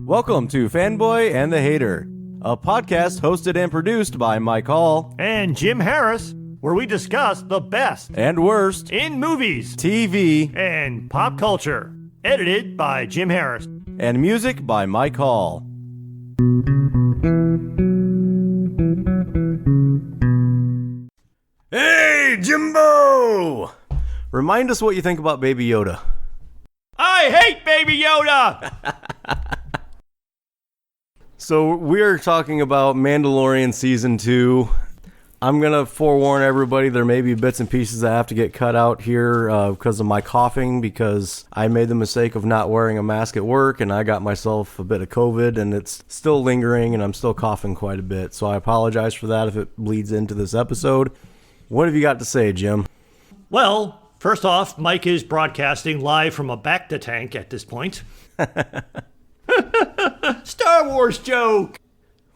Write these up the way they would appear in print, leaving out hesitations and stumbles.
Welcome to Fanboy and the Hater, a podcast hosted and produced by Mike Hall and Jim Harris, where we discuss the best and worst in movies, TV, and pop culture. Edited by Jim Harris. And music by Mike Hall. Hey, Jimbo! Remind us what you think about Baby Yoda. I hate Baby Yoda! So we're talking about Mandalorian Season 2. I'm going to forewarn everybody, there may be bits and pieces that have to get cut out here because of my coughing, because I made the mistake of not wearing a mask at work, and I got myself a bit of COVID, and it's still lingering, and I'm still coughing quite a bit. So I apologize for that if it bleeds into this episode. What have you got to say, Jim? Well, first off, Mike is broadcasting live from a back-to-tank at this point. Star Wars joke!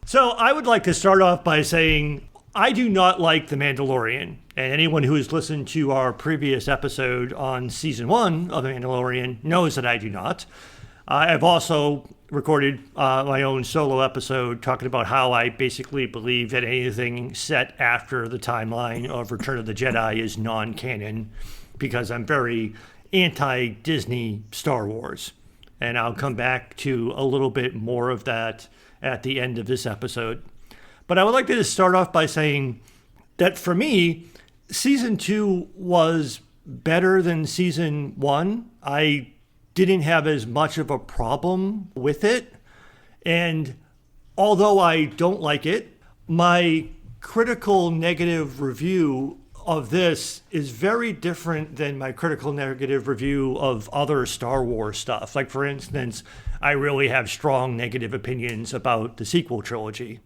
So I would like to start off by saying I do not like The Mandalorian. And anyone who has listened to our previous episode on Season 1 of The Mandalorian knows that I do not. I've also recorded my own solo episode talking about how I basically believe that anything set after the timeline of Return of the Jedi is non-canon, because I'm very anti-Disney Star Wars. And I'll come back to a little bit more of that at the end of this episode. But I would like to just start off by saying that for me, Season 2 was better than Season 1. I didn't have as much of a problem with it. And although I don't like it, my critical negative review of this is very different than my critical negative review of other Star Wars stuff. Like, for instance, I really have strong negative opinions about the sequel trilogy,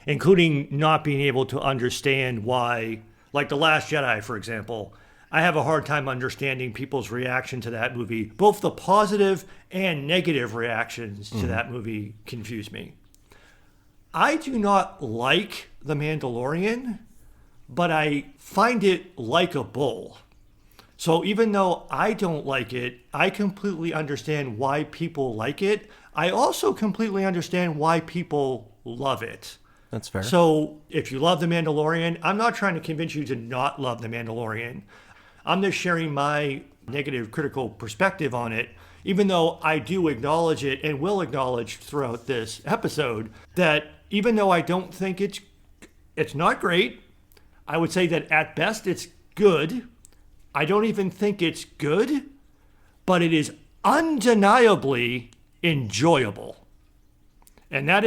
including not being able to understand why, like The Last Jedi, for example. I have a hard time understanding people's reaction to that movie. Both the positive and negative reactions to that movie confuse me. I do not like The Mandalorian, but I find it likable. So even though I don't like it, I completely understand why people like it. I also completely understand why people love it. That's fair. So if you love The Mandalorian, I'm not trying to convince you to not love The Mandalorian. I'm just sharing my negative critical perspective on it, even though I do acknowledge it and will acknowledge throughout this episode that even though I don't think it's not great, I would say that at best it's good. I don't even think it's good, but it is undeniably enjoyable. And that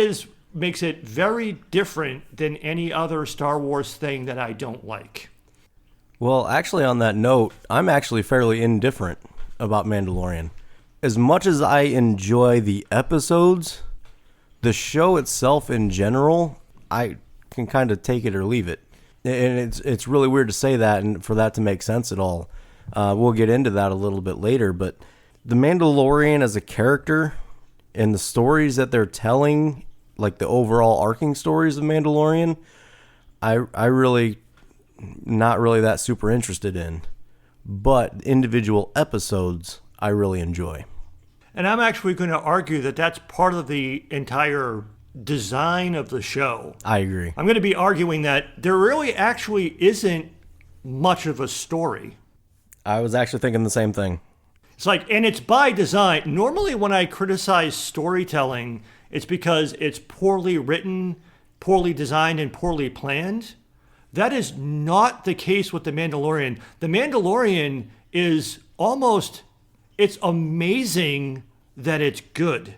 makes it very different than any other Star Wars thing that I don't like. Well, actually, on that note, I'm actually fairly indifferent about Mandalorian. As much as I enjoy the episodes, the show itself in general, I can kind of take it or leave it. And it's really weird to say that and for that to make sense at all. We'll get into that a little bit later, but The Mandalorian as a character and the stories that they're telling, like the overall arcing stories of Mandalorian, I really not really that super interested in. But individual episodes, I really enjoy. And I'm actually going to argue that that's part of the entire design of the show. I agree. I'm going to be arguing that there really actually isn't much of a story. I was actually thinking the same thing. It's like, and it's by design. Normally when I criticize storytelling, it's because it's poorly written, poorly designed, and poorly planned. That is not the case with The Mandalorian. The Mandalorian is it's amazing that it's good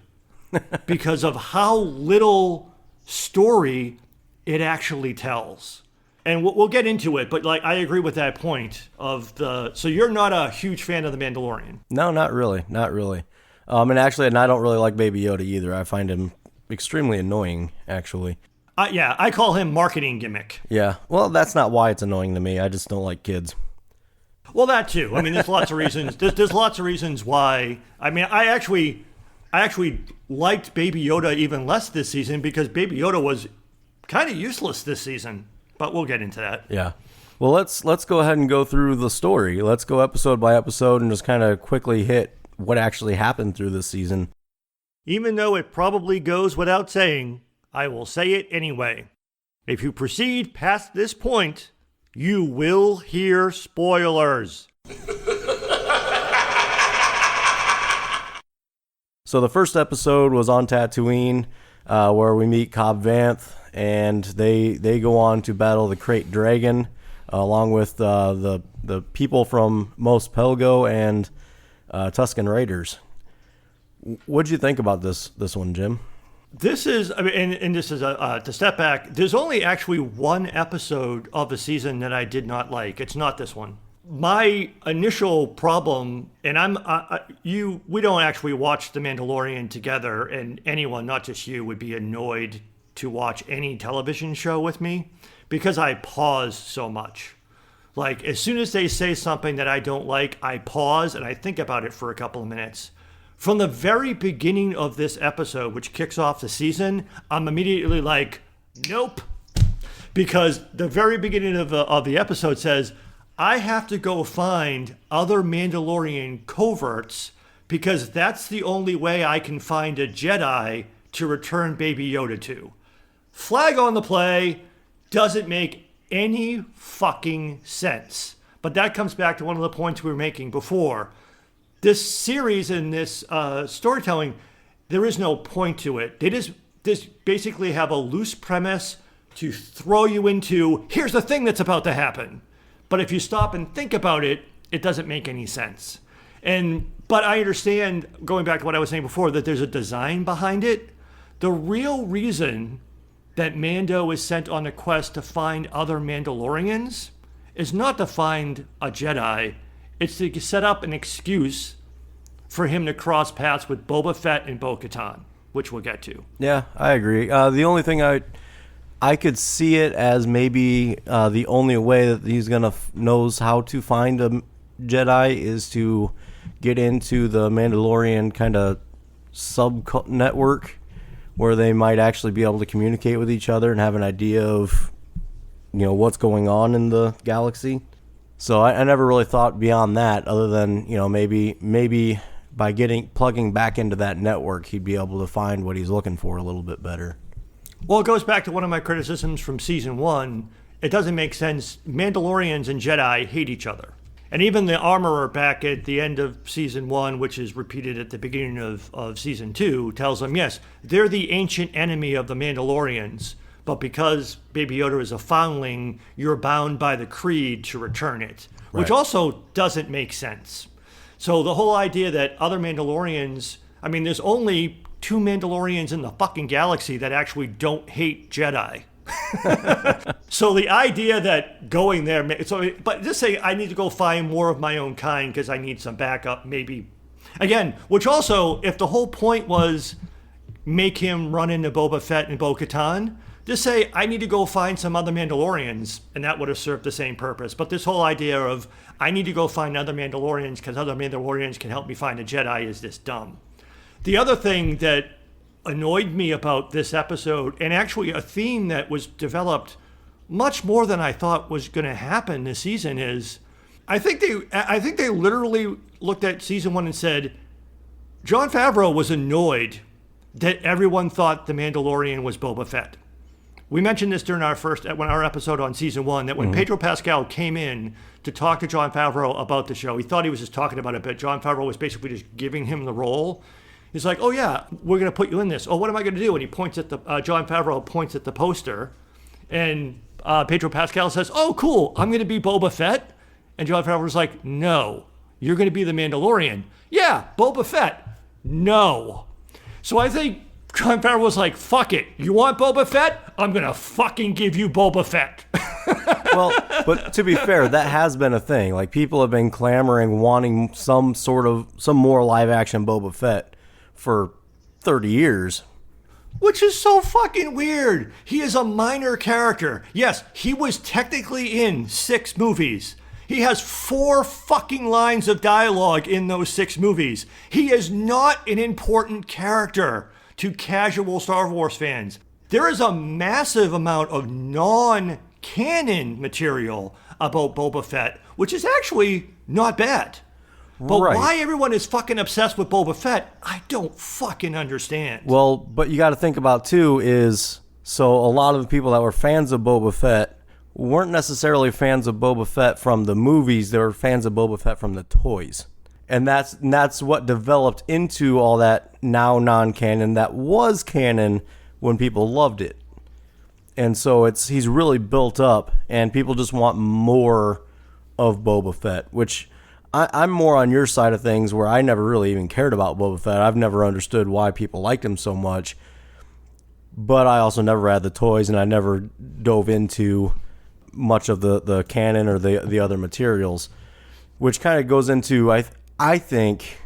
because of how little story it actually tells. And we'll get into it, but like I agree with that point so you're not a huge fan of The Mandalorian. No, not really. And I don't really like Baby Yoda either. I find him extremely annoying, actually. Yeah, I call him marketing gimmick. Yeah, well, that's not why it's annoying to me. I just don't like kids. Well, that too. I mean, there's lots of reasons. There's lots of reasons why. I mean, I actually liked Baby Yoda even less this season because Baby Yoda was kind of useless this season. But we'll get into that. Yeah. Well, let's go ahead and go through the story. Let's go episode by episode and just kind of quickly hit what actually happened through this season. Even though it probably goes without saying, I will say it anyway. If you proceed past this point, you will hear spoilers. So the first episode was on Tatooine, where we meet Cobb Vanth, and they go on to battle the Krayt Dragon, along with the people from Mos Pelgo and Tusken Raiders. What'd you think about this one, Jim? This is, I mean, and this is to step back. There's only actually one episode of the season that I did not like. It's not this one. My initial problem, and we don't actually watch The Mandalorian together, and anyone, not just you, would be annoyed to watch any television show with me because I pause so much. Like, as soon as they say something that I don't like, I pause and I think about it for a couple of minutes. From the very beginning of this episode, which kicks off the season, I'm immediately like, nope. Because the very beginning of the episode says, I have to go find other Mandalorian coverts because that's the only way I can find a Jedi to return Baby Yoda to. Flag on the play, doesn't make any fucking sense. But that comes back to one of the points we were making before. This series and this storytelling, there is no point to it. They just basically have a loose premise to throw you into, here's the thing that's about to happen. But if you stop and think about it, it doesn't make any sense. But I understand, going back to what I was saying before, that there's a design behind it. The real reason that Mando is sent on a quest to find other Mandalorians is not to find a Jedi. It's to set up an excuse for him to cross paths with Boba Fett and Bo-Katan, which we'll get to. Yeah, I agree. The only thing I could see it as maybe the only way that he's gonna knows how to find a Jedi is to get into the Mandalorian kind of sub network where they might actually be able to communicate with each other and have an idea of what's going on in the galaxy. So I never really thought beyond that, other than maybe by plugging back into that network, he'd be able to find what he's looking for a little bit better. Well, it goes back to one of my criticisms from season 1. It doesn't make sense. Mandalorians and Jedi hate each other. And even the armorer back at the end of season 1, which is repeated at the beginning of season 2, tells them, yes, they're the ancient enemy of the Mandalorians, but because Baby Yoda is a foundling, you're bound by the creed to return it, which also doesn't make sense. So the whole idea that other Mandalorians, I mean, there's only 2 Mandalorians in the fucking galaxy that actually don't hate Jedi. So the idea that going there, but just say I need to go find more of my own kind because I need some backup, maybe. Again, which also, if the whole point was make him run into Boba Fett and Bo-Katan, just say I need to go find some other Mandalorians, and that would have served the same purpose. But this whole idea of I need to go find other Mandalorians because other Mandalorians can help me find a Jedi is just dumb. The other thing that annoyed me about this episode, and actually a theme that was developed much more than I thought was going to happen this season, is I think they literally looked at season 1 and said Jon Favreau was annoyed that everyone thought The Mandalorian was Boba Fett. We mentioned this during our episode on season 1, that when Pedro Pascal came in to talk to Jon Favreau about the show, he thought he was just talking about it, but Jon Favreau was basically just giving him the role. He's like, oh yeah, we're going to put you in this. Oh, what am I going to do? And he points at Jon Favreau points at the poster, and Pedro Pascal says, oh, cool, I'm going to be Boba Fett. And Jon Favreau's like, no, you're going to be the Mandalorian. Yeah, Boba Fett. No. So I think Jon Favreau was like, fuck it. You want Boba Fett? I'm going to fucking give you Boba Fett. Well, but to be fair, that has been a thing. Like, people have been clamoring, wanting some more live action Boba Fett for 30 years. Which is so fucking weird. He is a minor character. Yes, he was technically in 6 movies. He has 4 fucking lines of dialogue in those 6 movies. He is not an important character to casual Star Wars fans. There is a massive amount of non-canon material about Boba Fett, which is actually not bad. But why everyone is fucking obsessed with Boba Fett, I don't fucking understand. Well, but you got to think about, too, is so a lot of the people that were fans of Boba Fett weren't necessarily fans of Boba Fett from the movies. They were fans of Boba Fett from the toys. And that's what developed into all that now non-canon that was canon when people loved it. And so he's really built up, and people just want more of Boba Fett, which I'm more on your side of things, where I never really even cared about Boba Fett. I've never understood why people liked him so much, but I also never had the toys, and I never dove into much of the canon or the other materials, which kind of goes into, I think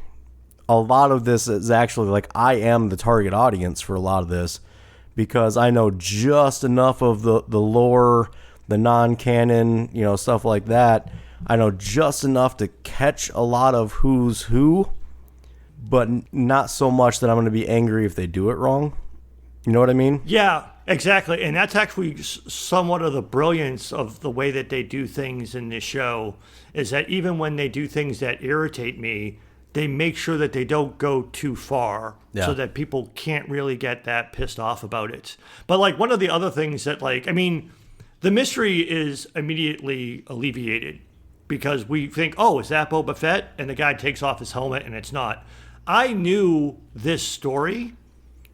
a lot of this is actually like I am the target audience for a lot of this, because I know just enough of the lore, the non-canon, stuff like that. I know just enough to catch a lot of who's who, but not so much that I'm going to be angry if they do it wrong. You know what I mean? Yeah, exactly. And that's actually somewhat of the brilliance of the way that they do things in this show, is that even when they do things that irritate me, they make sure that they don't go too far, so that people can't really get that pissed off about it. But like one of the other things that the mystery is immediately alleviated, because we think, oh, is that Boba Fett? And the guy takes off his helmet and it's not. I knew this story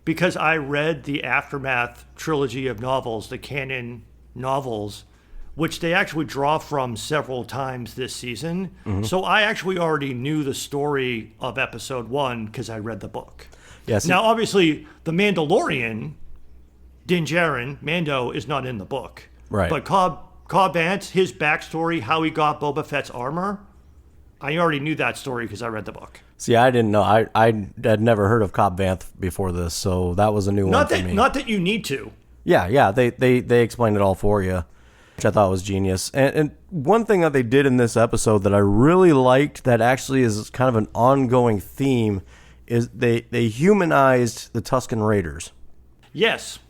because I read the Aftermath trilogy of novels, the canon novels, which they actually draw from several times this season. Mm-hmm. So I actually already knew the story of episode 1 because I read the book. Yes. Now, obviously, the Mandalorian, Din Djarin, Mando, is not in the book. Right. But Cobb Vanth, his backstory, how he got Boba Fett's armor, I already knew that story because I read the book. See, I didn't know. I had never heard of Cobb Vanth before this, so that was a new one for me. Not that you need to. Yeah. They explained it all for you, which I thought was genius. And one thing that they did in this episode that I really liked, that actually is kind of an ongoing theme, is they humanized the Tusken Raiders. Yes.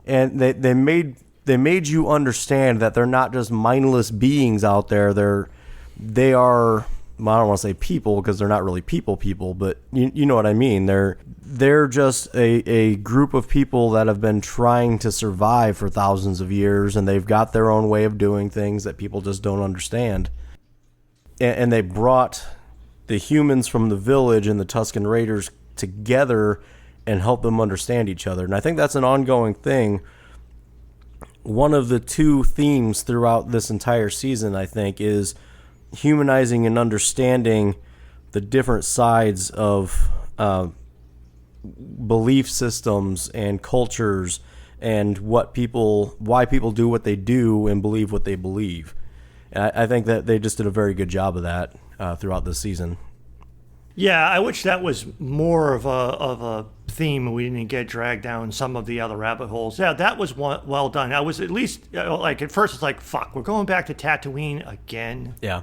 And they made you understand that they're not just mindless beings out there. They are, well, I don't want to say people, because they're not really people, but you know what I mean. They're just a group of people that have been trying to survive for thousands of years, and they've got their own way of doing things that people just don't understand. And they brought the humans from the village and the Tusken Raiders together and helped them understand each other. And I think that's an ongoing thing. One of the two themes throughout this entire season, I think, is humanizing and understanding the different sides of belief systems and cultures, and why people do what they do and believe what they believe. And I think that they just did a very good job of that throughout this season. Yeah, I wish that was more of a theme. We didn't get dragged down some of the other rabbit holes. Yeah, that was well done. I was at least at first it's like, fuck, we're going back to Tatooine again. Yeah.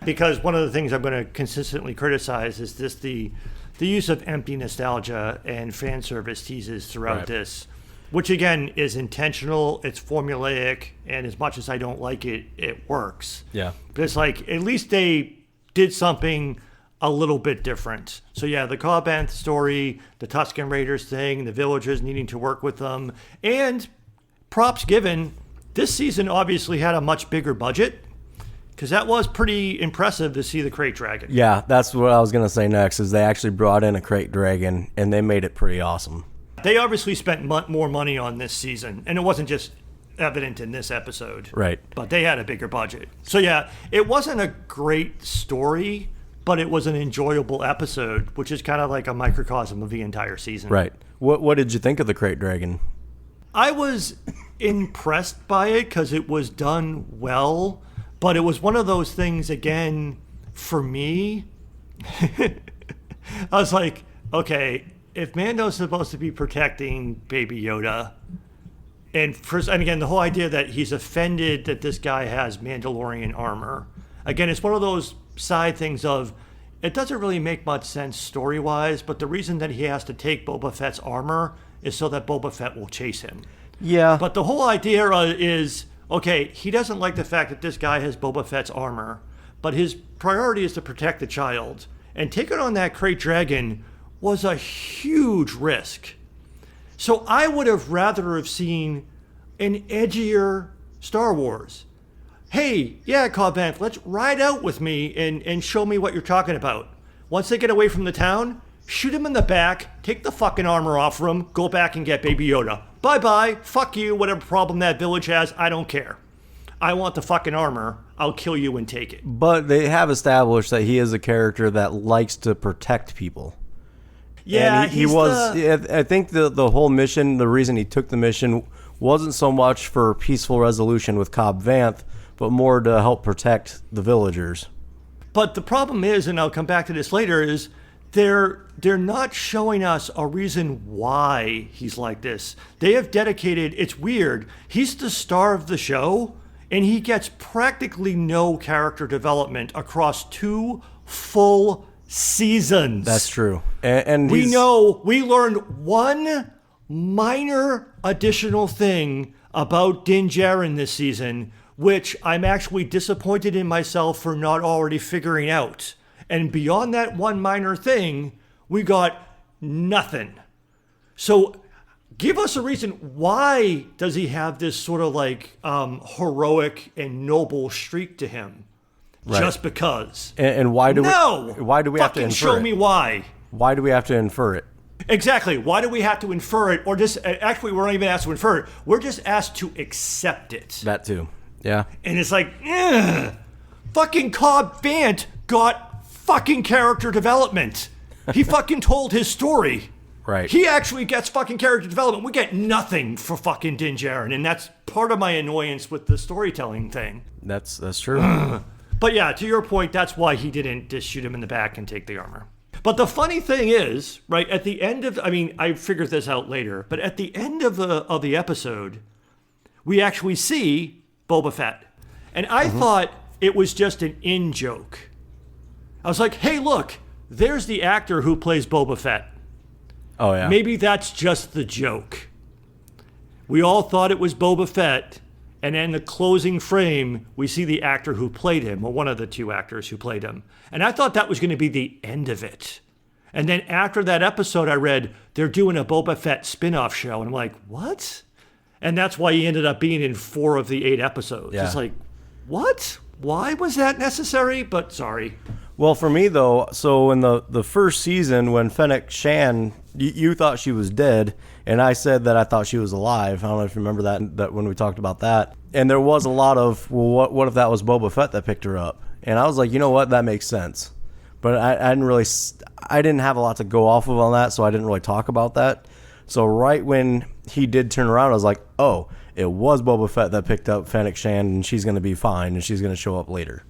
Because one of the things I'm going to consistently criticize is the use of empty nostalgia and fan service teases throughout this, which again is intentional, it's formulaic, and as much as I don't like it, it works. Yeah. But it's like, at least they did something a little bit different. So yeah, the Cobb Vanth story, the Tusken Raiders thing, the villagers needing to work with them, and props given, this season obviously had a much bigger budget, because that was pretty impressive to see the Krayt Dragon. Yeah, that's what I was going to say next, is they actually brought in a Krayt Dragon, and they made it pretty awesome. They obviously spent more money on this season, and it wasn't just evident in this episode. Right. But they had a bigger budget. So yeah, it wasn't a great story, but it was an enjoyable episode, which is kind of like a microcosm of the entire season. Right. What did you think of the Krayt Dragon? I was impressed by it because it was done well, but it was one of those things, again, for me, I was like, okay, if Mando's supposed to be protecting Baby Yoda, and again, the whole idea that he's offended that this guy has Mandalorian armor, again, it's one of those side things of, it doesn't really make much sense story-wise, but the reason that he has to take Boba Fett's armor is so that Boba Fett will chase him. Yeah. But the whole idea is, okay, he doesn't like the fact that this guy has Boba Fett's armor, but his priority is to protect the child. And taking on that Krayt Dragon was a huge risk. So I would have rather have seen an edgier Star Wars. Hey, yeah, Cobb Vanth, let's ride out with me and show me what you're talking about. Once they get away from the town, shoot him in the back, take the fucking armor off him, go back and get Baby Yoda. Bye-bye, fuck you, whatever problem that village has, I don't care. I want the fucking armor, I'll kill you and take it. But they have established that he is a character that likes to protect people. Yeah, and he was. I think the whole mission, the reason he took the mission, wasn't so much for peaceful resolution with Cobb Vanth, but more to help protect the villagers. But the problem is, and I'll come back to this later, is they're not showing us a reason why he's like this. They have dedicated. It's weird. He's the star of the show, and he gets practically no character development across 2 full seasons. That's true. And we learned one minor additional thing about Din Djarin this season, which I'm actually disappointed in myself for not already figuring out. And beyond that one minor thing, we got nothing. So give us a reason. Why does he have this sort of like heroic and noble streak to him? Right. Just because. And why do we have to infer show it? Me why. Why do we have to infer it? Exactly. Why do we have to infer it? Or just actually, we're not even asked to infer it. We're just asked to accept it. That too. Yeah. And it's like, fucking Cobb Vanth got fucking character development. He fucking told his story. Right. He actually gets fucking character development. We get nothing for fucking Din Djarin, and that's part of my annoyance with the storytelling thing. That's true. But yeah, to your point, that's why he didn't just shoot him in the back and take the armor. But the funny thing is, right, at the end of, I figured this out later, but at the end of the episode, we actually see Boba Fett. And I thought it was just an in-joke. I was like, hey, look, there's the actor who plays Boba Fett. Oh, yeah. Maybe that's just the joke. We all thought it was Boba Fett, and in the closing frame, we see the actor who played him, or one of the 2 actors who played him. And I thought that was going to be the end of it. And then after that episode, I read, they're doing a Boba Fett spin-off show. And I'm like, what? And that's why he ended up being in 4 of the 8 episodes. Yeah. It's like, what? Why was that necessary? But sorry. Well, for me, though, so in the first season, when Fennec Shan, you thought she was dead, and I said that I thought she was alive. I don't know if you remember that when we talked about that. And there was a lot of, well, what if that was Boba Fett that picked her up? And I was like, you know what, that makes sense. But I didn't have a lot to go off of on that, so I didn't really talk about that. So right when he did turn around, I was like, oh, it was Boba Fett that picked up Fennec Shan, and she's going to be fine, and she's going to show up later.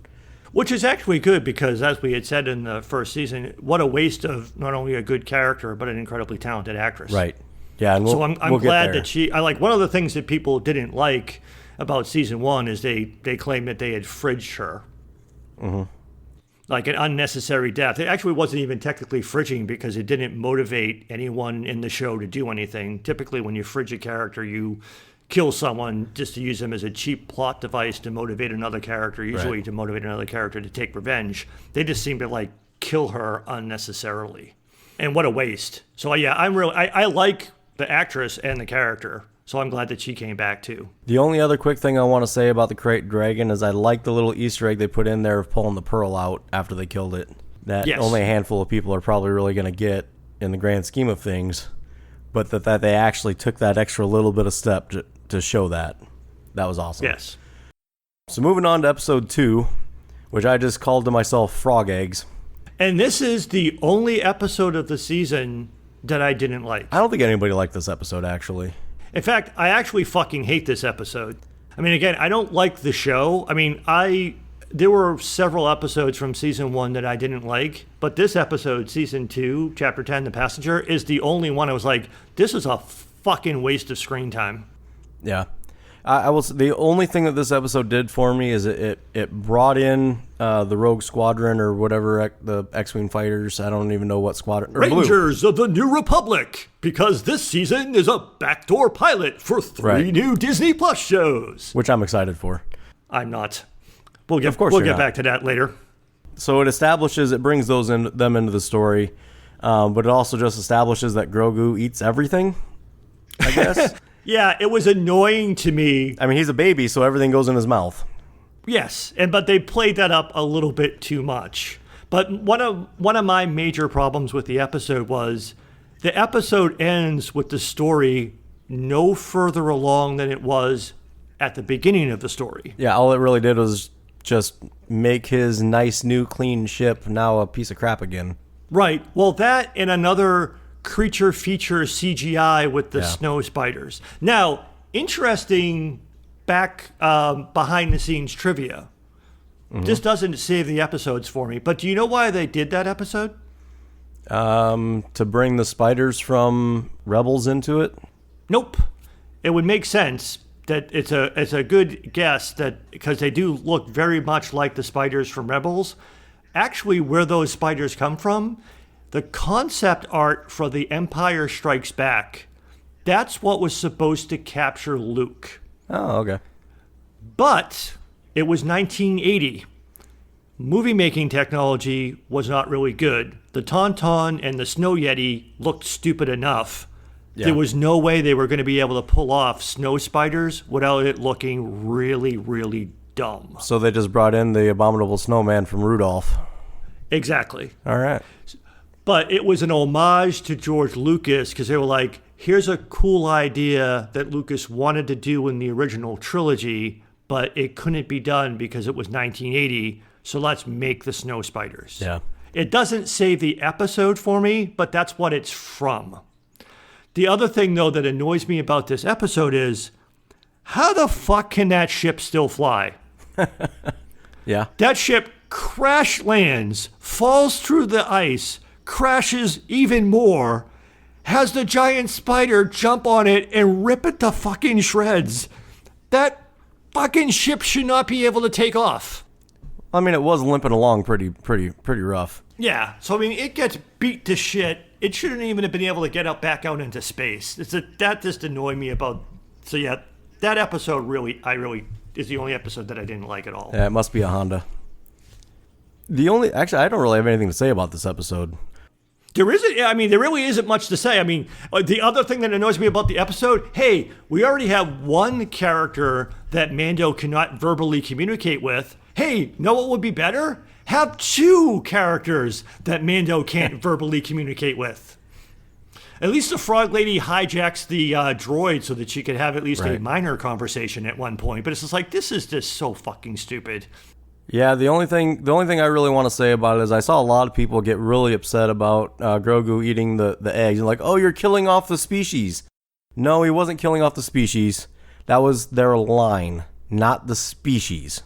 Which is actually good because, as we had said in the first season, what a waste of not only a good character, but an incredibly talented actress. Right. Yeah, and so I'm glad that I like one of the things that people didn't like about season 1 is they claimed that they had fridged her. Mm-hmm. Like an unnecessary death. It actually wasn't even technically fridging because it didn't motivate anyone in the show to do anything. Typically, when you fridge a character, you kill someone just to use them as a cheap plot device to motivate another character, usually to motivate another character to take revenge. They just seem to like kill her unnecessarily. And what a waste. So yeah, I like the actress and the character. So I'm glad that she came back too. The only other quick thing I want to say about the Krayt Dragon is I like the little Easter egg they put in there of pulling the pearl out after they killed it. That only a handful of people are probably really going to get in the grand scheme of things. But that they actually took that extra little bit of step to show that. That was awesome. Yes. So moving on to episode 2, which I just called to myself Frog Eggs. And this is the only episode of the season that I didn't like. I don't think anybody liked this episode, actually. In fact, I actually fucking hate this episode. I mean, again, I don't like the show. I mean, there were several episodes from season 1 that I didn't like, but this episode, season 2, chapter 10, The Passenger, is the only one I was like, this is a fucking waste of screen time. Yeah. I will. The only thing that this episode did for me is it brought in the Rogue Squadron or whatever, the X-Wing fighters. I don't even know what squadron. Rangers of the New Republic, because this season is a backdoor pilot for 3 new Disney Plus shows. Which I'm excited for. I'm not. We'll get back to that later. So it brings them into the story, but it also just establishes that Grogu eats everything, I guess. Yeah, it was annoying to me. I mean, he's a baby, so everything goes in his mouth. Yes, but they played that up a little bit too much. But one of my major problems with the episode was the episode ends with the story no further along than it was at the beginning of the story. Yeah, all it really did was just make his nice, new, clean ship now a piece of crap again. Right. Well, that and another creature feature CGI with the snow spiders. Now, interesting behind the scenes trivia. Mm-hmm. This doesn't save the episodes for me, but do you know why they did that episode? To bring the spiders from Rebels into it? Nope. It would make sense that it's a good guess that because they do look very much like the spiders from Rebels. Actually, where those spiders come from, the concept art for The Empire Strikes Back, that's what was supposed to capture Luke. Oh, okay. But it was 1980. Movie-making technology was not really good. The Tauntaun and the Snow Yeti looked stupid enough. Yeah. There was no way they were going to be able to pull off snow spiders without it looking really, really dumb. So they just brought in the abominable snowman from Rudolph. Exactly. All right. But it was an homage to George Lucas because they were like, here's a cool idea that Lucas wanted to do in the original trilogy, but it couldn't be done because it was 1980, so let's make the snow spiders. Yeah. It doesn't save the episode for me, but that's what it's from. The other thing, though, that annoys me about this episode is, how the fuck can that ship still fly? Yeah. That ship crash lands, falls through the ice, crashes even more, has the giant spider jump on it and rip it to fucking shreds. That fucking ship should not be able to take off. I mean, it was limping along pretty rough. Yeah, so I mean, it gets beat to shit. It shouldn't even have been able to get back out into space. That just annoyed me about. So yeah, that episode really is the only episode that I didn't like at all. Yeah, it must be a Honda. Actually, I don't really have anything to say about this episode. There really isn't much to say. I mean, the other thing that annoys me about the episode, hey, we already have one character that Mando cannot verbally communicate with. Hey, know what would be better? Have 2 characters that Mando can't verbally communicate with. At least the Frog Lady hijacks the droid so that she could have at least a minor conversation at one point. But it's just like, this is just so fucking stupid. Yeah, the only thing I really want to say about it is I saw a lot of people get really upset about Grogu eating the eggs. And like, oh, you're killing off the species. No, he wasn't killing off the species. That was their line, not the species.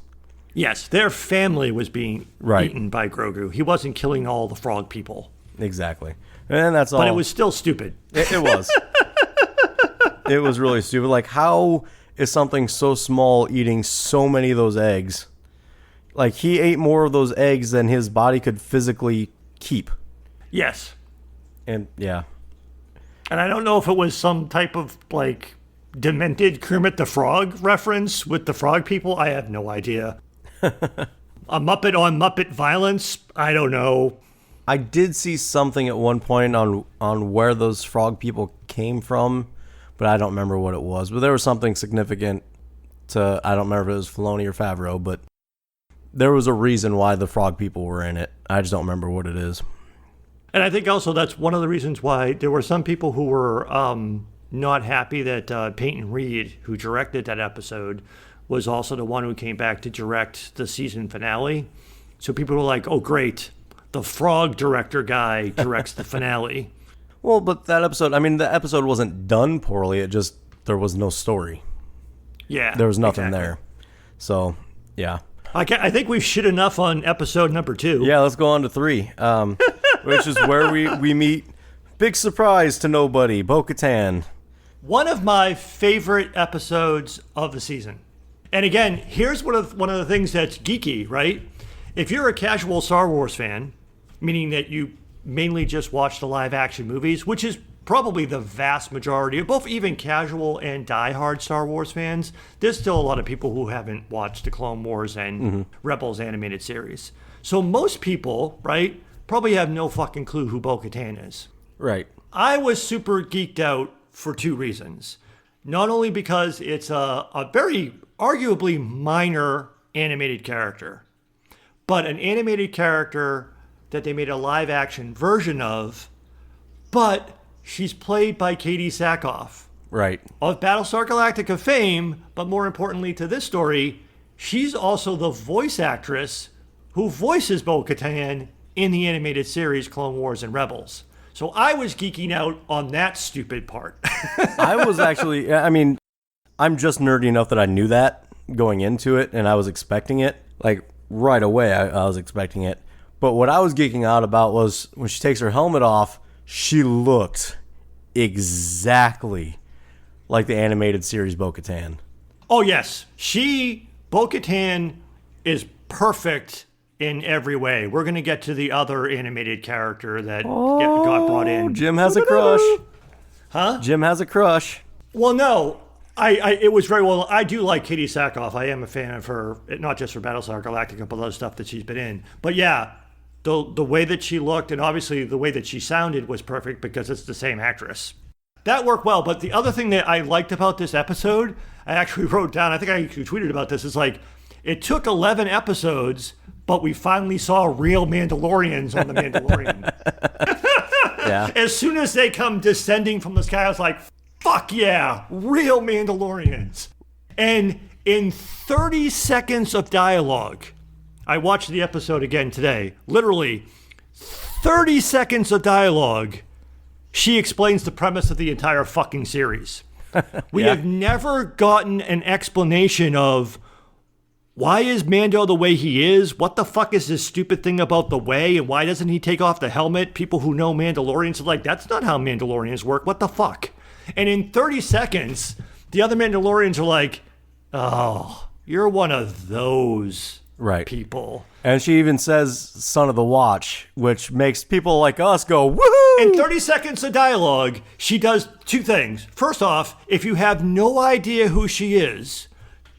Yes, their family was being eaten by Grogu. He wasn't killing all the frog people. Exactly. And that's all. But it was still stupid. It was. It was really stupid. Like, how is something so small eating so many of those eggs? Like, he ate more of those eggs than his body could physically keep. Yes. And, yeah. And I don't know if it was some type of, like, demented Kermit the Frog reference with the frog people. I have no idea. A Muppet on Muppet violence? I don't know. I did see something at one point on where those frog people came from, but I don't remember what it was. But there was something significant to, I don't remember if it was Filoni or Favreau, but there was a reason why the frog people were in it. I just don't remember what it is. And I think also that's one of the reasons why there were some people who were not happy that Peyton Reed, who directed that episode, was also the one who came back to direct the season finale. So people were like, oh, great. The frog director guy directs the finale. Well, but that episode, I mean, the episode wasn't done poorly. It just, there was no story. Yeah. There was nothing there. So, yeah. I think we've shit enough on episode number 2. Yeah, let's go on to 3, which is where we meet, big surprise to nobody, Bo-Katan. one of my favorite episodes of the season. And again, here's one of the things that's geeky, right? If you're a casual Star Wars fan, meaning that you mainly just watch the live action movies, which is probably the vast majority of both even casual and diehard Star Wars fans, there's still a lot of people who haven't watched the Clone Wars and Rebels animated series. So most people, right, probably have no fucking clue who Bo-Katan is. Right. I was super geeked out for two reasons. Not only because it's a very arguably minor animated character, but an animated character that they made a live action version of, but she's played by Katie Sackhoff. Right. Of Battlestar Galactica fame, but more importantly to this story, she's also the voice actress who voices Bo-Katan in the animated series Clone Wars and Rebels. So I was geeking out on that stupid part. I was actually, I mean, I'm just nerdy enough that I knew that going into it, and I was expecting it. Like, right away, I was expecting it. But what I was geeking out about was when she takes her helmet off, she looked exactly like the animated series Bo-Katan. Oh, yes. Bo-Katan is perfect in every way. We're going to get to the other animated character that got brought in. Jim has a crush. Huh? Jim has a crush. Well, no. It was very well. I do like Katie Sackhoff. I am a fan of her, not just for Battlestar Galactica, but other stuff that she's been in. But yeah, the way that she looked and obviously the way that she sounded was perfect because it's the same actress. That worked well. But the other thing that I liked about this episode, I actually wrote down, I think I actually tweeted about this, is like, it took 11 episodes, but we finally saw real Mandalorians on The Mandalorian. Yeah. As soon as they come descending from the sky, I was like, fuck yeah, real Mandalorians. And in 30 seconds of dialogue, I watched the episode again today, literally 30 seconds of dialogue, she explains the premise of the entire fucking series. We have never gotten an explanation of why is Mando the way he is? What the fuck is this stupid thing about the way? And why doesn't he take off the helmet? People who know Mandalorians are like, that's not how Mandalorians work. What the fuck? And in 30 seconds, the other Mandalorians are like, oh, you're one of those people. And she even says son of the watch, which makes people like us go, woohoo! In 30 seconds of dialogue, she does two things. First off, if you have no idea who she is,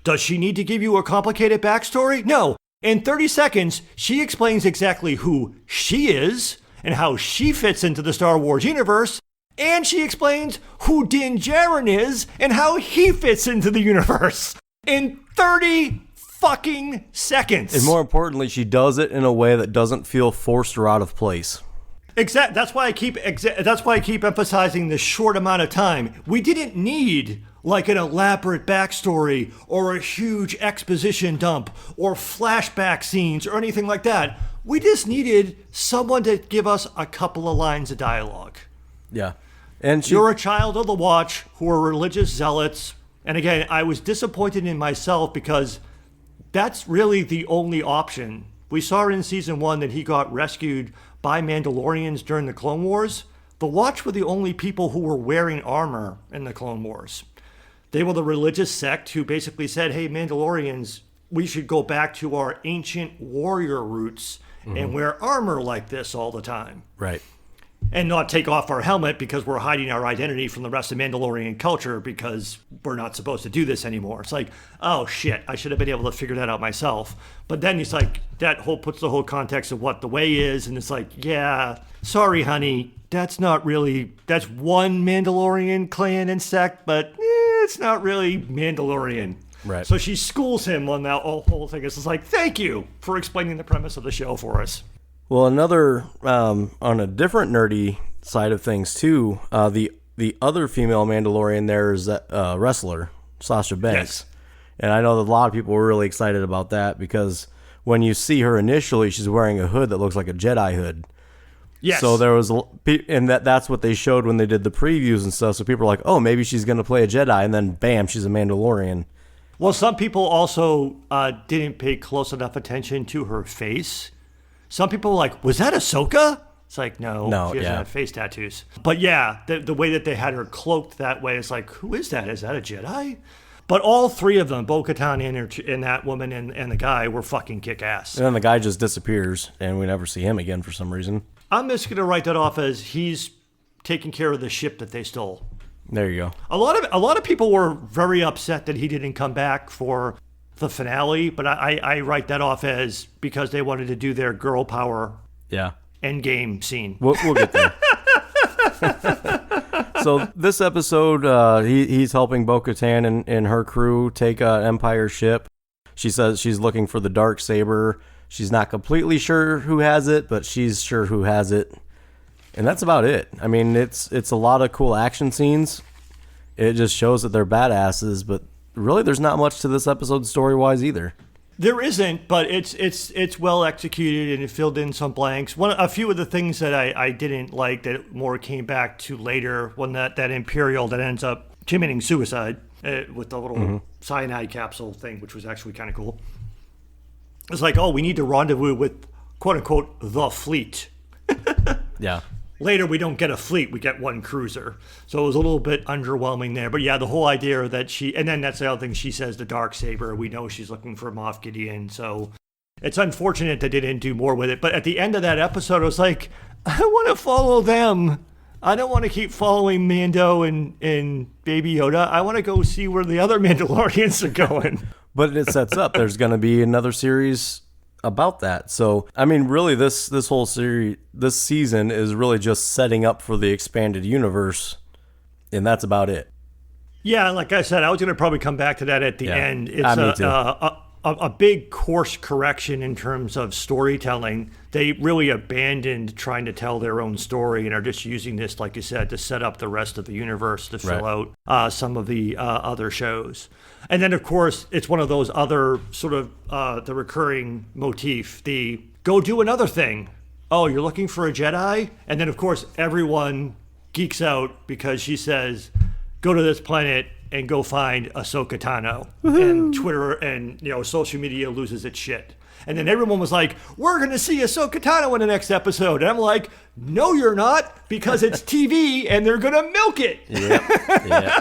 does she need to give you a complicated backstory? No. In 30 seconds, she explains exactly who she is and how she fits into the Star Wars universe. And she explains who Din Djarin is and how he fits into the universe. In 30 fucking seconds. And more importantly, she does it in a way that doesn't feel forced or out of place. Exactly. That's why I keep emphasizing the short amount of time. We didn't need like an elaborate backstory or a huge exposition dump or flashback scenes or anything like that. We just needed someone to give us a couple of lines of dialogue. Yeah. And you're a child of the Watch who are religious zealots. And again, I was disappointed in myself because that's really the only option. We saw in season 1 that he got rescued by Mandalorians during the Clone Wars. The Watch were the only people who were wearing armor in the Clone Wars. They were the religious sect who basically said, hey, Mandalorians, we should go back to our ancient warrior roots and wear armor like this all the time. Right. And not take off our helmet because we're hiding our identity from the rest of Mandalorian culture because we're not supposed to do this anymore. It's like, oh shit, I should have been able to figure that out myself. But then it's like, puts the whole context of what the way is, and it's like, yeah, sorry, honey, that's one Mandalorian clan and sect, but it's not really Mandalorian. Right. So she schools him on that whole thing. It's just like, thank you for explaining the premise of the show for us. Well, another, on a different nerdy side of things too, the other female Mandalorian there is a wrestler, Sasha Banks. Yes. And I know that a lot of people were really excited about that because when you see her initially, she's wearing a hood that looks like a Jedi hood. Yes. So there was, and that's what they showed when they did the previews and stuff. So people are like, oh, maybe she's going to play a Jedi, and then bam, she's a Mandalorian. Well, some people also didn't pay close enough attention to her face. Some people were like, was that Ahsoka? It's like, she doesn't have face tattoos. But yeah, the way that they had her cloaked that way is like, who is that? Is that a Jedi? But all three of them, Bo-Katan and that woman and the guy, were fucking kick-ass. And then the guy just disappears, and we never see him again for some reason. I'm just going to write that off as he's taking care of the ship that they stole. There you go. A lot of people were very upset that he didn't come back for the finale, but I write that off as because they wanted to do their girl power endgame scene. We'll get there. So this episode, he's helping Bo-Katan and her crew take an Empire ship. She says she's looking for the Darksaber. She's not completely sure who has it, but she's sure who has it. And that's about it. I mean, it's a lot of cool action scenes. It just shows that they're badasses, but really there's not much to this episode story-wise either. There isn't, but it's well executed and it filled in some blanks. A few of the things that I didn't like that more came back to later when that Imperial that ends up committing suicide with the little cyanide capsule thing, which was actually kind of cool. It's like, we need to rendezvous with quote-unquote the fleet. Yeah. Later, we don't get a fleet, we get one cruiser. So it was a little bit underwhelming there. But yeah, the whole idea that and then that's the other thing, she says the Darksaber, we know she's looking for Moff Gideon. So it's unfortunate that they didn't do more with it. But at the end of that episode, I was like, I want to follow them. I don't want to keep following Mando and Baby Yoda. I want to go see where the other Mandalorians are going. But it sets up, there's going to be another series about that. So, I mean, really, this whole series, this season is really just setting up for the expanded universe, and that's about it. Yeah, like I said, I was going to probably come back to that at the end. It's me too. A big course correction in terms of storytelling. They really abandoned trying to tell their own story and are just using this, like you said, to set up the rest of the universe to fill out some of the other shows. And then, of course, it's one of those other sort of the recurring motif, the go do another thing. Oh, you're looking for a Jedi? And then, of course, everyone geeks out because she says, go to this planet and go find Ahsoka Tano. And Twitter and social media loses its shit. And then everyone was like, we're going to see Ahsoka Tano in the next episode. And I'm like, no, you're not, because it's TV and they're going to milk it. Yeah.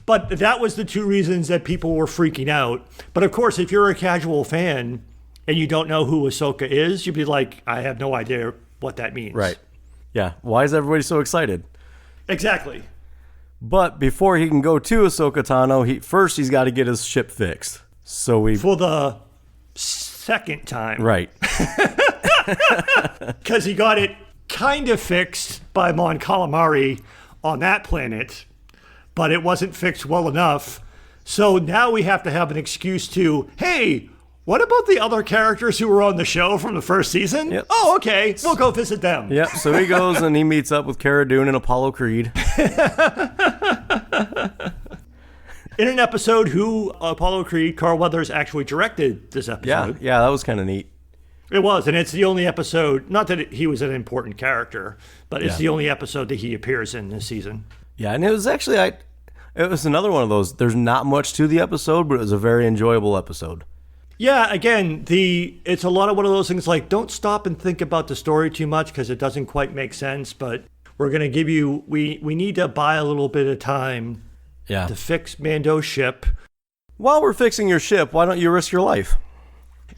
But that was the two reasons that people were freaking out. But of course, if you're a casual fan and you don't know who Ahsoka is, you'd be like, I have no idea what that means. Right. Yeah. Why is everybody so excited? Exactly. But before he can go to Ahsoka Tano, he's got to get his ship fixed. So for the second time. Right. Because he got it kind of fixed by Mon Calamari on that planet, but it wasn't fixed well enough. So now we have to have an excuse to, hey, what about the other characters who were on the show from the first season? Yep. Oh, okay. We'll go visit them. Yep. So he goes and he meets up with Cara Dune and Apollo Creed. In an episode who Apollo Creed, Carl Weathers, actually directed this episode. Yeah, that was kind of neat. It was, and it's the only episode, not that he was an important character, but it's the only episode that he appears in this season. Yeah, and it was actually, it was another one of those, there's not much to the episode, but it was a very enjoyable episode. Yeah, again, it's a lot of one of those things like, don't stop and think about the story too much because it doesn't quite make sense, but we're going to give you, we need to buy a little bit of time to fix Mando's ship. While we're fixing your ship, why don't you risk your life?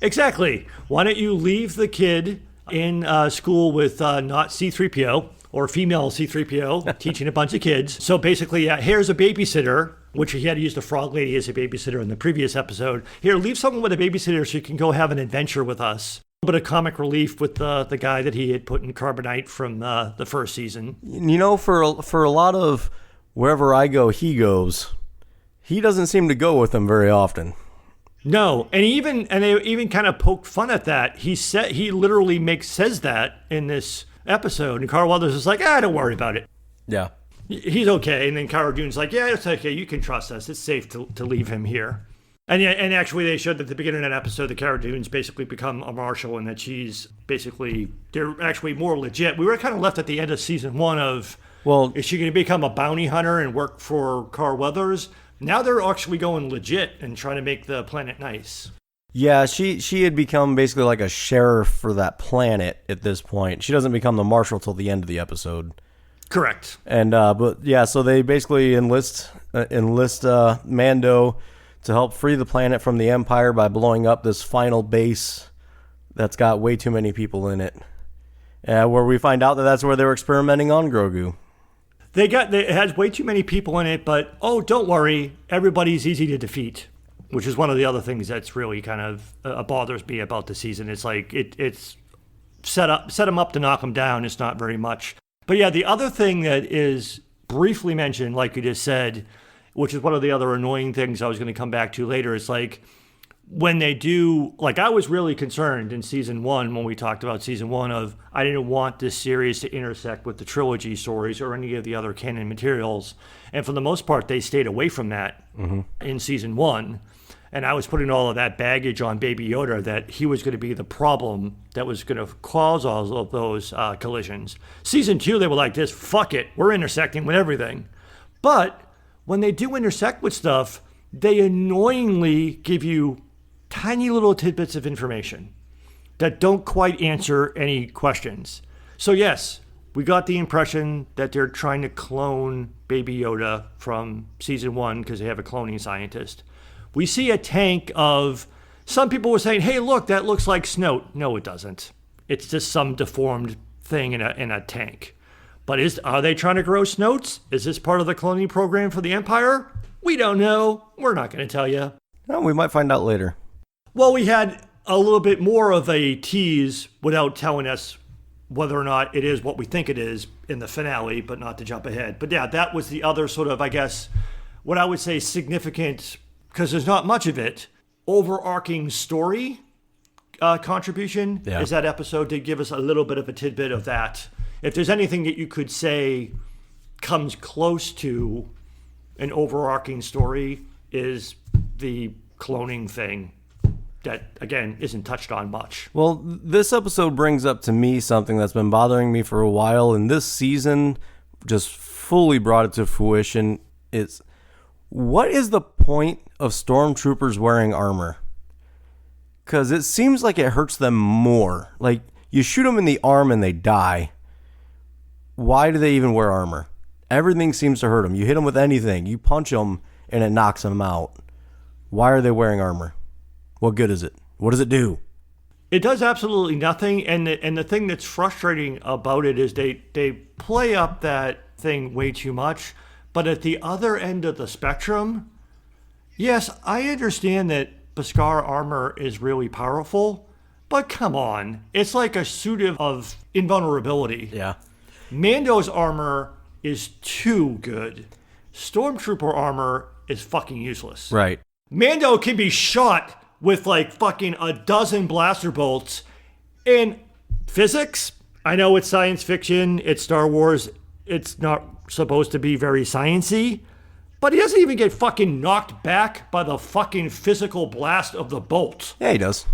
Exactly. Why don't you leave the kid in school with not C-3PO or female C-3PO teaching a bunch of kids. So basically, here's a babysitter, which he had to use the frog lady as a babysitter in the previous episode. Here, leave someone with a babysitter so you can go have an adventure with us. A little bit of comic relief with the guy that he had put in carbonite from the first season. For a lot of wherever I go, he goes. He doesn't seem to go with them very often. No, and they even kind of poked fun at that. He literally says that in this episode, and Carl Weathers is like, don't worry about it. Yeah. He's okay. And then Cara Dune's like, yeah, it's okay. You can trust us. It's safe to leave him here. And actually they showed that at the beginning of that episode that Cara Dune's basically become a marshal and that they're actually more legit. We were kind of left at the end of season 1 of, is she going to become a bounty hunter and work for Carl Weathers? Now they're actually going legit and trying to make the planet nice. Yeah, she had become basically like a sheriff for that planet at this point. She doesn't become the marshal till the end of the episode. Correct. And but yeah, so they basically enlist Mando to help free the planet from the Empire by blowing up this final base that's got way too many people in it. Where we find out that that's where they were experimenting on Grogu. It has way too many people in it, but don't worry, everybody's easy to defeat, which is one of the other things that's really kind of bothers me about the season. It's like it's set them up to knock them down. It's not very much. But yeah, the other thing that is briefly mentioned, like you just said, which is one of the other annoying things I was going to come back to later, is like when they do, like I was really concerned in season 1 when we talked about season 1 of I didn't want this series to intersect with the trilogy stories or any of the other canon materials. And for the most part, they stayed away from that in season 1. And I was putting all of that baggage on Baby Yoda that he was going to be the problem that was going to cause all of those collisions. Season 2, they were like this, fuck it, we're intersecting with everything. But when they do intersect with stuff, they annoyingly give you tiny little tidbits of information that don't quite answer any questions. So yes, we got the impression that they're trying to clone Baby Yoda from season 1 because they have a cloning scientist. We see a tank of, some people were saying, hey, look, that looks like Snoke. No, it doesn't. It's just some deformed thing in a tank. But are they trying to grow Snokes? Is this part of the cloning program for the Empire? We don't know. We're not going to tell you. No, we might find out later. Well, we had a little bit more of a tease without telling us whether or not it is what we think it is in the finale, but not to jump ahead. But yeah, that was the other sort of, I guess, what I would say significant, because there's not much of it, overarching story contribution is that episode did give us a little bit of a tidbit of that. If there's anything that you could say comes close to an overarching story is the cloning thing that, again, isn't touched on much. Well, this episode brings up to me something that's been bothering me for a while, and this season just fully brought it to fruition. It's, what is the point of stormtroopers wearing armor? Because it seems like it hurts them more. Like, you shoot them in the arm and they die. Why do they even wear armor? Everything seems to hurt them. You hit them with anything. You punch them and it knocks them out. Why are they wearing armor? What good is it? What does it do? It does absolutely nothing. And the thing that's frustrating about it is they play up that thing way too much. But at the other end of the spectrum, yes, I understand that Beskar armor is really powerful. But come on. It's like a suit of invulnerability. Yeah. Mando's armor is too good. Stormtrooper armor is fucking useless. Right. Mando can be shot with like fucking a dozen blaster bolts. And physics, I know it's science fiction, it's Star Wars, it's not supposed to be very sciencey, but he doesn't even get fucking knocked back by the fucking physical blast of the bolt. Yeah, he does.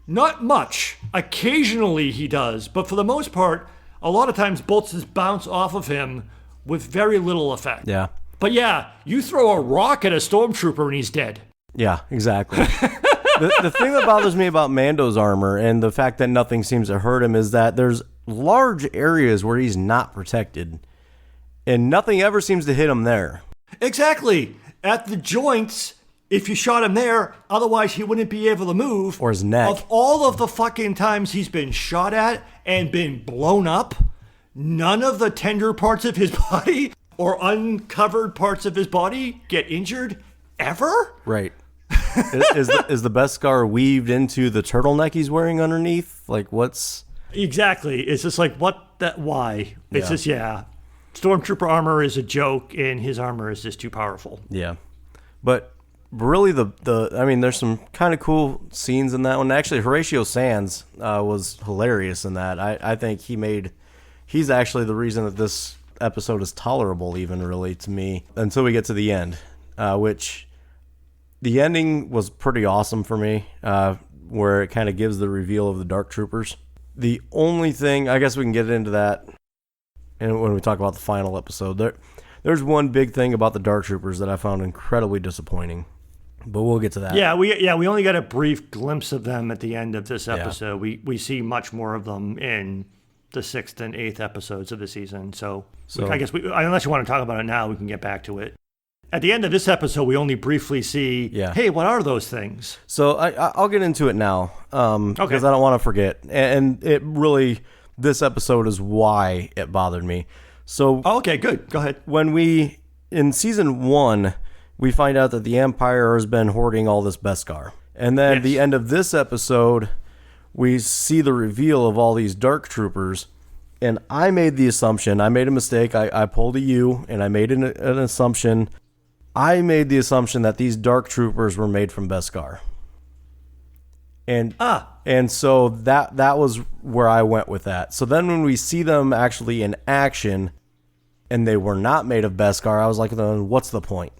Not much. Occasionally he does, but for the most part, a lot of times bolts just bounce off of him with very little effect. Yeah. But yeah, you throw a rock at a stormtrooper and he's dead. Yeah, exactly. The thing that bothers me about Mando's armor and the fact that nothing seems to hurt him is that there's large areas where he's not protected. And nothing ever seems to hit him there. Exactly. At the joints, if you shot him there, otherwise he wouldn't be able to move. Or his neck. Of all of the fucking times he's been shot at and been blown up, none of the tender parts of his body or uncovered parts of his body get injured ever? Right. is the Beskar weaved into the turtleneck he's wearing underneath? Like, what's... Exactly. It's just like, why? It's just, Stormtrooper armor is a joke, and his armor is just too powerful. Yeah. But really, there's some kind of cool scenes in that one. Actually, Horatio Sands was hilarious in that. I think he's actually the reason that this episode is tolerable, even really, to me, until we get to the end, which the ending was pretty awesome for me, where it kind of gives the reveal of the Dark Troopers. The only thing, I guess we can get into that and when we talk about the final episode, there's one big thing about the Dark Troopers that I found incredibly disappointing. But we'll get to that. Yeah, we only got a brief glimpse of them at the end of this episode. Yeah. We see much more of them in the 6th and 8th episodes of the season. So I guess unless you want to talk about it now, we can get back to it. At the end of this episode, we only briefly see, hey, what are those things? So I'll get into it now because I don't want to forget. And it really, this episode is why it bothered me. So okay, good. Go ahead. In season 1, we find out that the Empire has been hoarding all this Beskar. And then the end of this episode, we see the reveal of all these Dark Troopers. And I made the assumption, I made a mistake. I pulled a U and I made an assumption. I made the assumption that these Dark Troopers were made from Beskar. And so that was where I went with that. So then when we see them actually in action and they were not made of Beskar, I was like, then what's the point?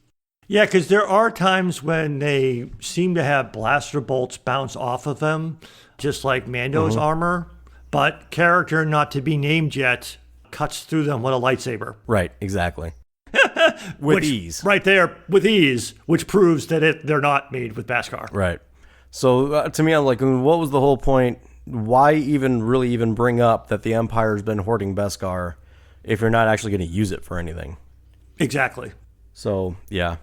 Yeah, because there are times when they seem to have blaster bolts bounce off of them, just like Mando's armor, but character not to be named yet cuts through them with a lightsaber. Right, exactly. Ease. Right there, with ease, which proves that they're not made with Beskar. Right. So to me, I'm like, what was the whole point? Why even bring up that the Empire's been hoarding Beskar if you're not actually going to use it for anything? Exactly. So, yeah.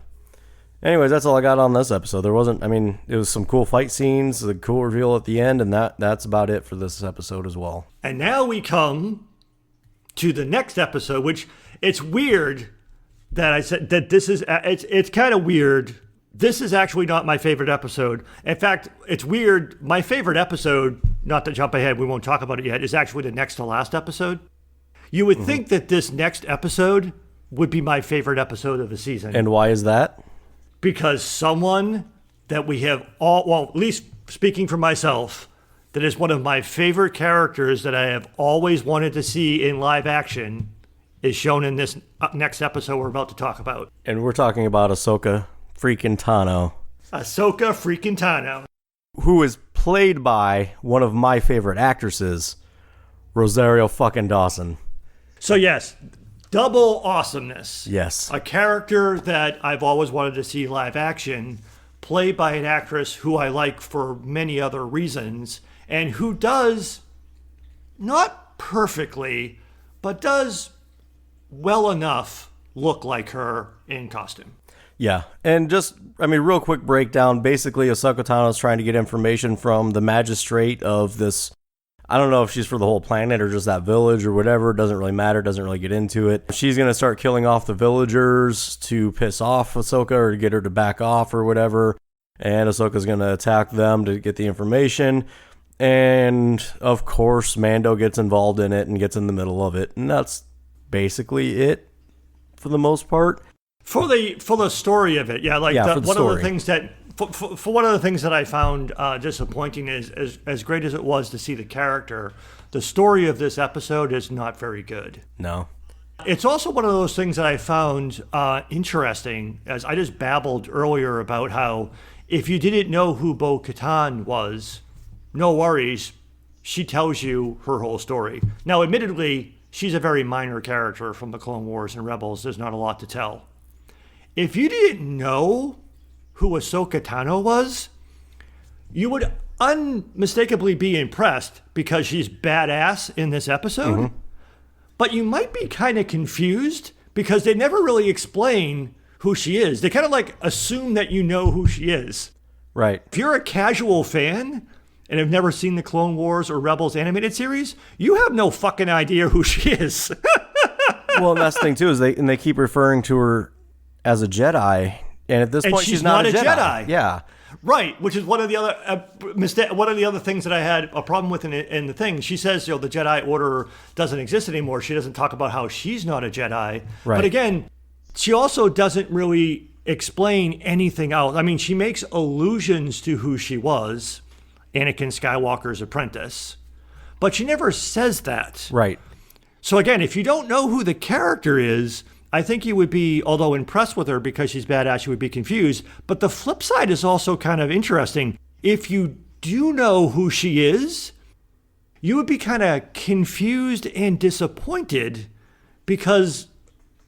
Anyways, that's all I got on this episode. It was some cool fight scenes, the cool reveal at the end, and that's about it for this episode as well. And now we come to the next episode, which it's weird that I said that this is, it's kind of weird. This is actually not my favorite episode. In fact, it's weird. My favorite episode, not to jump ahead, we won't talk about it yet, is actually the next to last episode. You would think that this next episode would be my favorite episode of the season. And why is that? Because someone that we have all, well, at least speaking for myself, that is one of my favorite characters that I have always wanted to see in live action is shown in this next episode we're about to talk about. And we're talking about Ahsoka freaking Tano. Ahsoka freaking Tano. Who is played by one of my favorite actresses, Rosario fucking Dawson. So yes, double awesomeness. Yes. A character that I've always wanted to see live action, played by an actress who I like for many other reasons, and who does, not perfectly, but does well enough look like her in costume. Yeah, and real quick breakdown. Basically, Ahsoka Tano is trying to get information from the magistrate of this. I don't know if she's for the whole planet or just that village or whatever. It doesn't really matter. Doesn't really get into it. She's going to start killing off the villagers to piss off Ahsoka or to get her to back off or whatever. And Ahsoka's going to attack them to get the information. And, of course, Mando gets involved in it and gets in the middle of it. And that's basically it for the most part. For the story of it, yeah. One of the things that for one of the things that I found disappointing is as great as it was to see the character, the story of this episode is not very good. No. It's also one of those things that I found interesting, as I just babbled earlier about how if you didn't know who Bo-Katan was, no worries, she tells you her whole story. Now, admittedly, she's a very minor character from the Clone Wars and Rebels. There's not a lot to tell. If you didn't know who Ahsoka Tano was, you would unmistakably be impressed because she's badass in this episode. Mm-hmm. But you might be kind of confused because they never really explain who she is. They kind of like assume that you know who she is. Right. If you're a casual fan and have never seen the Clone Wars or Rebels animated series, you have no fucking idea who she is. Well, and that's the thing too, is they keep referring to her as a Jedi, and at this point she's not a Jedi. Yeah, right. Which is one of the other things that I had a problem with in the thing. She says, the Jedi Order doesn't exist anymore. She doesn't talk about how she's not a Jedi. Right. But again, she also doesn't really explain anything else. I mean, she makes allusions to who she was, Anakin Skywalker's apprentice, but she never says that. Right. So again, if you don't know who the character is, I think you would be, although impressed with her because she's badass, you would be confused. But the flip side is also kind of interesting. If you do know who she is, you would be kind of confused and disappointed because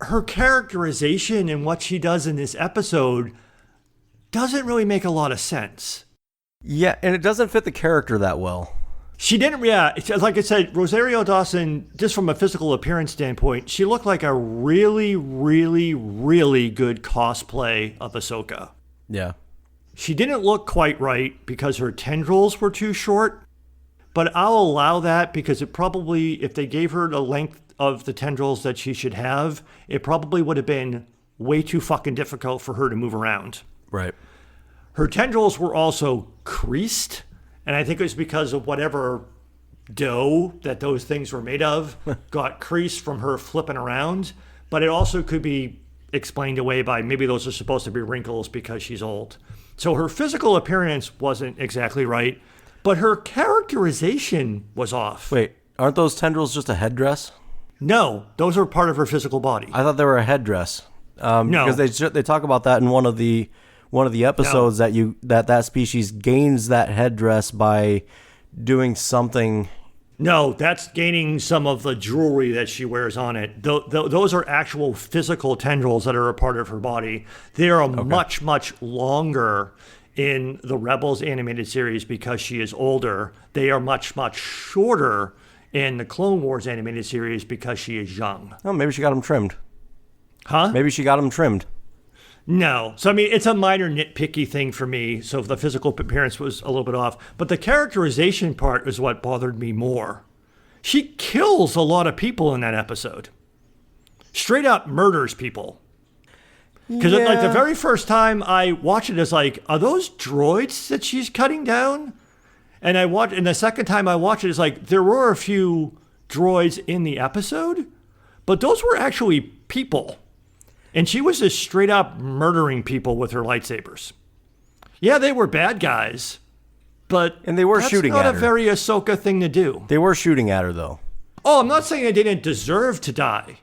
her characterization and what she does in this episode doesn't really make a lot of sense. Yeah, and it doesn't fit the character that well. She didn't, like I said, Rosario Dawson, just from a physical appearance standpoint, she looked like a really, really, really good cosplay of Ahsoka. Yeah. She didn't look quite right because her tendrils were too short, but I'll allow that because it probably, if they gave her the length of the tendrils that she should have, it probably would have been way too fucking difficult for her to move around. Right. Her tendrils were also creased, and I think it was because of whatever dough that those things were made of got creased from her flipping around, but it also could be explained away by maybe those are supposed to be wrinkles because she's old. So her physical appearance wasn't exactly right, but her characterization was off. Wait, aren't those tendrils just a headdress? No, those are part of her physical body. I thought they were a headdress. No, because they talk about that in one of the episodes that species gains that headdress by doing something. No, that's gaining some of the jewelry that she wears on it. Those are actual physical tendrils that are a part of her body. They are much, much longer in the Rebels animated series because she is older. They are much, much shorter in the Clone Wars animated series because she is young. Oh, maybe she got them trimmed. Huh? Maybe she got them trimmed. No. So, I mean, it's a minor nitpicky thing for me. So the physical appearance was a little bit off. But the characterization part is what bothered me more. She kills a lot of people in that episode. Straight up murders people. Because like the very first time I watched it, it's like, are those droids that she's cutting down? And the second time I watched it, it's like, there were a few droids in the episode, but those were actually people. And she was just straight up murdering people with her lightsabers. Yeah, they were bad guys, but they were shooting at her. That's not a very Ahsoka thing to do. They were shooting at her, though. Oh, I'm not saying they didn't deserve to die.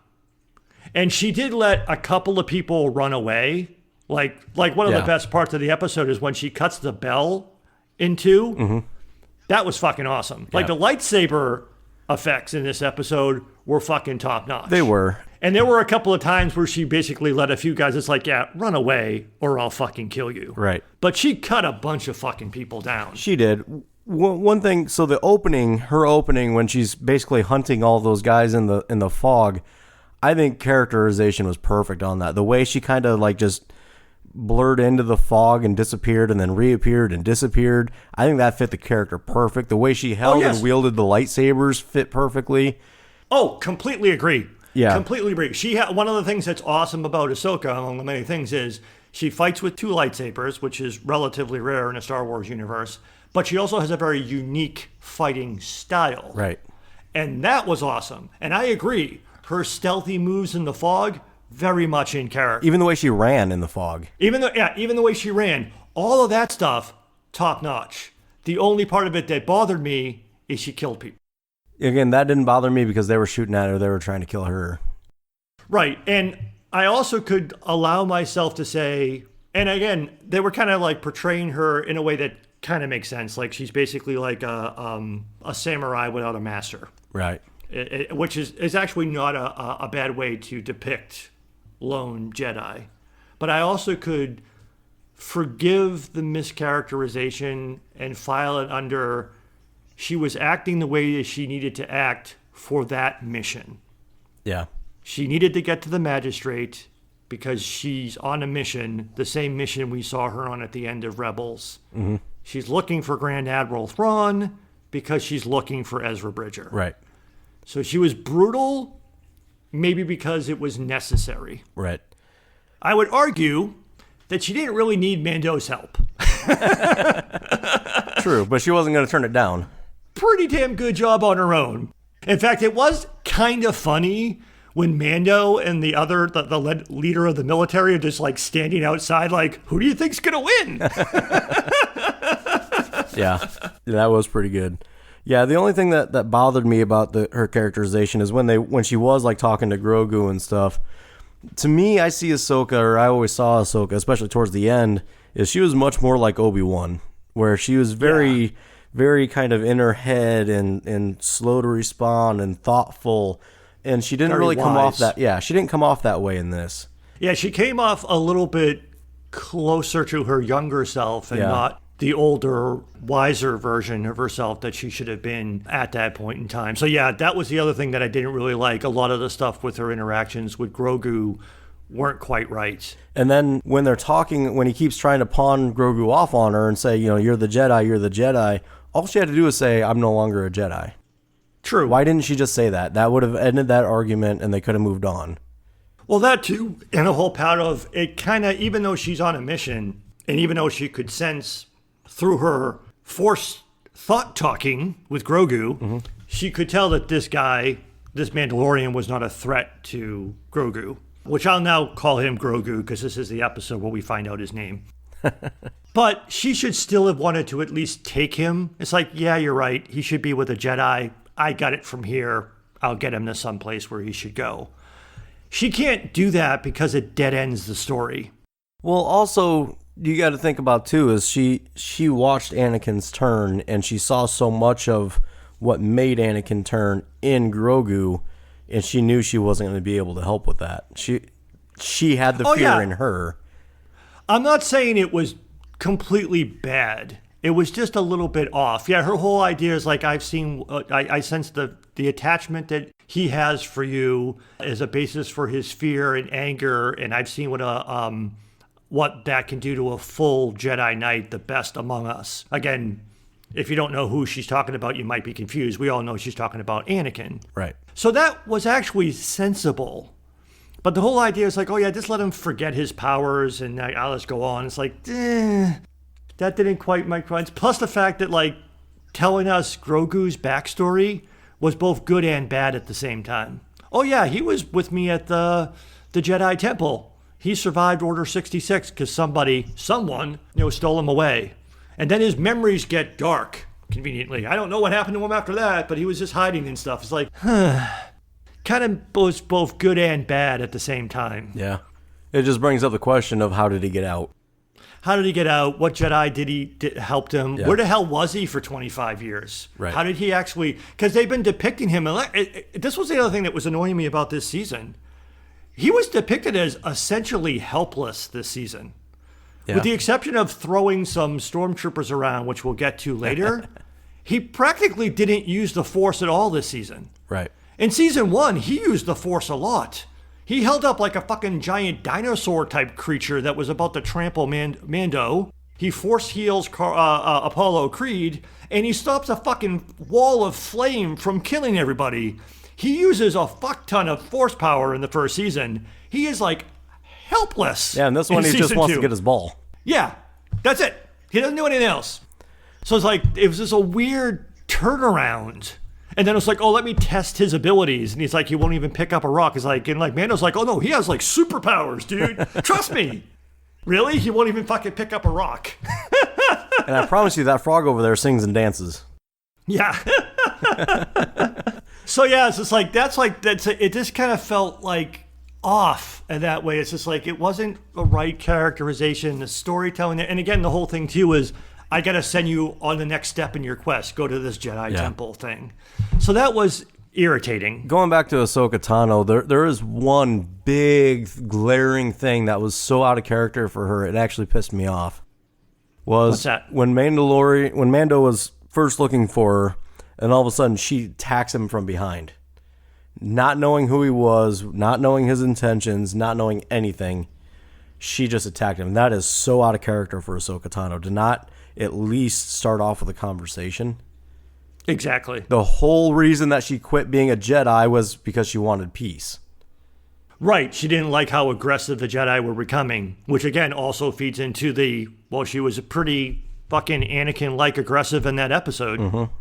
And she did let a couple of people run away. Like one of the best parts of the episode is when she cuts the bell in two. Mm-hmm. That was fucking awesome. Like the lightsaber effects in this episode were fucking top notch. They were. And there were a couple of times where she basically let a few guys, it's like, yeah, run away or I'll fucking kill you. Right. But she cut a bunch of fucking people down. She did. One thing, so her opening when she's basically hunting all those guys in the fog, I think characterization was perfect on that. The way she kind of like just blurred into the fog and disappeared and then reappeared and disappeared, I think that fit the character perfect. The way she held and wielded the lightsabers fit perfectly. Oh, completely agree. Yeah. Completely agree. One of the things that's awesome about Ahsoka, among the many things, is she fights with two lightsabers, which is relatively rare in a Star Wars universe, but she also has a very unique fighting style. Right. And that was awesome. And I agree. Her stealthy moves in the fog, very much in character. Even the way she ran in the fog. Even the way she ran. All of that stuff, top notch. The only part of it that bothered me is she killed people. Again, that didn't bother me because they were shooting at her. They were trying to kill her. Right. And I also could allow myself to say, and again, they were kind of like portraying her in a way that kind of makes sense. Like she's basically like a samurai without a master. Right. Which is actually not a bad way to depict lone Jedi. But I also could forgive the mischaracterization and file it under she was acting the way that she needed to act for that mission. Yeah. She needed to get to the magistrate because she's on a mission, the same mission we saw her on at the end of Rebels. Mm-hmm. She's looking for Grand Admiral Thrawn because she's looking for Ezra Bridger. Right. So she was brutal, maybe because it was necessary. Right. I would argue that she didn't really need Mando's help. True, but she wasn't going to turn it down. Pretty damn good job on her own. In fact, it was kind of funny when Mando and the leader of the military are just like standing outside like, who do you think's going to win? Yeah, that was pretty good. Yeah, the only thing that bothered me about her characterization is when she was like talking to Grogu and stuff. To me, I see Ahsoka, or I always saw Ahsoka, especially towards the end, is she was much more like Obi-Wan, where she was very, very kind of in her head and slow to respond and thoughtful, and she didn't really come off that. Yeah, she didn't come off that way in this. Yeah, she came off a little bit closer to her younger self and not the older, wiser version of herself that she should have been at that point in time. So yeah, that was the other thing that I didn't really like. A lot of the stuff with her interactions with Grogu weren't quite right. And then when they're talking, when he keeps trying to pawn Grogu off on her and say, you're the Jedi, you're the Jedi, all she had to do was say, I'm no longer a Jedi. True. Why didn't she just say that? That would have ended that argument and they could have moved on. Well, that too, and a whole part of it kind of, even though she's on a mission, and even though she could sense through her Force thought talking with Grogu, she could tell that this Mandalorian was not a threat to Grogu, which I'll now call him Grogu because this is the episode where we find out his name. But she should still have wanted to at least take him. It's like, yeah, you're right. He should be with a Jedi. I got it from here. I'll get him to someplace where he should go. She can't do that because it dead ends the story. Well, also, you got to think about, too, is she watched Anakin's turn, and she saw so much of what made Anakin turn in Grogu, and she knew she wasn't going to be able to help with that. She had the fear in her. I'm not saying it was completely bad. It was just a little bit off. Yeah, her whole idea is like, I sense the attachment that he has for you as a basis for his fear and anger, and I've seen what that can do to a full Jedi Knight, the best among us. Again, if you don't know who she's talking about, you might be confused. We all know she's talking about Anakin. Right. So that was actually sensible. But the whole idea is like, oh yeah, just let him forget his powers and I'll just go on. It's like, that didn't quite make sense. Plus the fact that like telling us Grogu's backstory was both good and bad at the same time. Oh yeah, he was with me at the Jedi Temple. He survived Order 66 because someone, stole him away. And then his memories get dark, conveniently. I don't know what happened to him after that, but he was just hiding and stuff. It's like, kind of was both good and bad at the same time. Yeah. It just brings up the question of how did he get out? How did he get out? What Jedi helped him? Yeah. Where the hell was he for 25 years? Right. How did he actually... Because they've been depicting him... This was the other thing that was annoying me about this season. He was depicted as essentially helpless this season. Yeah. With the exception of throwing some stormtroopers around, which we'll get to later, he practically didn't use the Force at all this season. Right. In season 1, he used the Force a lot. He held up like a fucking giant dinosaur-type creature that was about to trample Mando. He force heals Apollo Creed, and he stops a fucking wall of flame from killing everybody. He uses a fuck ton of Force power in the first season. He is, like, helpless. Yeah, and this one he just wants to get his ball. Yeah, that's it. He doesn't do anything else. So it's like, it was just a weird turnaround. And then it's like, oh, let me test his abilities. And he's like, he won't even pick up a rock. It's like, and like Mando's like, oh no, he has like superpowers, dude. Trust me. Really? He won't even fucking pick up a rock. And I promise you that frog over there sings and dances. Yeah. So yeah, it's just like, it just kind of felt like off in that way. It's just like, it wasn't the right characterization, the storytelling. And again, the whole thing too is, I got to send you on the next step in your quest. Go to this Jedi Temple thing. So that was irritating. Going back to Ahsoka Tano, there is one big glaring thing that was so out of character for her, it actually pissed me off. What's that? When Mando was first looking for her, and all of a sudden she attacks him from behind. Not knowing who he was, not knowing his intentions, not knowing anything, she just attacked him. That is so out of character for Ahsoka Tano to not at least start off with a conversation. Exactly. The whole reason that she quit being a Jedi was because she wanted peace. Right. She didn't like how aggressive the Jedi were becoming, which again also feeds into she was a pretty fucking Anakin-like aggressive in that episode. Mm-hmm.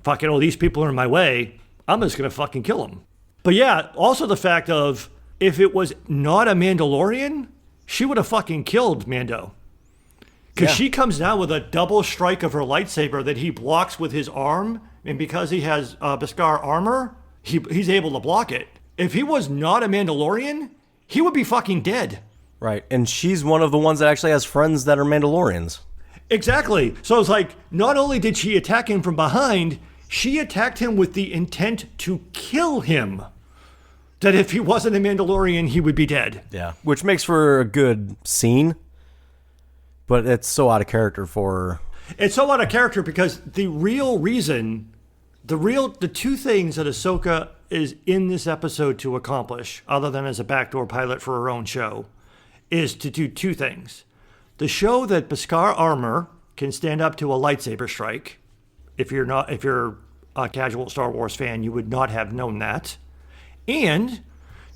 Fucking, these people are in my way. I'm just going to fucking kill them. But yeah, also the fact of, if it was not a Mandalorian, she would have fucking killed Mando. Because she comes down with a double strike of her lightsaber that he blocks with his arm, and because he has Beskar armor, he's able to block it. If he was not a Mandalorian, he would be fucking dead. Right, and she's one of the ones that actually has friends that are Mandalorians. Exactly. So it's like, not only did she attack him from behind, she attacked him with the intent to kill him. That if he wasn't a Mandalorian, he would be dead. Yeah, which makes for a good scene. But it's so out of character for her. It's so out of character because the real reason, the two things that Ahsoka is in this episode to accomplish, other than as a backdoor pilot for her own show, is to do two things. To show that Beskar armor can stand up to a lightsaber strike. If you're a casual Star Wars fan, you would not have known that. And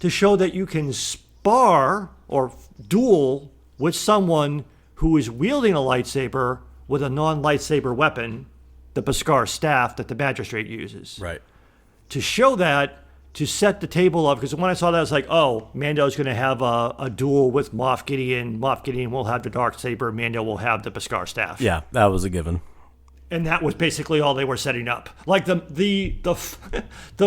to show that you can spar or duel with someone who is wielding a lightsaber with a non-lightsaber weapon, the Beskar staff that the magistrate uses. Right. To show that, to set the table up, because when I saw that, I was like, oh, Mando's going to have a duel with Moff Gideon. Moff Gideon will have the Darksaber. Mando will have the Beskar staff. Yeah, that was a given. And that was basically all they were setting up. Like the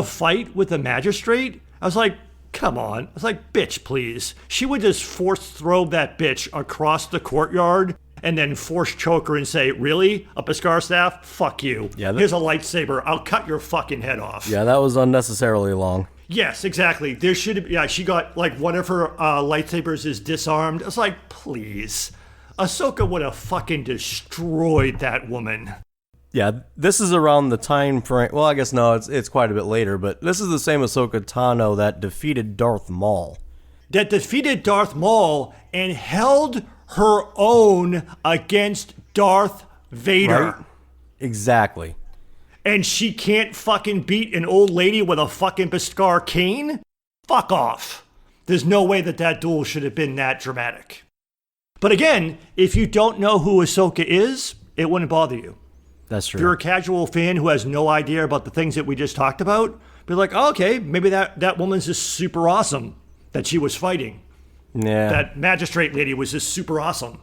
fight with the magistrate, I was like, come on. I was like, bitch, please. She would just force throw that bitch across the courtyard and then force choke her and say, really? A Beskar staff? Fuck you. Yeah, here's a lightsaber. I'll cut your fucking head off. Yeah, that was unnecessarily long. Yes, exactly. There should have, yeah, she got like one of her lightsabers is disarmed. I was like, please. Ahsoka would have fucking destroyed that woman. Yeah, this is around the time frame. Well, I guess no, it's quite a bit later, but this is the same Ahsoka Tano that defeated Darth Maul. That defeated Darth Maul and held her own against Darth Vader. Right? Exactly. And she can't fucking beat an old lady with a fucking Beskar cane? Fuck off. There's no way that duel should have been that dramatic. But again, if you don't know who Ahsoka is, it wouldn't bother you. That's true. If you're a casual fan who has no idea about the things that we just talked about, be like, oh, okay, maybe that woman's just super awesome that she was fighting. Yeah. That magistrate lady was just super awesome.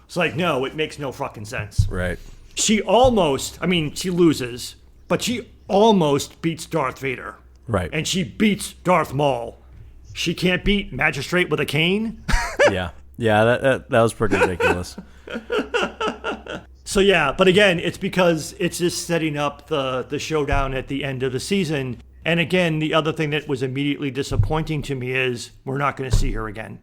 It's like, no, it makes no fucking sense. Right. She loses, but she almost beats Darth Vader. Right. And she beats Darth Maul. She can't beat magistrate with a cane? Yeah. Yeah, that was pretty ridiculous. So yeah, but again, it's because it's just setting up the showdown at the end of the season. And again, the other thing that was immediately disappointing to me is we're not going to see her again.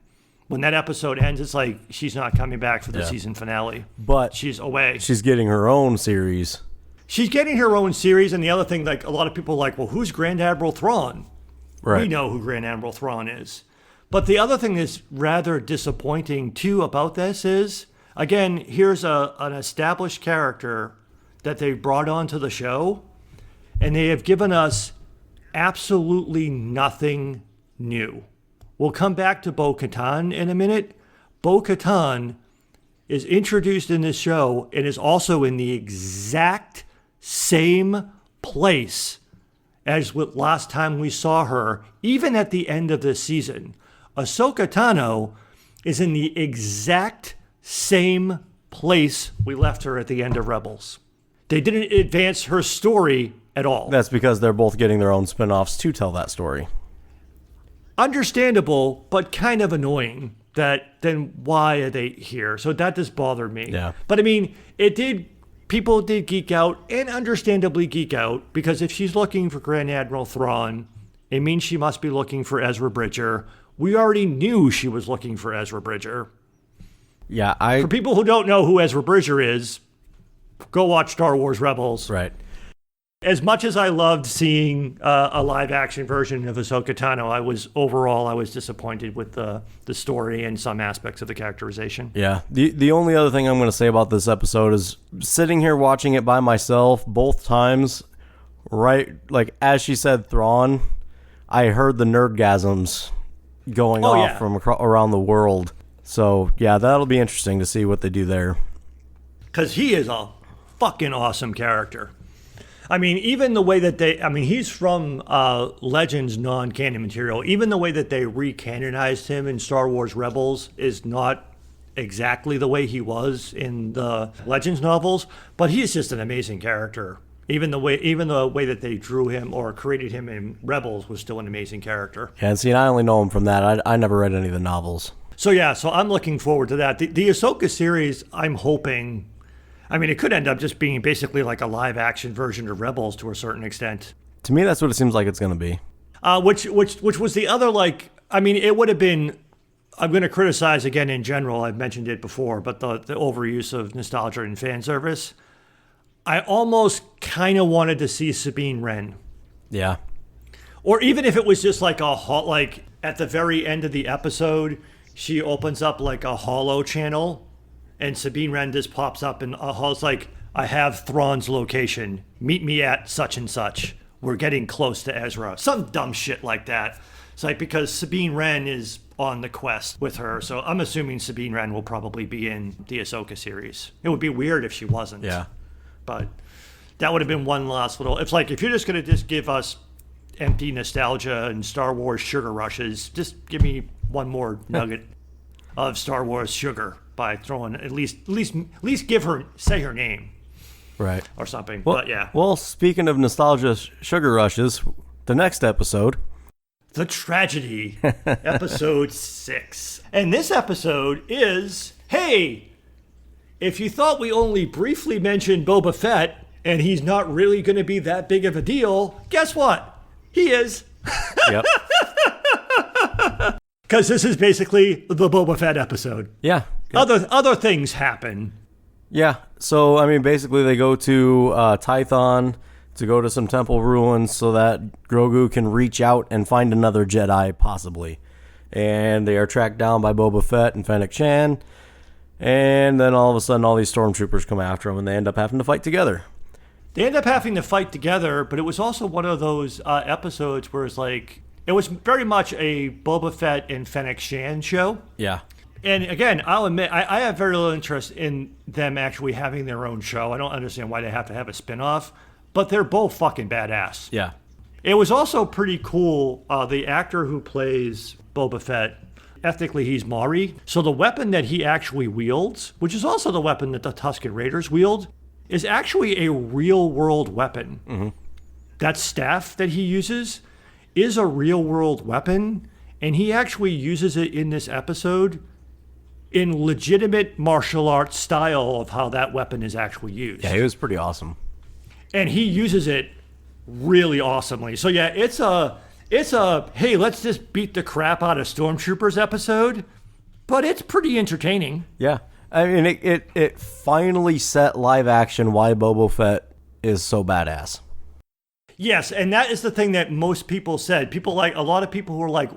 When that episode ends, it's like she's not coming back for the season finale. But she's away. She's getting her own series. She's getting her own series, and the other thing, like a lot of people are like, well, who's Grand Admiral Thrawn? Right. We know who Grand Admiral Thrawn is. But the other thing that's rather disappointing too about this is, again, here's an established character that they brought onto the show, and they have given us absolutely nothing new. We'll come back to Bo-Katan in a minute. Bo-Katan is introduced in this show and is also in the exact same place as with last time we saw her, even at the end of this season. Ahsoka Tano is in the exact same place we left her at the end of Rebels. They didn't advance her story at all. That's because they're both getting their own spin-offs to tell that story. Understandable, but kind of annoying that then why are they here? So that just bothered me. Yeah. But I mean, people did geek out and understandably geek out because if she's looking for Grand Admiral Thrawn, it means she must be looking for Ezra Bridger. We already knew she was looking for Ezra Bridger. Yeah, For people who don't know who Ezra Bridger is, go watch Star Wars Rebels. Right. As much as I loved seeing a live-action version of Ahsoka Tano, I was disappointed with the story and some aspects of the characterization. Yeah. The only other thing I'm going to say about this episode is sitting here watching it by myself both times, right, like as she said Thrawn, I heard the nerdgasms going off from around the world. So, yeah, that'll be interesting to see what they do there. Because he is a fucking awesome character. I mean, even the way that he's from Legends non-canon material. Even the way that they recanonized him in Star Wars Rebels is not exactly the way he was in the Legends novels, but he's just an amazing character. Even the way that they drew him or created him in Rebels was still an amazing character. Yeah, and see, I only know him from that. I never read any of the novels. So yeah, so I'm looking forward to that. The Ahsoka series, I'm hoping. I mean, it could end up just being basically like a live-action version of Rebels to a certain extent. To me, that's what it seems like it's going to be. Which was the other, like, I mean, it would have been I'm going to criticize again in general. I've mentioned it before, but the overuse of nostalgia and fan service. I almost kind of wanted to see Sabine Wren. Yeah. Or even if it was just like like at the very end of the episode, she opens up like a holo channel and Sabine Wren just pops up and it's like, I have Thrawn's location. Meet me at such and such. We're getting close to Ezra. Some dumb shit like that. It's like because Sabine Wren is on the quest with her, so I'm assuming Sabine Wren will probably be in the Ahsoka series. It would be weird if she wasn't. Yeah. But that would have been one last little... It's like, if you're just going to just give us empty nostalgia and Star Wars sugar rushes, just give me one more nugget of Star Wars sugar by throwing at least say her name. Right. Or something. Well, but yeah. Well, speaking of nostalgia sugar rushes, the next episode... The Tragedy, episode 6. And this episode is, hey, if you thought we only briefly mentioned Boba Fett and he's not really going to be that big of a deal, guess what? He is. Yep. Because this is basically the Boba Fett episode. Yeah. Other things happen. Yeah. So, I mean, basically they go to Tython to go to some temple ruins so that Grogu can reach out and find another Jedi, possibly. And they are tracked down by Boba Fett and Fennec Shan. And then all of a sudden, all these stormtroopers come after them, and they end up having to fight together. They end up having to fight together, but it was also one of those episodes where it's like... It was very much a Boba Fett and Fennec Shan show. Yeah. And again, I'll admit, I have very little interest in them actually having their own show. I don't understand why they have to have a spinoff. But they're both fucking badass. Yeah. It was also pretty cool. The actor who plays Boba Fett, ethnically he's Maori. So the weapon that he actually wields, which is also the weapon that the Tusken Raiders wield, is actually a real-world weapon. Mm-hmm. That staff that he uses is a real-world weapon, and he actually uses it in this episode in legitimate martial arts style of how that weapon is actually used. Yeah, it was pretty awesome. And he uses it really awesomely. So yeah, it's a hey, let's just beat the crap out of stormtroopers episode, but it's pretty entertaining. Yeah. I mean, it finally set live action why Boba Fett is so badass. Yes, and that is the thing that most people said. People like a lot of people who are like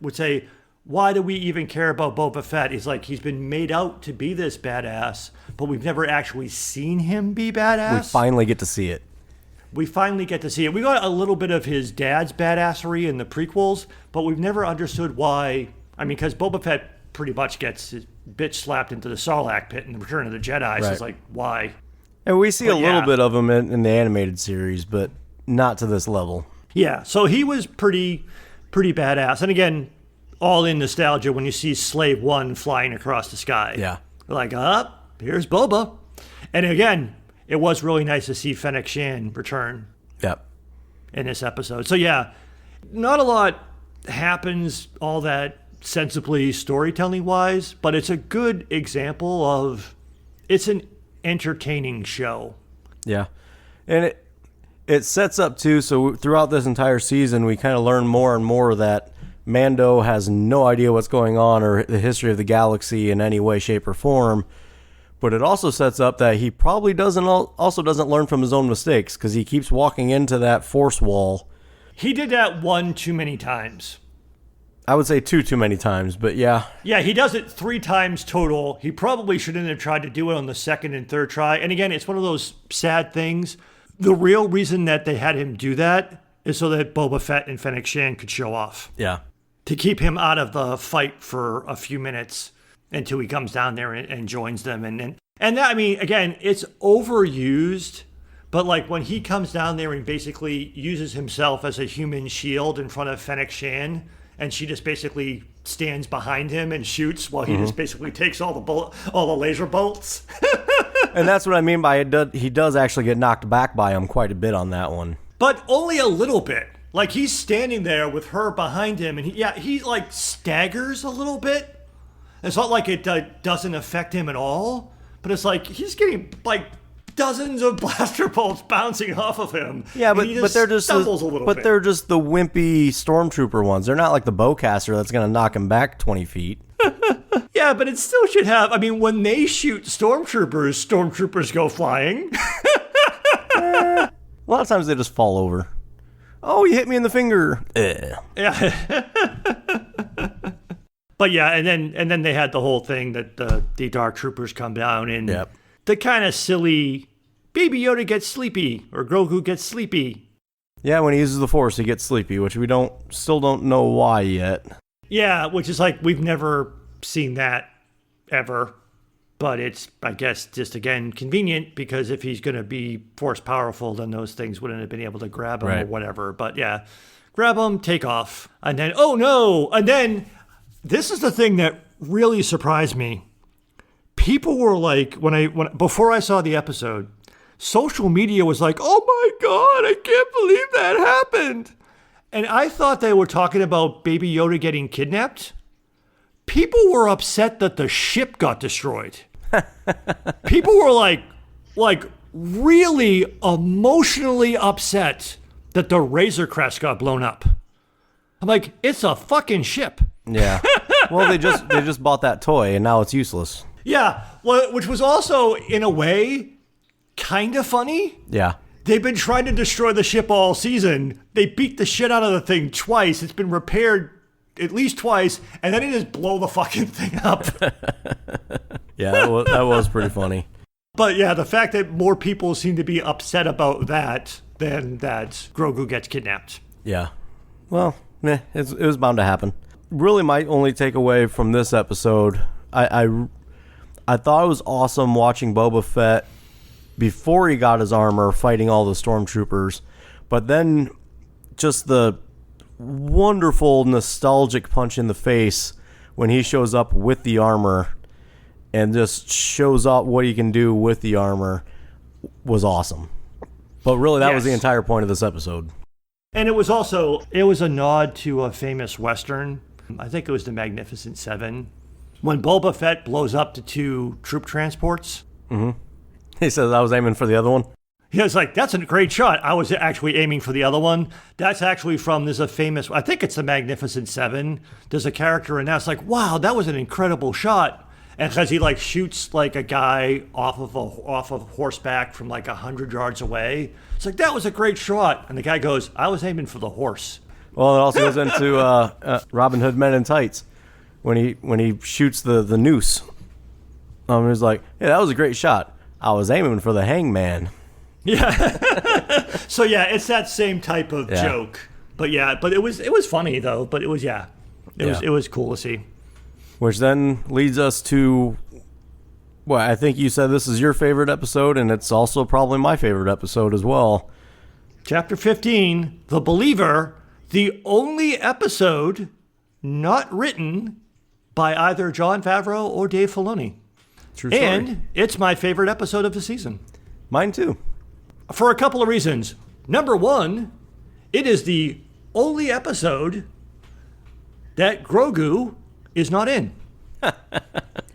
would say, why do we even care about Boba Fett? He's like, he's been made out to be this badass, but we've never actually seen him be badass. We finally get to see it. We finally get to see it. We got a little bit of his dad's badassery in the prequels, but we've never understood why. I mean, because Boba Fett pretty much gets his bitch slapped into the Sarlacc pit in the Return of the Jedi. Right. So it's like, why? And we see a little bit of him in the animated series, but not to this level. Yeah, so he was pretty badass. And again, all in nostalgia when you see Slave One flying across the sky. Yeah. Like, here's Boba. And again, it was really nice to see Fennec Shan return. Yep. In this episode. So yeah, not a lot happens all that sensibly storytelling-wise, but it's a good example of, it's an entertaining show. Yeah. And it sets up, too, so throughout this entire season, we kind of learn more and more that Mando has no idea what's going on or the history of the galaxy in any way, shape, or form. But it also sets up that he probably doesn't learn from his own mistakes because he keeps walking into that force wall. He did that one too many times. I would say too many times, but yeah. Yeah, he does it 3 times total. He probably shouldn't have tried to do it on the second and third try. And again, it's one of those sad things. The real reason that they had him do that is so that Boba Fett and Fennec Shan could show off. Yeah. To keep him out of the fight for a few minutes until he comes down there and joins them. And that, I mean, again, it's overused, but like when he comes down there and basically uses himself as a human shield in front of Fennec Shan, and she just basically stands behind him and shoots while he just basically takes all the laser bolts. And that's what I mean by it. He does actually get knocked back by him quite a bit on that one. But only a little bit. Like, he's standing there with her behind him, and he like staggers a little bit. It's not like it doesn't affect him at all, but it's like he's getting like dozens of blaster bolts bouncing off of him. Yeah, and he but they're just stumbles a little bit. they're just the wimpy stormtrooper ones. They're not like the bowcaster that's going to knock him back 20 feet. Yeah, but it still should have. I mean, when they shoot stormtroopers go flying. A lot of times they just fall over. Oh, you hit me in the finger. Yeah. But yeah, and then they had the whole thing that the Dark Troopers come down and the kind of silly Baby Yoda gets sleepy or Grogu gets sleepy. Yeah, when he uses the Force, he gets sleepy, which we still don't know why yet. Yeah, which is like we've never seen that ever. But it's, I guess, just again convenient because if he's going to be Force powerful, then those things wouldn't have been able to grab him or whatever. But yeah, grab him, take off, and then oh no, and then this is the thing that really surprised me. People were like, before I saw the episode, social media was like, "Oh my God, I can't believe that happened," and I thought they were talking about Baby Yoda getting kidnapped. People were upset that the ship got destroyed. People were like really emotionally upset that the Razor Crest got blown up. I'm like, it's a fucking ship. Yeah. Well, they just bought that toy and now it's useless. Yeah. Well, which was also in a way kind of funny. Yeah. They've been trying to destroy the ship all season. They beat the shit out of the thing twice. It's been repaired at least twice, and then they just blow the fucking thing up. Yeah, that was pretty funny. But yeah, the fact that more people seem to be upset about that than that Grogu gets kidnapped. Yeah. Well, it was bound to happen. Really, my only takeaway from this episode, I thought it was awesome watching Boba Fett before he got his armor fighting all the stormtroopers, but then just the wonderful nostalgic punch in the face when he shows up with the armor and just shows up what he can do with the armor was awesome. But really, that was the entire point of this episode. And it was a nod to a famous Western. I think it was the Magnificent Seven. When Boba Fett blows up the 2 troop transports. Mm-hmm. He says, I was aiming for the other one. He was like, that's a great shot. I was actually aiming for the other one. That's actually there's a famous, I think it's the Magnificent Seven. There's a character in that. It's like, wow, that was an incredible shot. And because he like shoots like a guy off of horseback from like 100 yards away. It's like, that was a great shot. And the guy goes, I was aiming for the horse. Well, it also goes into Robin Hood Men in Tights when he shoots the noose. He was like, yeah, that was a great shot. I was aiming for the hangman. Yeah. So yeah, it's that same type of joke. But yeah, but it was funny though. But it was it was cool to see. Which then leads us to, well, I think you said this is your favorite episode, and it's also probably my favorite episode as well. Chapter 15, The Believer, the only episode not written by either Jon Favreau or Dave Filoni. True story. And it's my favorite episode of the season. Mine too. For a couple of reasons. Number one, it is the only episode that Grogu is not in.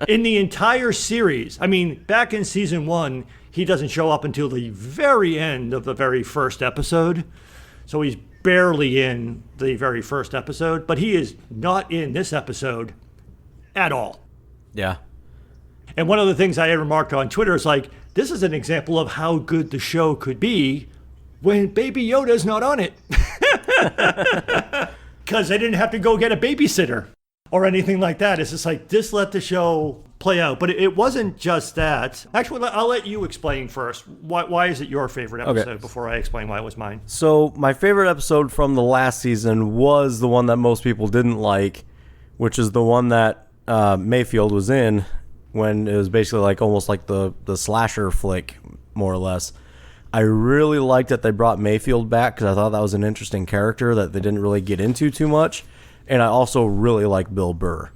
In the entire series. I mean, back in season 1, he doesn't show up until the very end of the very first episode. So he's barely in the very first episode, but he is not in this episode at all. Yeah. And one of the things I had remarked on Twitter is like, this is an example of how good the show could be when Baby Yoda's not on it. Because they didn't have to go get a babysitter or anything like that. It's just like, just let the show play out. But it wasn't just that. Actually, I'll let you explain first. Why is it your favorite episode before I explain why it was mine? So my favorite episode from the last season was the one that most people didn't like, which is the one that Mayfield was in when it was basically like almost like the slasher flick, more or less. I really liked that they brought Mayfield back because I thought that was an interesting character that they didn't really get into too much. And I also really like Bill Burr.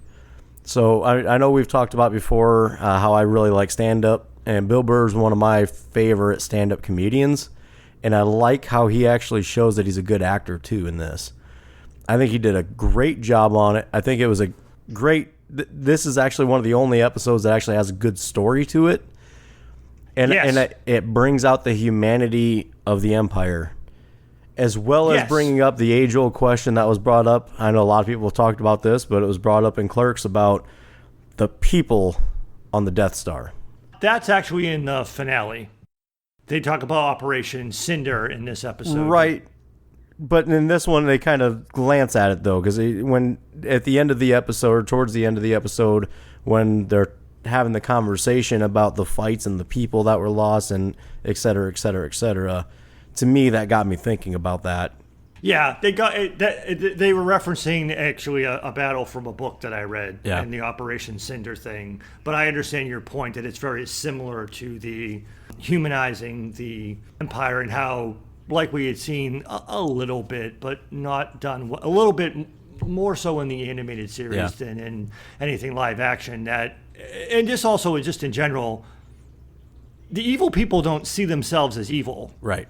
So I know we've talked about before how I really like stand-up, and Bill Burr is one of my favorite stand-up comedians. And I like how he actually shows that he's a good actor, too, in this. I think he did a great job on it. I think it was a great... This is actually one of the only episodes that actually has a good story to it. And Yes. and it brings out the humanity of the Empire, as well as Yes. bringing up the age-old question that was brought up. I know a lot of people have talked about this, but it was brought up in Clerks about the people on the Death Star. That's actually in the finale. They talk about Operation Cinder in this episode. Right. But in this one, they kind of glance at it, though, because when at the end of the episode, or towards the end of the episode, when they're having the conversation about the fights and the people that were lost and et cetera, et cetera, et cetera, to me, that got me thinking about that. Yeah, they were referencing actually a battle from a book that I read and the Operation Cinder thing. But I understand your point that it's very similar to the humanizing the Empire and how, like we had seen a little bit, but not done a little bit more so in the animated series than in anything live action. And just also just in general, the evil people don't see themselves as evil. Right.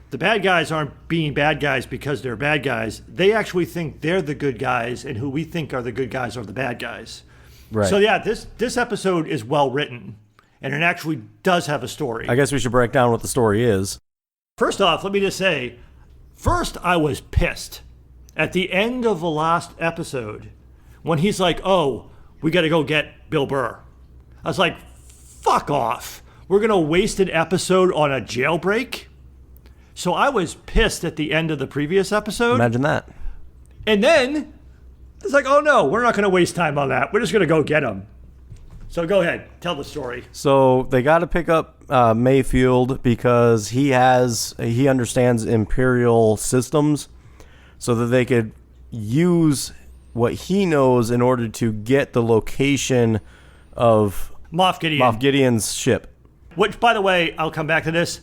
The bad guys aren't being bad guys because they're bad guys. They actually think they're the good guys, and who we think are the good guys are the bad guys. Right. So yeah, this episode is well written, and it actually does have a story. I guess we should break down what the story is. First off, let me just say, first I was pissed at the end of the last episode when he's like, "Oh, we got to go get Bill Burr." I was like, "Fuck off! We're gonna waste an episode on a jailbreak." So I was pissed at the end of the previous episode. Imagine that. And then it's like, oh no, we're not going to waste time on that. We're just going to go get him. So go ahead, tell the story. So they got to pick up Mayfield because he understands Imperial systems, so that they could use what he knows in order to get the location of Moff Gideon. Moff Gideon's ship. Which, by the way, I'll come back to this.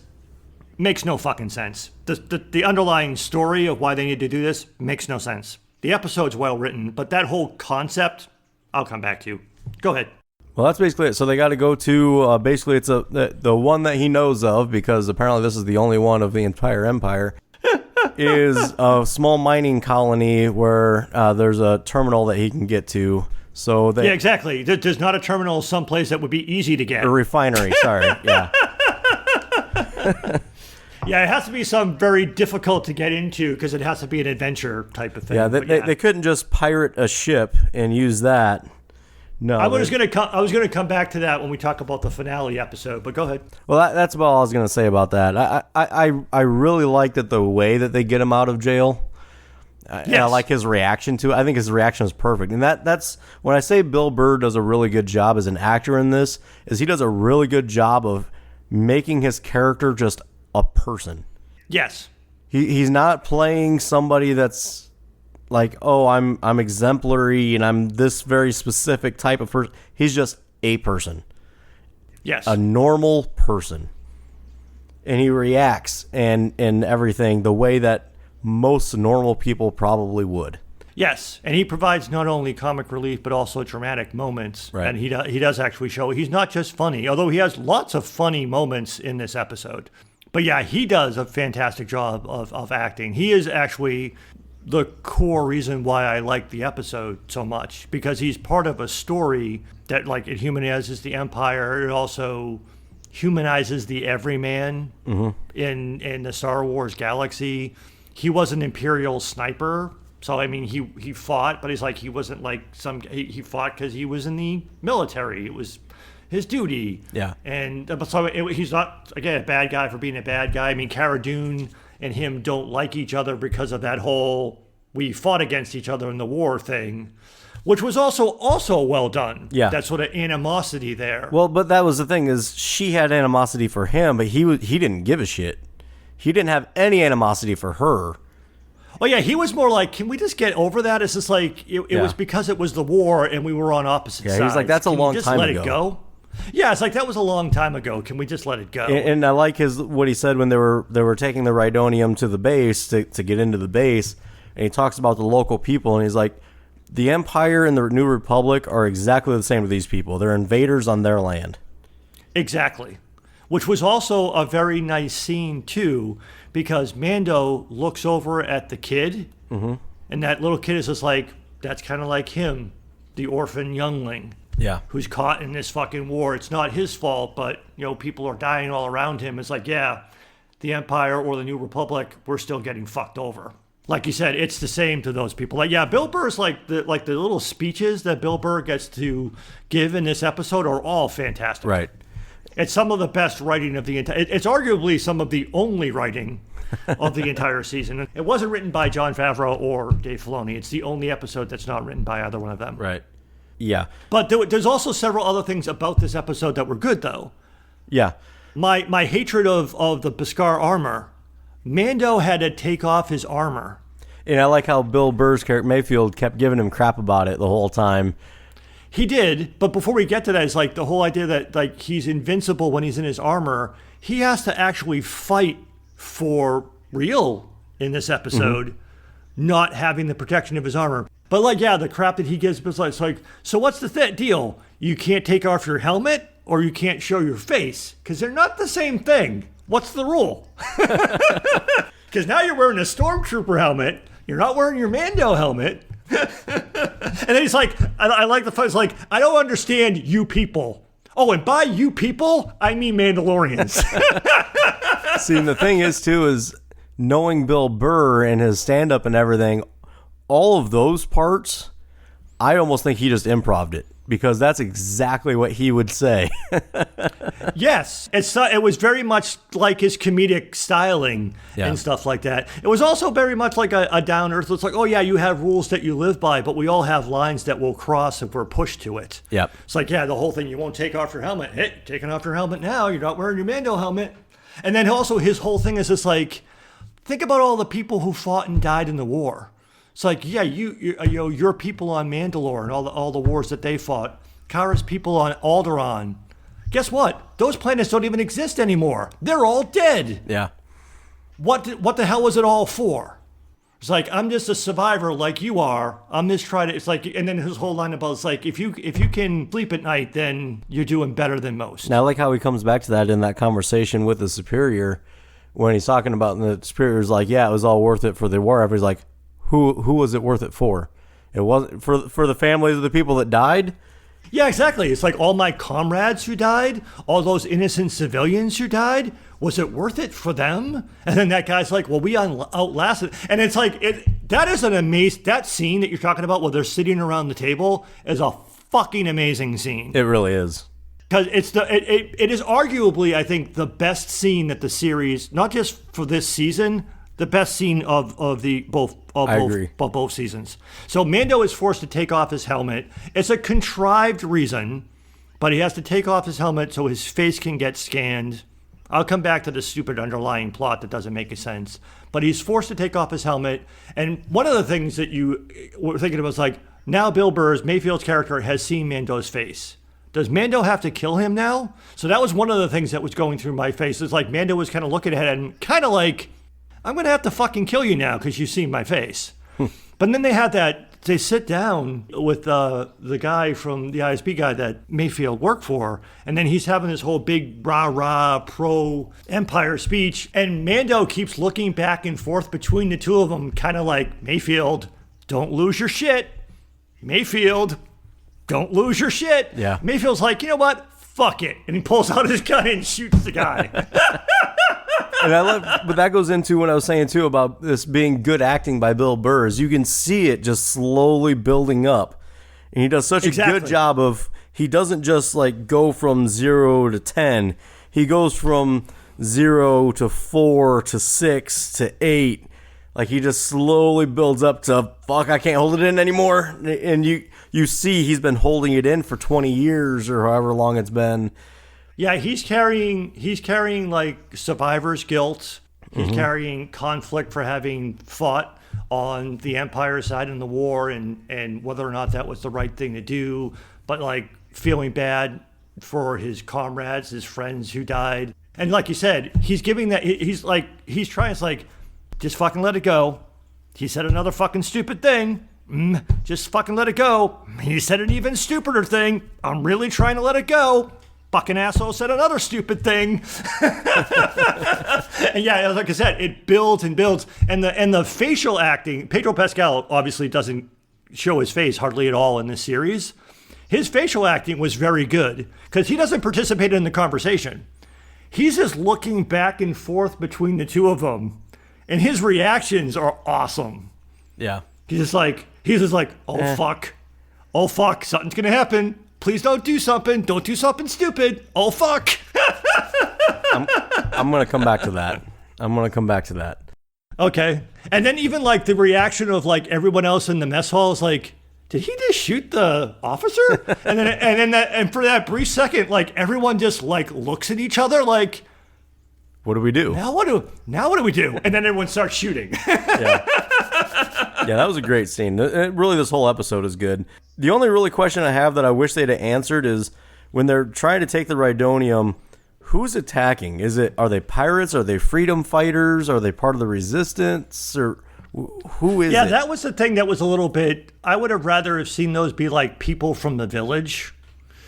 Makes no fucking sense. The underlying story of why they need to do this makes no sense. The episode's well written, but that whole concept, I'll come back to. Go ahead. Well, that's basically it. So they got to go to basically it's the one that he knows of, because apparently this is the only one of the entire Empire. Is a small mining colony where there's a terminal that he can get to. So Yeah, exactly. There's not a terminal someplace that would be easy to get. A refinery. Sorry. Yeah. Yeah, it has to be some very difficult to get into because it has to be an adventure type of thing. Yeah, they couldn't just pirate a ship and use that. No, I was going to come back to that when we talk about the finale episode, but go ahead. Well, that's about all I was going to say about that. I really liked it, the way that they get him out of jail. And I like his reaction to it. I think his reaction is perfect. And that's when I say Bill Burr does a really good job as an actor in this, is he does a really good job of making his character just a person. Yes. He's not playing somebody that's like, oh, I'm exemplary and I'm this very specific type of person. He's just a person. Yes. A normal person. And he reacts and everything the way that most normal people probably would. Yes, and he provides not only comic relief but also dramatic moments. Right. And he does actually show he's not just funny, although he has lots of funny moments in this episode. But yeah, he does a fantastic job of acting. He is actually the core reason why I like the episode so much, because he's part of a story that, like, it humanizes the Empire. It also humanizes the everyman in the Star Wars galaxy. He was an Imperial sniper. So, I mean, he fought, but he's like, he wasn't like he fought because he was in the military. It was his duty. Yeah. And so he's not, again, a bad guy for being a bad guy. I mean, Cara Dune and him don't like each other because of that whole we fought against each other in the war thing, which was also well done. Yeah. That sort of animosity there. Well, but that was the thing, is she had animosity for him, but he didn't give a shit. He didn't have any animosity for her. Oh, yeah, he was more like, can we just get over that? It's just like, it was because it was the war and we were on opposite sides. Yeah, he's like, that's a long time ago. Can we just let it go? Yeah, it's like, that was a long time ago. Can we just let it go? And I like what he said when they were taking the Rhydonium to the base to get into the base, and he talks about the local people, and he's like, the Empire and the New Republic are exactly the same to these people. They're invaders on their land. Exactly. Which was also a very nice scene, too, because Mando looks over at the kid, and that little kid is just like, that's kind of like him, the orphan youngling. Yeah. who's caught in this fucking war. It's not his fault, but, people are dying all around him. It's like, yeah, the Empire or the New Republic, we're still getting fucked over. Like you said, it's the same to those people. Like, yeah, Bill Burr's the little speeches that Bill Burr gets to give in this episode are all fantastic. Right. It's some of the best writing of the entire. It's arguably some of the only writing of the entire season. It wasn't written by Jon Favreau or Dave Filoni. It's the only episode that's not written by either one of them. Right. Yeah. But there's also several other things about this episode that were good, though. Yeah. My hatred of the Beskar armor. Mando had to take off his armor. And I like how Bill Burr's character Mayfield kept giving him crap about it the whole time. He did, but before we get to that, it's like the whole idea that like he's invincible when he's in his armor. He has to actually fight for real in this episode, not having the protection of his armor. But like, yeah, the crap that he gives, it's like, so what's the deal? You can't take off your helmet or you can't show your face because they're not the same thing. What's the rule? Because now you're wearing a stormtrooper helmet. You're not wearing your Mando helmet. And then he's like, I like the fun. It's like, I don't understand you people. Oh, and by you people, I mean Mandalorians. See, and the thing is, too, is knowing Bill Burr and his stand-up and everything, all of those parts, I almost think he just improv'd it. Because that's exactly what he would say. Yes. It was very much like his comedic styling and stuff like that. It was also very much like a down-earth. It's like, oh, yeah, you have rules that you live by, but we all have lines that we'll cross if we're pushed to it. Yep. It's like, yeah, the whole thing, you won't take off your helmet. Hey, taking off your helmet now. You're not wearing your Mando helmet. And then also his whole thing is just like, think about all the people who fought and died in the war. It's like, yeah, your people on Mandalore and all the wars that they fought. Kara's people on Alderaan. Guess what? Those planets don't even exist anymore. They're all dead. Yeah. What the hell was it all for? It's like, I'm just a survivor like you are. I'm just trying to. It's like, and then his whole line about it's like, if you can sleep at night, then you're doing better than most. Now, I like how he comes back to that in that conversation with the Superior when he's talking about, and the Superior's like, yeah, it was all worth it for the war. Everybody's like, Who was it worth it for? It wasn't for the families of the people that died? Yeah, exactly. It's like all my comrades who died, all those innocent civilians who died. Was it worth it for them? And then that guy's like, well, we outlasted. And it's like, that is an amazing, that scene that you're talking about where they're sitting around the table is a fucking amazing scene. It really is. Because it is arguably, I think, the best scene that the series, not just for this season, the best scene of both seasons. So Mando is forced to take off his helmet. It's a contrived reason, but he has to take off his helmet so his face can get scanned. I'll come back to the stupid underlying plot that doesn't make sense. But he's forced to take off his helmet. And one of the things that you were thinking about is like, now Bill Burr's, Mayfield's character, has seen Mando's face. Does Mando have to kill him now? So that was one of the things that was going through my face. It's like Mando was kind of looking at it and kind of like, I'm going to have to fucking kill you now because you've seen my face. But then they sit down with the guy from the ISB guy that Mayfield worked for, and then he's having this whole big rah-rah pro-Empire speech, and Mando keeps looking back and forth between the two of them, kind of like, Mayfield, don't lose your shit. Mayfield, don't lose your shit. Yeah. Mayfield's like, you know what? Fuck it. And he pulls out his gun and shoots the guy. And I love, but that goes into what I was saying too about this being good acting by Bill Burr. Is you can see it just slowly building up, and he does such a good job of. He doesn't just like go from 0 to 10. He goes from 0 to 4 to 6 to 8. Like he just slowly builds up to fuck. I can't hold it in anymore. And you see he's been holding it in for 20 years or however long it's been. Yeah, he's carrying like survivor's guilt. He's carrying conflict for having fought on the Empire side in the war and whether or not that was the right thing to do, but like feeling bad for his comrades, his friends who died. And like you said, he's giving that, he's trying, it's like, just fucking let it go. He said another fucking stupid thing. Just fucking let it go. He said an even stupider thing. I'm really trying to let it go. Fucking asshole said another stupid thing. And yeah, like I said, it builds and builds. And the facial acting, Pedro Pascal obviously doesn't show his face hardly at all in this series. his facial acting was very good because he doesn't participate in the conversation. He's just looking back and forth between the two of them, and his reactions are awesome. Yeah. He's just like, oh fuck, something's gonna happen. Please don't do something. Don't do something stupid. Oh fuck. I'm gonna come back to that. Okay. And then even like the reaction of like everyone else in the mess hall is like, did he just shoot the officer? and for that brief second, like everyone just like looks at each other like, what do we do? Now what do we do? And then everyone starts shooting. Yeah. Yeah, that was a great scene. Really, this whole episode is good. The only really question I have that I wish they'd have answered is when they're trying to take the Rhydonium, who's attacking? Are they pirates? Are they freedom fighters? Are they part of the resistance? Or who is it? Yeah, that was the thing that was a little bit... I would have rather have seen those be like people from the village.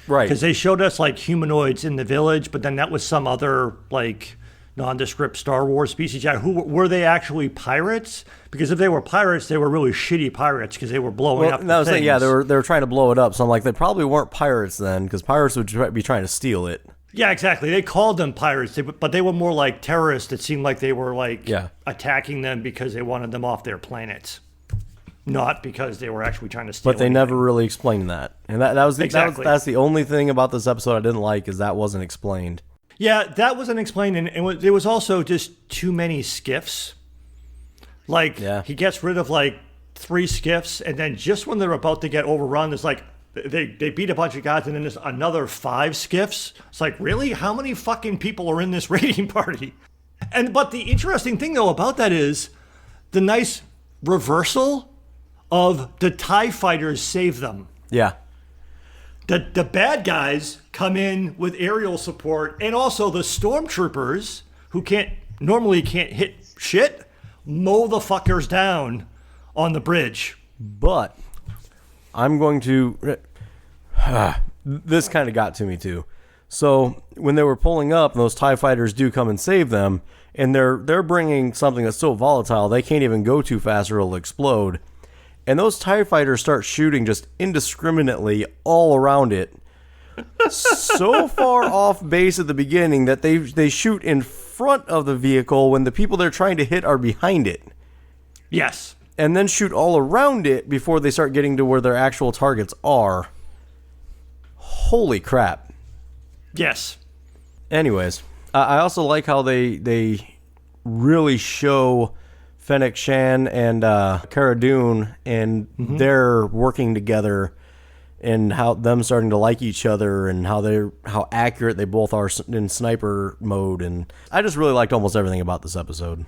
Right. Because they showed us like humanoids in the village, but then that was some other like nondescript Star Wars species. Yeah, who were they actually pirates? Because if they were pirates, they were really shitty pirates because they were blowing up the things. Yeah, they were trying to blow it up. So I'm like, they probably weren't pirates then, because pirates would be trying to steal it. Yeah, exactly. They called them pirates, but they were more like terrorists. It seemed like they were like attacking them because they wanted them off their planets, not because they were actually trying to steal. But they never really explained that, and that's the only thing about this episode I didn't like is that wasn't explained. Yeah, that wasn't explained, and there was also just too many skiffs. Like he gets rid of like 3 skiffs, and then just when they're about to get overrun, there's like. They beat a bunch of guys, and then there's another 5 skiffs. It's like, really? How many fucking people are in this raiding party? But the interesting thing, though, about that is the nice reversal of the TIE fighters save them. Yeah. The bad guys come in with aerial support, and also the stormtroopers, who normally can't hit shit, mow the fuckers down on the bridge. But... I'm going to... this kind of got to me, too. So, when they were pulling up, and those TIE fighters do come and save them, and they're bringing something that's so volatile, they can't even go too fast or it'll explode. And those TIE fighters start shooting just indiscriminately all around it. So far off base at the beginning that they shoot in front of the vehicle when the people they're trying to hit are behind it. Yes. And then shoot all around it before they start getting to where their actual targets are. Holy crap. Yes. Anyways, I also like how they really show Fennec Shan and Cara Dune and they're working together and how them starting to like each other and how accurate they both are in sniper mode. And I just really liked almost everything about this episode.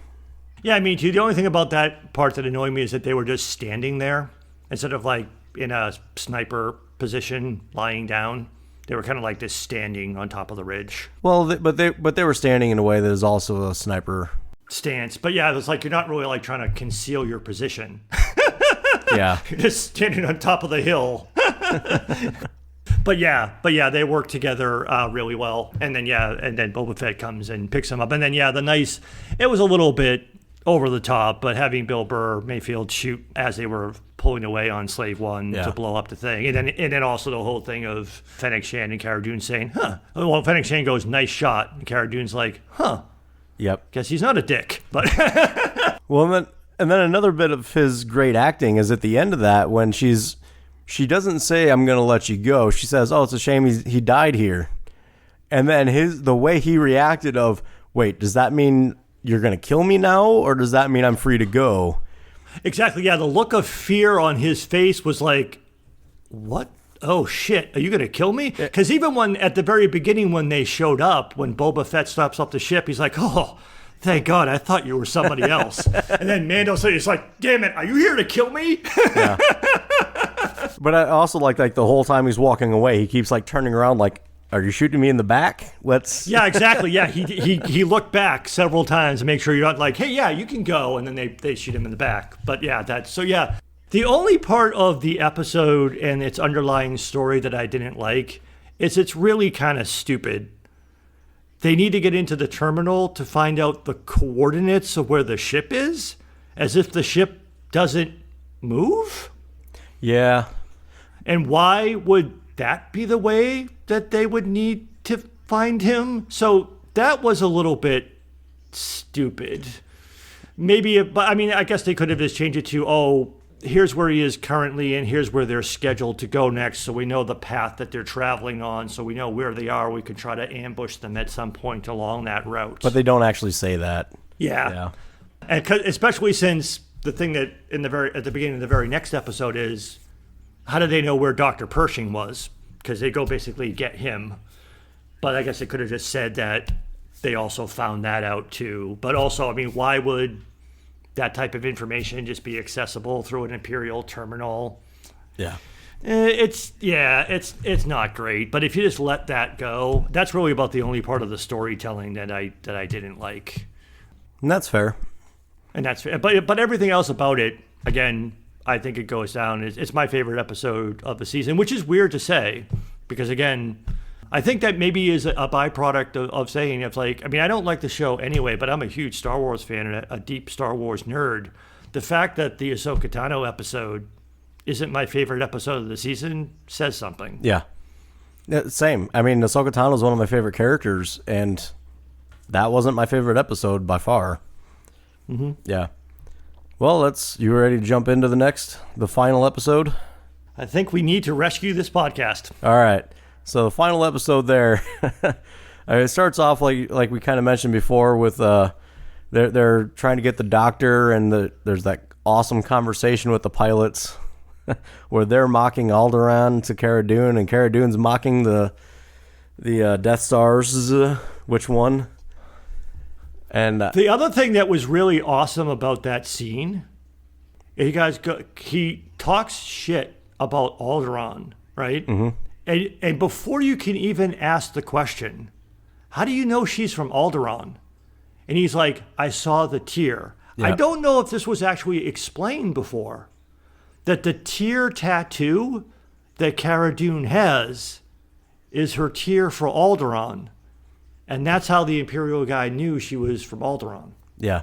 Yeah, I mean, too. The only thing about that part that annoyed me is that they were just standing there instead of like in a sniper position, lying down. They were kind of like just standing on top of the ridge. Well, but they were standing in a way that is also a sniper stance. But yeah, it's like you're not really like trying to conceal your position. Yeah, you're just standing on top of the hill. But yeah, they work together really well. And then Boba Fett comes and picks him up. And then it was a little bit over the top, but having Bill Burr Mayfield shoot as they were pulling away on Slave One to blow up the thing, and then also the whole thing of Fennec Shan and Cara Dune saying, "Huh." Well, Fennec Shan goes, "Nice shot," and Cara Dune's like, "Huh." Yep. Guess he's not a dick, but. Well, and then another bit of his great acting is at the end of that when she doesn't say, "I'm going to let you go." She says, "Oh, it's a shame he died here," and then the way he reacted of, "Wait, does that mean you're going to kill me now, or does that mean I'm free to go?" Exactly, yeah. The look of fear on his face was like, what? Oh, shit. Are you going to kill me? Because even when, at the very beginning when they showed up, when Boba Fett stops off the ship, he's like, "Oh, thank God, I thought you were somebody else." And then Mando says, "It's like, damn it, are you here to kill me?" Yeah. But I also like the whole time he's walking away, he keeps like turning around like, "Are you shooting me in the back? Let's..." Yeah, exactly. Yeah, he looked back several times to make sure you're not like, "Hey, yeah, you can go," and then they shoot him in the back. But yeah, the only part of the episode and its underlying story that I didn't like is it's really kind of stupid. They need to get into the terminal to find out the coordinates of where the ship is, as if the ship doesn't move. Yeah. And why would that be the way that they would need to find him? So that was a little bit stupid. Maybe, but I mean, I guess they could have just changed it to, oh, here's where he is currently and here's where they're scheduled to go next. So we know the path that they're traveling on. So we know where they are. We could try to ambush them at some point along that route. But they don't actually say that. Yeah. And especially since the thing that at the beginning of the very next episode is, how do they know where Dr. Pershing was? Because they go basically get him. But I guess they could have just said that they also found that out too. But also, I mean, why would that type of information just be accessible through an Imperial terminal? Yeah. It's not great. But if you just let that go, that's really about the only part of the storytelling that I didn't like. And that's fair. And that's fair. But everything else about it, again, I think it goes down. It's my favorite episode of the season, which is weird to say because, again, I think that maybe is a byproduct of saying it's like, I mean, I don't like the show anyway, but I'm a huge Star Wars fan and a deep Star Wars nerd. The fact that the Ahsoka Tano episode isn't my favorite episode of the season says something. Yeah. Same. I mean, Ahsoka Tano is one of my favorite characters, and that wasn't my favorite episode by far. Mm-hmm. Yeah. Well, you ready to jump into the final episode? I think we need to rescue this podcast. All right. So the final episode there, it starts off like we kind of mentioned before with they're trying to get the doctor, and there's that awesome conversation with the pilots where they're mocking Alderaan to Cara Dune, and Cara Dune's mocking the Death Stars. Which one? And the other thing that was really awesome about that scene, he talks shit about Alderaan, right? Mm-hmm. And before you can even ask the question, how do you know she's from Alderaan? And he's like, I saw the tear. Yep. I don't know if this was actually explained before, that the tear tattoo that Cara Dune has is her tear for Alderaan. And that's how the Imperial guy knew she was from Alderaan. Yeah.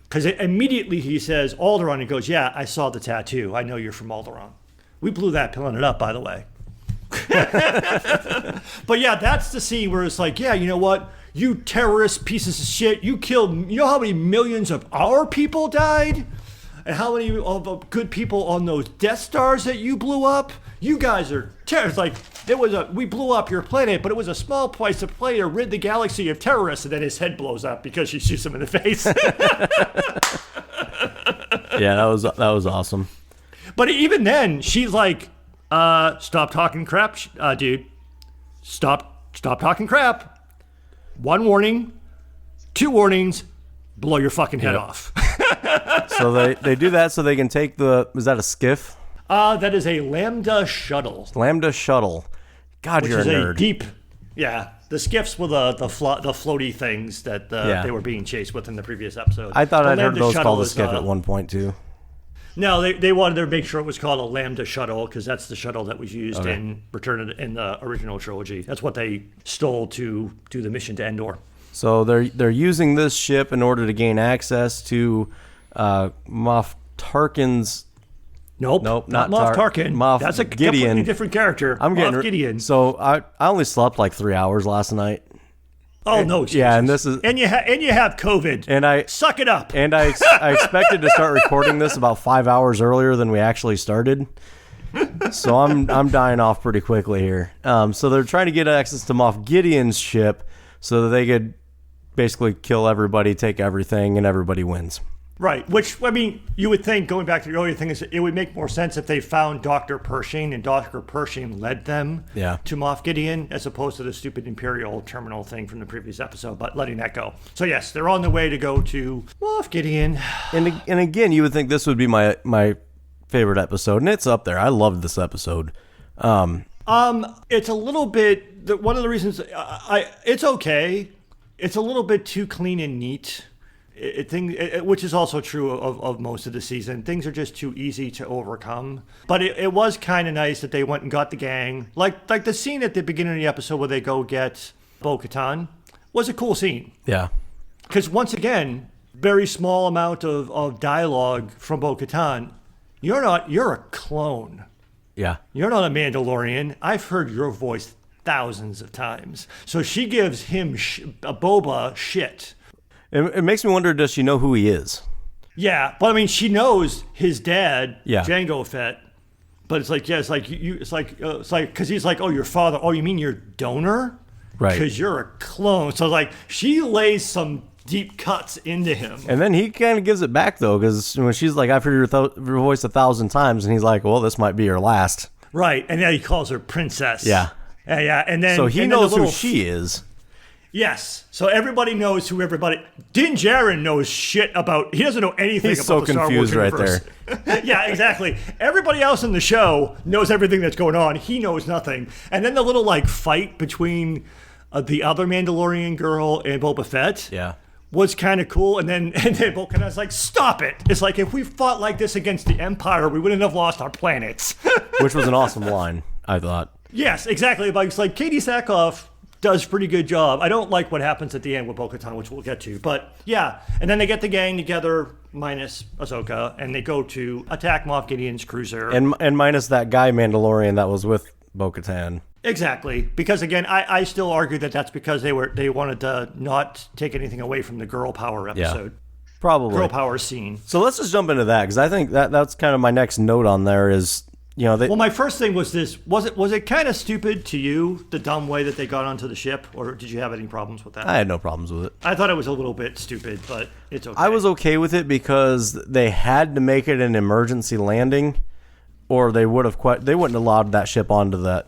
Because immediately he says Alderaan and goes, yeah, I saw the tattoo. I know you're from Alderaan. We blew that pilling it up, by the way. But yeah, that's the scene where it's like, yeah, you know what? You terrorist pieces of shit. You know how many millions of our people died? And how many of good people on those Death Stars that you blew up? You guys are terrorists. Like, we blew up your planet, but it was a small price to play to rid the galaxy of terrorists. And then his head blows up because she shoots him in the face. Yeah, that was awesome. But even then, she's like, stop talking crap, dude. Stop talking crap. 1 warning, 2 warnings, blow your fucking head off. So they do that so they can take is that a skiff? That is a Lambda shuttle. Lambda shuttle. God, which you're a is nerd. The skiffs were the floaty things that they were being chased with in the previous episode. I thought I'd heard those called a is, skiff at one point too. No, they wanted to make sure it was called a Lambda shuttle because that's the shuttle that was used in the original trilogy. That's what they stole to do the mission to Endor. So they're using this ship in order to gain access to Moff Tarkin's. Nope, not Moff Tarkin. Moff That's a Gideon. Completely different character. Moff Gideon. So I only slept like 3 hours last night. Oh, no excuses. Yeah, and this is and you have COVID. And I suck it up. And I expected to start recording this about 5 hours earlier than we actually started. So I'm dying off pretty quickly here. So they're trying to get access to Moff Gideon's ship so that they could basically kill everybody, take everything, and everybody wins. Right, which, I mean, you would think, going back to the earlier thing, is it would make more sense if they found Dr. Pershing and Dr. Pershing led them to Moff Gideon as opposed to the stupid Imperial terminal thing from the previous episode, but letting that go. So yes, they're on the way to go to Moff Gideon. And again, you would think this would be my favorite episode, and it's up there. I loved this episode. It's a little bit, one of the reasons, it's okay. It's a little bit too clean and neat. Which is also true of most of the season. Things are just too easy to overcome. But it was kind of nice that they went and got the gang. Like the scene at the beginning of the episode where they go get Bo-Katan was a cool scene. Yeah. Because once again, very small amount of dialogue from Bo-Katan. You're a clone. Yeah. You're not a Mandalorian. I've heard your voice thousands of times. So she gives him, Boba, shit. It makes me wonder, does she know who he is? Yeah, but I mean, she knows his dad, Yeah. Jango Fett. But it's like, yeah, it's like because he's like, oh, your father. Oh, you mean your donor? Right. Because you're a clone. So like, she lays some deep cuts into him. And then he kind of gives it back, though, because when she's like, I've heard your voice 1,000 times, and he's like, well, this might be your last. Right, and then he calls her princess. Yeah. Yeah, and then So he and then knows the little, who she is. Yes, so everybody knows who everybody. Din Djarin knows shit about. He doesn't know anything He's about so the Star Wars confused right universe. Yeah, exactly. Everybody else in the show knows everything that's going on. He knows nothing. And then the little like fight between the other Mandalorian girl and Boba Fett. Yeah. Was kind of cool, and then Bo-Katan's like, "Stop it!" It's like if we fought like this against the Empire, we wouldn't have lost our planets. Which was an awesome line, I thought. Yes, exactly. But it's like Katie Sackhoff does a pretty good job. I don't like what happens at the end with Bo-Katan, which we'll get to. But yeah, and then they get the gang together, minus Ahsoka, and they go to attack Moff Gideon's cruiser. And minus that guy Mandalorian that was with Bo-Katan. Exactly, because again, I still argue that that's because they wanted to not take anything away from the girl power episode. Yeah, probably. Girl power scene. So let's just jump into that, because I think that's kind of my next note on there is, you know, well, my first thing was this: was it kind of stupid to you, the dumb way that they got onto the ship, or did you have any problems with that? I had no problems with it. I thought it was a little bit stupid, but it's okay. I was okay with it because they had to make it an emergency landing, or they wouldn't have allowed that ship onto the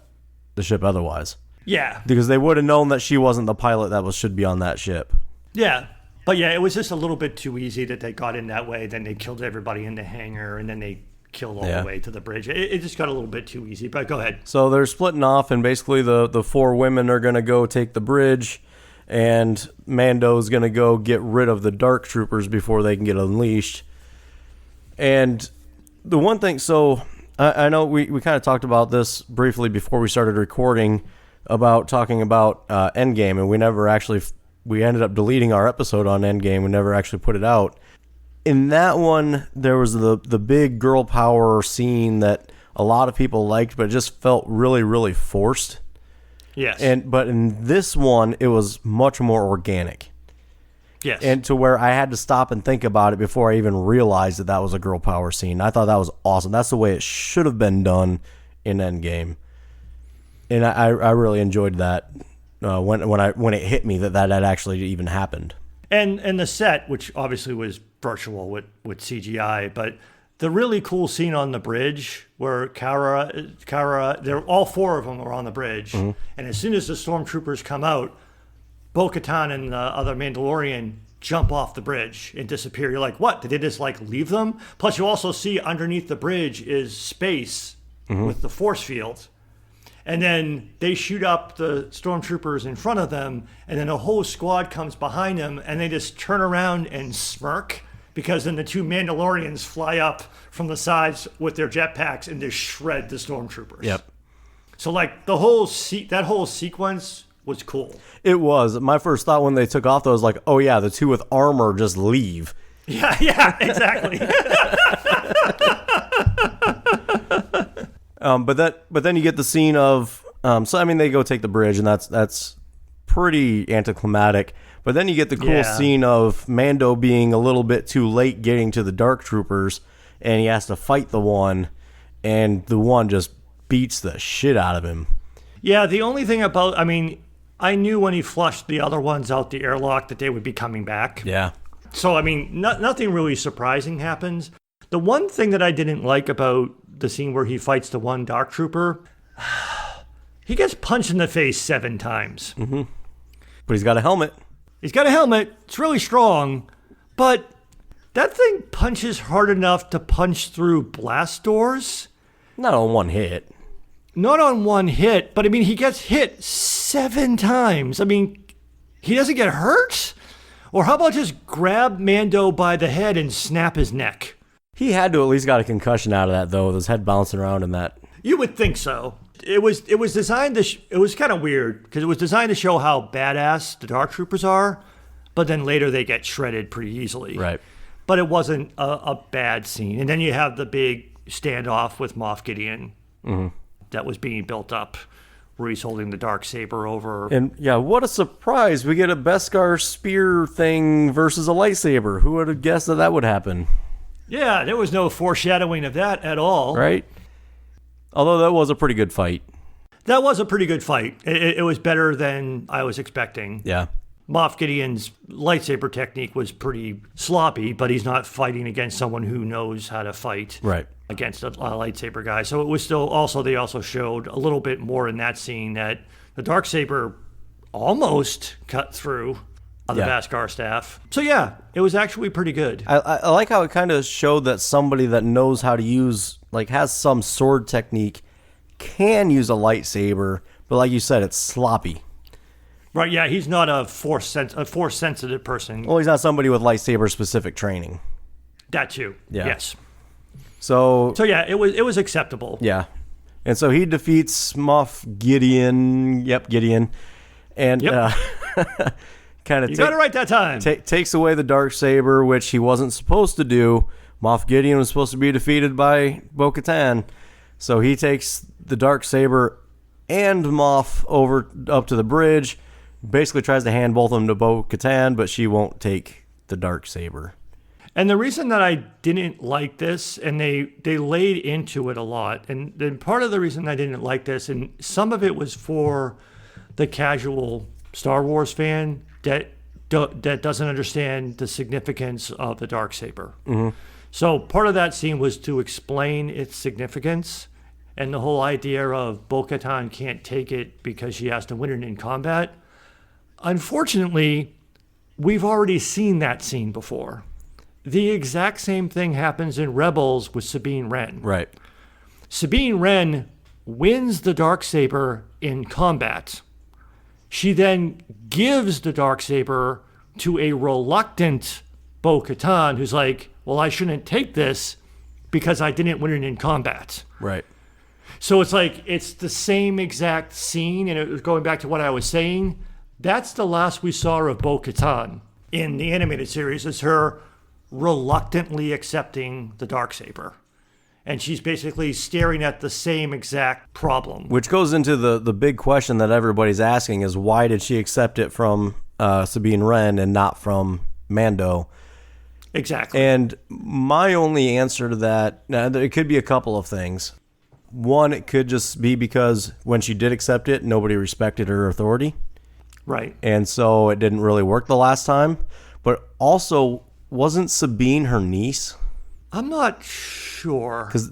ship otherwise. Yeah, because they would have known that she wasn't the pilot that should be on that ship. Yeah, but yeah, it was just a little bit too easy that they got in that way. Then they killed everybody in the hangar, and then they killed all the way to the bridge. It just got a little bit too easy, but go ahead. So they're splitting off, and basically the four women are going to go take the bridge, and Mando's going to go get rid of the dark troopers before they can get unleashed. And the one thing, so I know we kind of talked about this briefly before we started recording about talking about Endgame, and we ended up deleting our episode on Endgame. We never actually put it out. In that one, there was the big girl power scene that a lot of people liked, but it just felt really, really forced. Yes. But in this one, it was much more organic. Yes. And to where I had to stop and think about it before I even realized that was a girl power scene. I thought that was awesome. That's the way it should have been done in Endgame. And I really enjoyed that when it hit me that had actually even happened. And the set, which obviously was virtual with CGI, but the really cool scene on the bridge where Kara, all four of them are on the bridge, and as soon as the stormtroopers come out, Bo-Katan and the other Mandalorian jump off the bridge and disappear. You're like, what? Did they just like leave them? Plus, you also see underneath the bridge is space with the force field. And then they shoot up the stormtroopers in front of them, and then a whole squad comes behind them, and they just turn around and smirk, because then the two Mandalorians fly up from the sides with their jetpacks and just shred the stormtroopers. Yep. So like that whole sequence was cool. It was. My first thought when they took off, though, was like, oh yeah, the two with armor just leave. Yeah, exactly. But then you get the scene of so I mean they go take the bridge, and that's pretty anticlimactic. But then you get the cool scene of Mando being a little bit too late getting to the dark troopers, and he has to fight the one, and the one just beats the shit out of him. Yeah, the only thing about, I mean, I knew when he flushed the other ones out the airlock that they would be coming back. Yeah. So, I mean, nothing really surprising happens. The one thing that I didn't like about the scene where he fights the one dark trooper, he gets punched in the face 7 times. Mm-hmm. But he's got a helmet. He's got a helmet. It's really strong. But that thing punches hard enough to punch through blast doors. Not on one hit. Not on one hit, but I mean, he gets hit 7 times. I mean, he doesn't get hurt? Or how about just grab Mando by the head and snap his neck? He had to at least got a concussion out of that, though, with his head bouncing around in that. You would think so. It was designed to, it was kind of weird, because it was designed to show how badass the Dark Troopers are, but then later they get shredded pretty easily. Right. But it wasn't a bad scene. And then you have the big standoff with Moff Gideon, that was being built up, where he's holding the Darksaber over. And yeah, what a surprise. We get a Beskar spear thing versus a lightsaber. Who would have guessed that would happen? Yeah, there was no foreshadowing of that at all. Right? Although that was a pretty good fight. That was a pretty good fight. It was better than I was expecting. Yeah. Moff Gideon's lightsaber technique was pretty sloppy, but he's not fighting against someone who knows how to fight against a lightsaber guy. So it was still also, they also showed a little bit more in that scene that the Darksaber almost cut through the Beskar staff. So yeah, it was actually pretty good. I like how it kind of showed that somebody that knows how to use, like has some sword technique, can use a lightsaber, but like you said, it's sloppy. Right, yeah, he's not a force-sensitive person. Well, he's not somebody with lightsaber-specific training. That too, yes. So yeah, it was acceptable. Yeah. And so he defeats Moff Gideon. Yep, Gideon. And kind of you got it right that time. Takes away the Darksaber, which he wasn't supposed to do. Moff Gideon was supposed to be defeated by Bo-Katan. So he takes the Darksaber and Moff over up to the bridge. Basically tries to hand both of them to Bo-Katan, but she won't take the Darksaber. And the reason that I didn't like this, and they laid into it a lot, and then part of the reason I didn't like this, and some of it was for the casual Star Wars fan that doesn't understand the significance of the Darksaber. Mm-hmm. So part of that scene was to explain its significance, and the whole idea of Bo-Katan can't take it because she has to win it in combat. Unfortunately, we've already seen that scene before. The exact same thing happens in Rebels with Sabine Wren. Right. Sabine Wren wins the Darksaber in combat. She then gives the Darksaber to a reluctant Bo-Katan who's like, well, I shouldn't take this because I didn't win it in combat. Right. So it's like, it's the same exact scene, and it was going back to what I was saying. That's the last we saw of Bo-Katan in the animated series, is her reluctantly accepting the Darksaber. And she's basically staring at the same exact problem. Which goes into the big question that everybody's asking is, why did she accept it from Sabine Wren and not from Mando? Exactly. And my only answer to that, now, it could be a couple of things. One, it could just be because when she did accept it, nobody respected her authority. Right. And so it didn't really work the last time. But also, wasn't Sabine her niece? I'm not sure. Because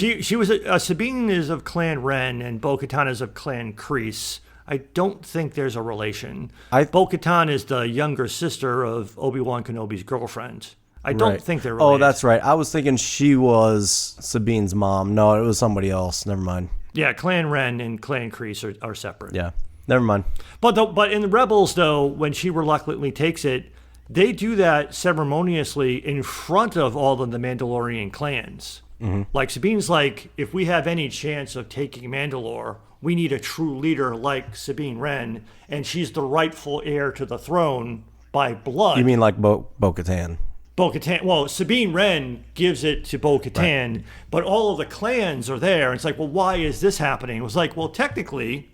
she was Sabine is of Clan Wren and Bo-Katan is of Clan Kreese. I don't think there's a relation. Bo-Katan is the younger sister of Obi-Wan Kenobi's girlfriend. I don't think they're related. Oh, that's right. I was thinking she was Sabine's mom. No, it was somebody else. Never mind. Yeah, Clan Wren and Clan Kreese are separate. Yeah, never mind. But in the Rebels, though, when she reluctantly takes it, they do that ceremoniously in front of all of the Mandalorian clans. Mm-hmm. Like, Sabine's like, if we have any chance of taking Mandalore, we need a true leader like Sabine Wren, and she's the rightful heir to the throne by blood. You mean like Bo-Katan? Bo-Katan. Well, Sabine Wren gives it to Bo-Katan, right, but all of the clans are there. It's like, well, why is this happening? It was like, well, technically,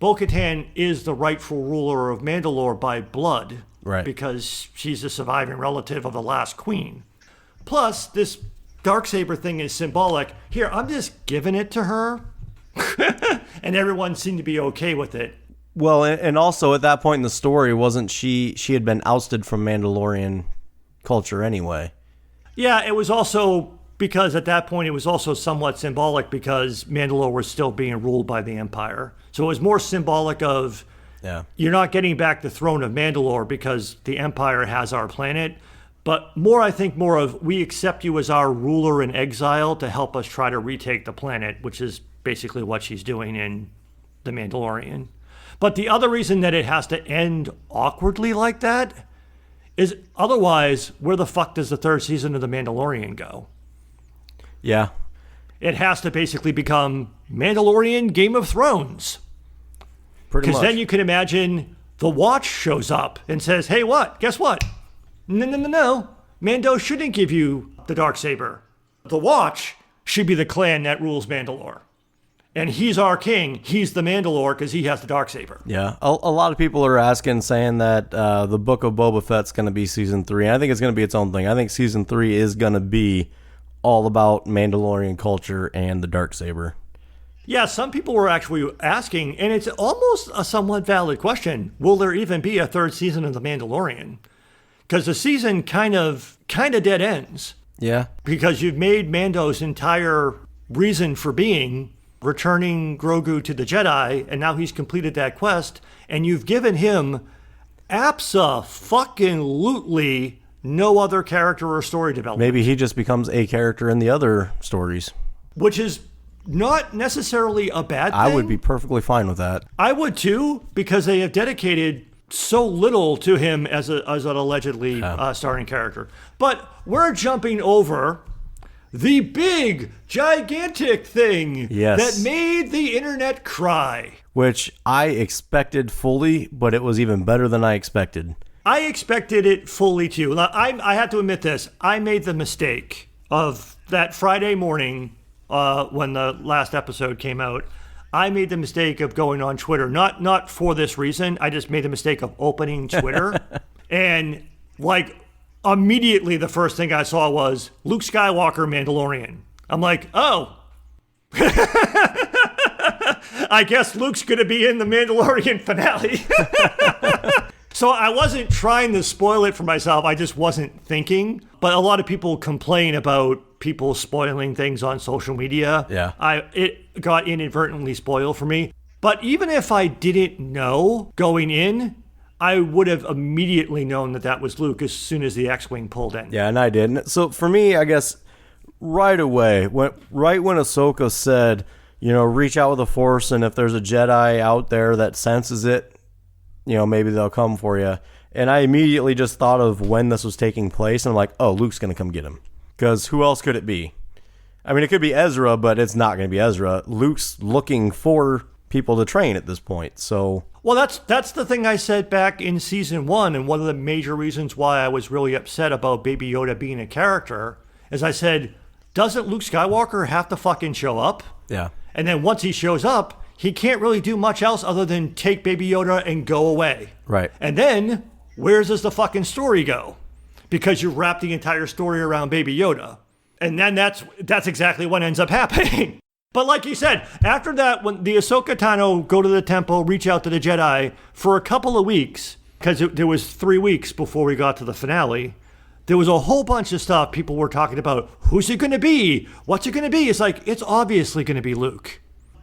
Bo-Katan is the rightful ruler of Mandalore by blood. Right. Because she's a surviving relative of the last queen. Plus, this Darksaber thing is symbolic. Here, I'm just giving it to her. And everyone seemed to be okay with it. Well, and also at that point in the story, wasn't she had been ousted from Mandalorian culture anyway? Yeah, it was also because at that point it was also somewhat symbolic because Mandalore was still being ruled by the Empire. So it was more symbolic of, you're not getting back the throne of Mandalore because the Empire has our planet, but I think more of, we accept you as our ruler in exile to help us try to retake the planet, which is basically what she's doing in The Mandalorian. But the other reason that it has to end awkwardly like that is otherwise, where the fuck does the third season of The Mandalorian go? Yeah. It has to basically become Mandalorian Game of Thrones. Pretty much. Because then you can imagine the Watch shows up and says, hey, guess what? No. Mando shouldn't give you the Darksaber. The Watch should be the clan that rules Mandalore. And he's our king. He's the Mandalore because he has the Darksaber. Yeah. A lot of people are asking, saying that the Book of Boba Fett's going to be season 3. And I think it's going to be its own thing. I think season 3 is going to be all about Mandalorian culture and the Darksaber. Yeah, some people were actually asking, and it's almost a somewhat valid question, will there even be a third season of The Mandalorian? Because the season kind of dead ends. Yeah. Because you've made Mando's entire reason for being returning Grogu to the Jedi, and now he's completed that quest, and you've given him abso-fucking-lutely no other character or story development. Maybe he just becomes a character in the other stories. Which is not necessarily a bad thing. I would be perfectly fine with that. I would too, because they have dedicated so little to him as an allegedly starring character. But we're jumping over the big, gigantic thing that made the internet cry. Which I expected fully, but it was even better than I expected. I expected it fully too. I have to admit this. I made the mistake of that Friday morning when the last episode came out. I made the mistake of going on Twitter, not for this reason. I just made the mistake of opening Twitter. And immediately the first thing I saw was Luke Skywalker Mandalorian. I'm like, oh. I guess Luke's going to be in the Mandalorian finale. So I wasn't trying to spoil it for myself. I just wasn't thinking. But a lot of people complain about people spoiling things on social media. Yeah. It got inadvertently spoiled for me. But even if I didn't know going in, I would have immediately known that was Luke as soon as the X-Wing pulled in. Yeah, and I did. So for me, I guess right away, right when Ahsoka said, reach out with the Force, and if there's a Jedi out there that senses it, maybe they'll come for you. And I immediately just thought of when this was taking place, and I'm like, oh, Luke's going to come get him. Because who else could it be? I mean, it could be Ezra, but it's not going to be Ezra. Luke's looking for people to train at this point, so... Well, that's the thing I said back in season 1, and one of the major reasons why I was really upset about Baby Yoda being a character, is I said, doesn't Luke Skywalker have to fucking show up? Yeah. And then once he shows up, he can't really do much else other than take Baby Yoda and go away. Right. And then, where does the fucking story go? Because you wrap the entire story around Baby Yoda. And then that's exactly what ends up happening. But like you said, after that, when the Ahsoka Tano go to the temple, reach out to the Jedi, for a couple of weeks, because there was 3 weeks before we got to the finale, there was a whole bunch of stuff people were talking about. Who's it going to be? What's it going to be? It's like, it's obviously going to be Luke.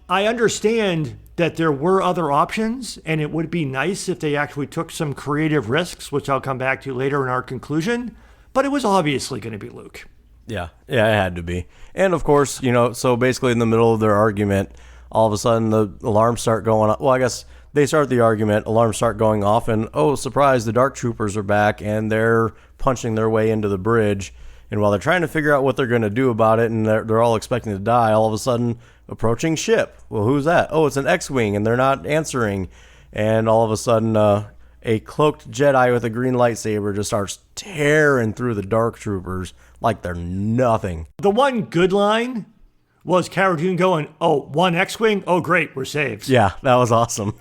I understand that there were other options, and it would be nice if they actually took some creative risks, which I'll come back to later in our conclusion, but it was obviously going to be Luke. Yeah, it had to be. And of course, so basically in the middle of their argument, all of a sudden the alarms start going off. Well, I guess they start the argument, alarms start going off, and oh, surprise, the Dark Troopers are back, and they're punching their way into the bridge. And while they're trying to figure out what they're going to do about it, and they're all expecting to die, all of a sudden, approaching ship. Well, who's that? Oh, it's an X-Wing, and they're not answering. And all of a sudden, a cloaked Jedi with a green lightsaber just starts tearing through the Dark Troopers like they're nothing. The one good line was Cara Dune going, oh, one X-Wing? Oh, great, we're saved. Yeah, that was awesome.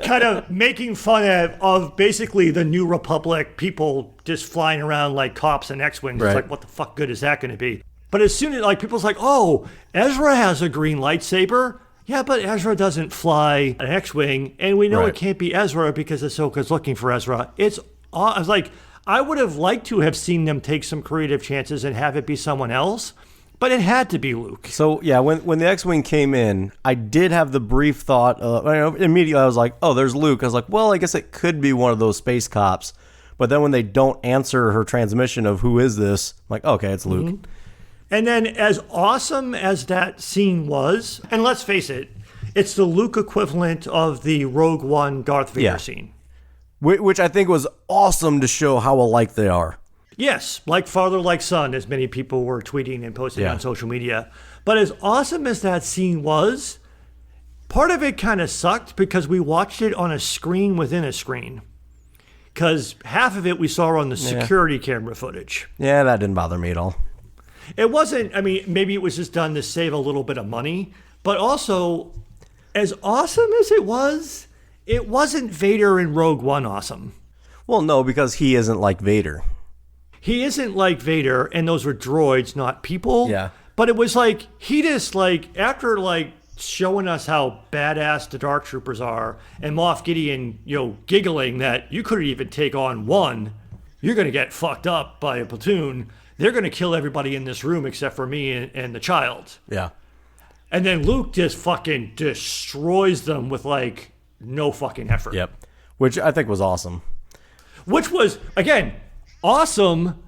Kind of making fun of basically the New Republic, people just flying around like cops and X-Wings. Right. It's like, what the fuck good is that going to be? But as soon as, people's like, oh, Ezra has a green lightsaber. Yeah, but Ezra doesn't fly an X-Wing, and we know It can't be Ezra because Ahsoka's looking for Ezra. I was like, I would have liked to have seen them take some creative chances and have it be someone else, but it had to be Luke. So, yeah, when the X-Wing came in, I did have the brief thought, immediately I was like, oh, there's Luke. I was like, well, I guess it could be one of those space cops. But then when they don't answer her transmission of who is this, I'm like, okay, it's Luke. Mm-hmm. And then as awesome as that scene was, and let's face it, it's the Luke equivalent of the Rogue One Darth Vader scene. Which I think was awesome to show how alike they are. Yes, like father, like son, as many people were tweeting and posting on social media. But as awesome as that scene was, part of it kind of sucked because we watched it on a screen within a screen. Because half of it we saw on the security camera footage. Yeah, that didn't bother me at all. It wasn't, I mean, maybe it was just done to save a little bit of money, but also, as awesome as it wasn't Vader in Rogue One awesome. Well, no, because he isn't like Vader. He isn't like Vader, and those were droids, not people. Yeah. But it was like, he just like, after like showing us how badass the Dark Troopers are, and Moff Gideon, giggling that you couldn't even take on one, you're going to get fucked up by a platoon. They're going to kill everybody in this room except for me and the child. Yeah. And then Luke just fucking destroys them with like no fucking effort. Yep. Which I think was awesome. Which was, again, awesome,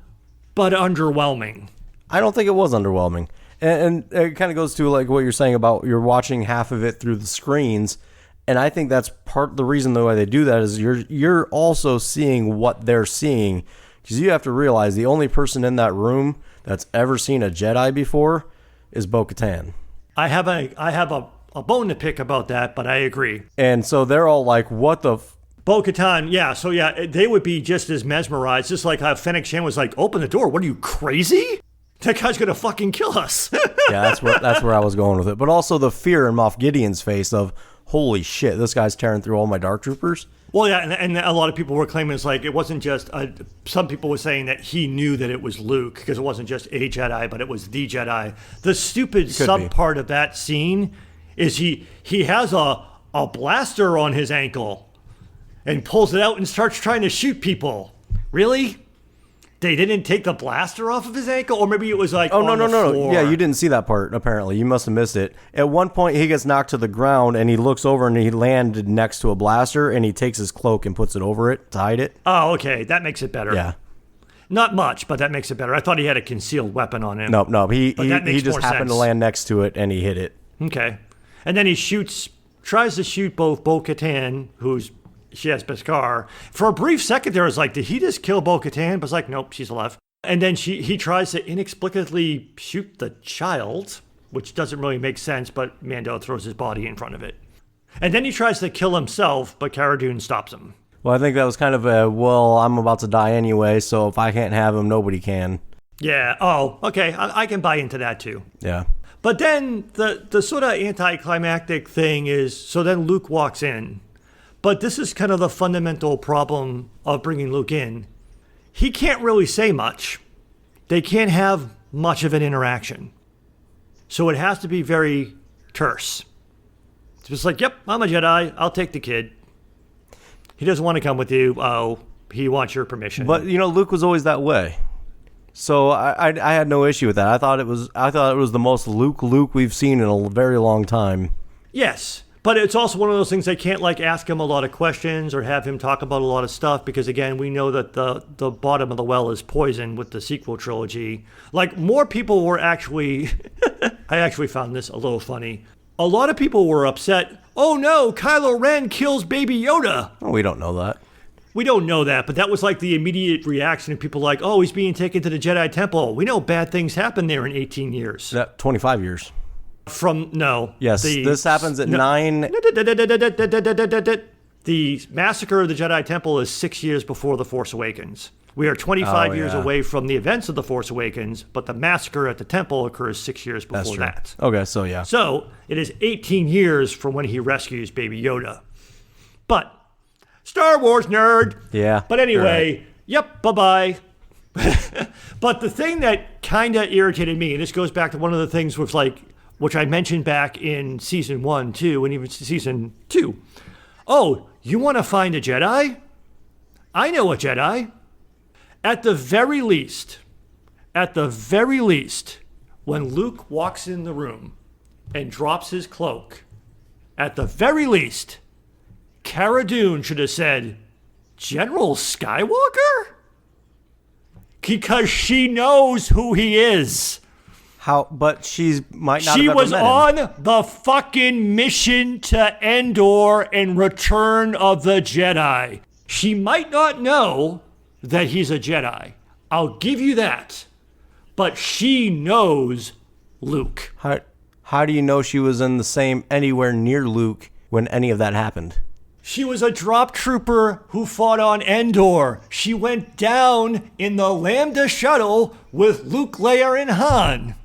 but underwhelming. I don't think it was underwhelming. And it kind of goes to like what you're saying about you're watching half of it through the screens. And I think that's part of the reason the way they do that is you're also seeing what they're seeing. Because you have to realize the only person in that room that's ever seen a Jedi before is Bo-Katan. I have a bone to pick about that, but I agree. And so they're all like, what the... Bo-Katan, yeah. So yeah, they would be just as mesmerized. Just like how Fennec Shand was like, open the door. What are you, crazy? That guy's going to fucking kill us. Yeah, that's where I was going with it. But also the fear in Moff Gideon's face of, holy shit, this guy's tearing through all my Dark Troopers. Well, yeah, and a lot of people were claiming it's like it wasn't just some people were saying that he knew that it was Luke because it wasn't just a Jedi, but it was the Jedi. The stupid part of that scene is he has a blaster on his ankle and pulls it out and starts trying to shoot people. Really? They didn't take the blaster off of his ankle? Or maybe it was like, oh, no. floor. Yeah, you didn't see that part, apparently. You must have missed it. At one point, he gets knocked to the ground, and he looks over, and he landed next to a blaster, and he takes his cloak and puts it over it to hide it. Oh, okay. That makes it better. Yeah. Not much, but that makes it better. I thought he had a concealed weapon on him. No. He just happened sense. to land next to it, and he hit it. Okay. And then he tries to shoot both Bo-Katan, she has Beskar. For a brief second there, I was like, did he just kill Bo-Katan? But it's like, nope, she's alive. And then he tries to inexplicably shoot the child, which doesn't really make sense, but Mando throws his body in front of it. And then he tries to kill himself, but Cara Dune stops him. Well, I think that was kind of I'm about to die anyway, so if I can't have him, nobody can. Yeah, oh, okay, I can buy into that too. Yeah. But then the sort of anticlimactic thing is, so then Luke walks in. But this is kind of the fundamental problem of bringing Luke in. He can't really say much. They can't have much of an interaction. So it has to be very terse. It's just like, yep, I'm a Jedi. I'll take the kid. He doesn't want to come with you. Oh, he wants your permission. But, Luke was always that way. So I had no issue with that. I thought it was the most Luke we've seen in a very long time. Yes. But it's also one of those things they can't ask him a lot of questions or have him talk about a lot of stuff because, again, we know that the bottom of the well is poisoned with the sequel trilogy. Like, more people were actually... I actually found this a little funny. A lot of people were upset. Oh, no, Kylo Ren kills Baby Yoda. Oh, we don't know that. We don't know that, but that was like the immediate reaction of people like, oh, he's being taken to the Jedi Temple. We know bad things happen there in 18 years. 25 years. Yes, this happens at 9. The massacre of the Jedi Temple is 6 years before The Force Awakens. We are 25 years away from the events of The Force Awakens, but the massacre at the temple occurs 6 years before that. Okay, so yeah. So it is 18 years from when he rescues Baby Yoda. But, Star Wars nerd! Yeah. But anyway, Yep, bye-bye. But the thing that kind of irritated me, and this goes back to one of the things with which I mentioned back in season 1, 2, and even season 2. Oh, you want to find a Jedi? I know a Jedi. At the very least, when Luke walks in the room and drops his cloak, at the very least, Cara Dune should have said, General Skywalker? Because she knows who he is. How? But she might not. She have was ever met him. on the fucking mission to Endor and Return of the Jedi. She might not know that he's a Jedi. I'll give you that. But she knows Luke. How do you know she was in the same anywhere near Luke when any of that happened? She was a drop trooper who fought on Endor. She went down in the Lambda shuttle with Luke, Leia, and Han.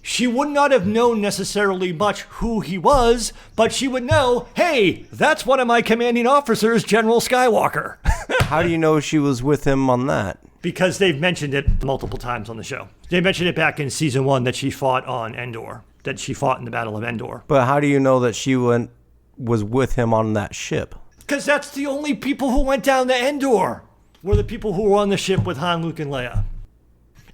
She would not have known necessarily much who he was, but she would know, hey, that's one of my commanding officers, General Skywalker. How do you know she was with him on that? Because they've mentioned it multiple times on the show. They mentioned it back in season 1 that she fought on Endor, that she fought in the Battle of Endor. But how do you know that she was with him on that ship? Because that's the only people who went down to Endor, were the people who were on the ship with Han, Luke, and Leia.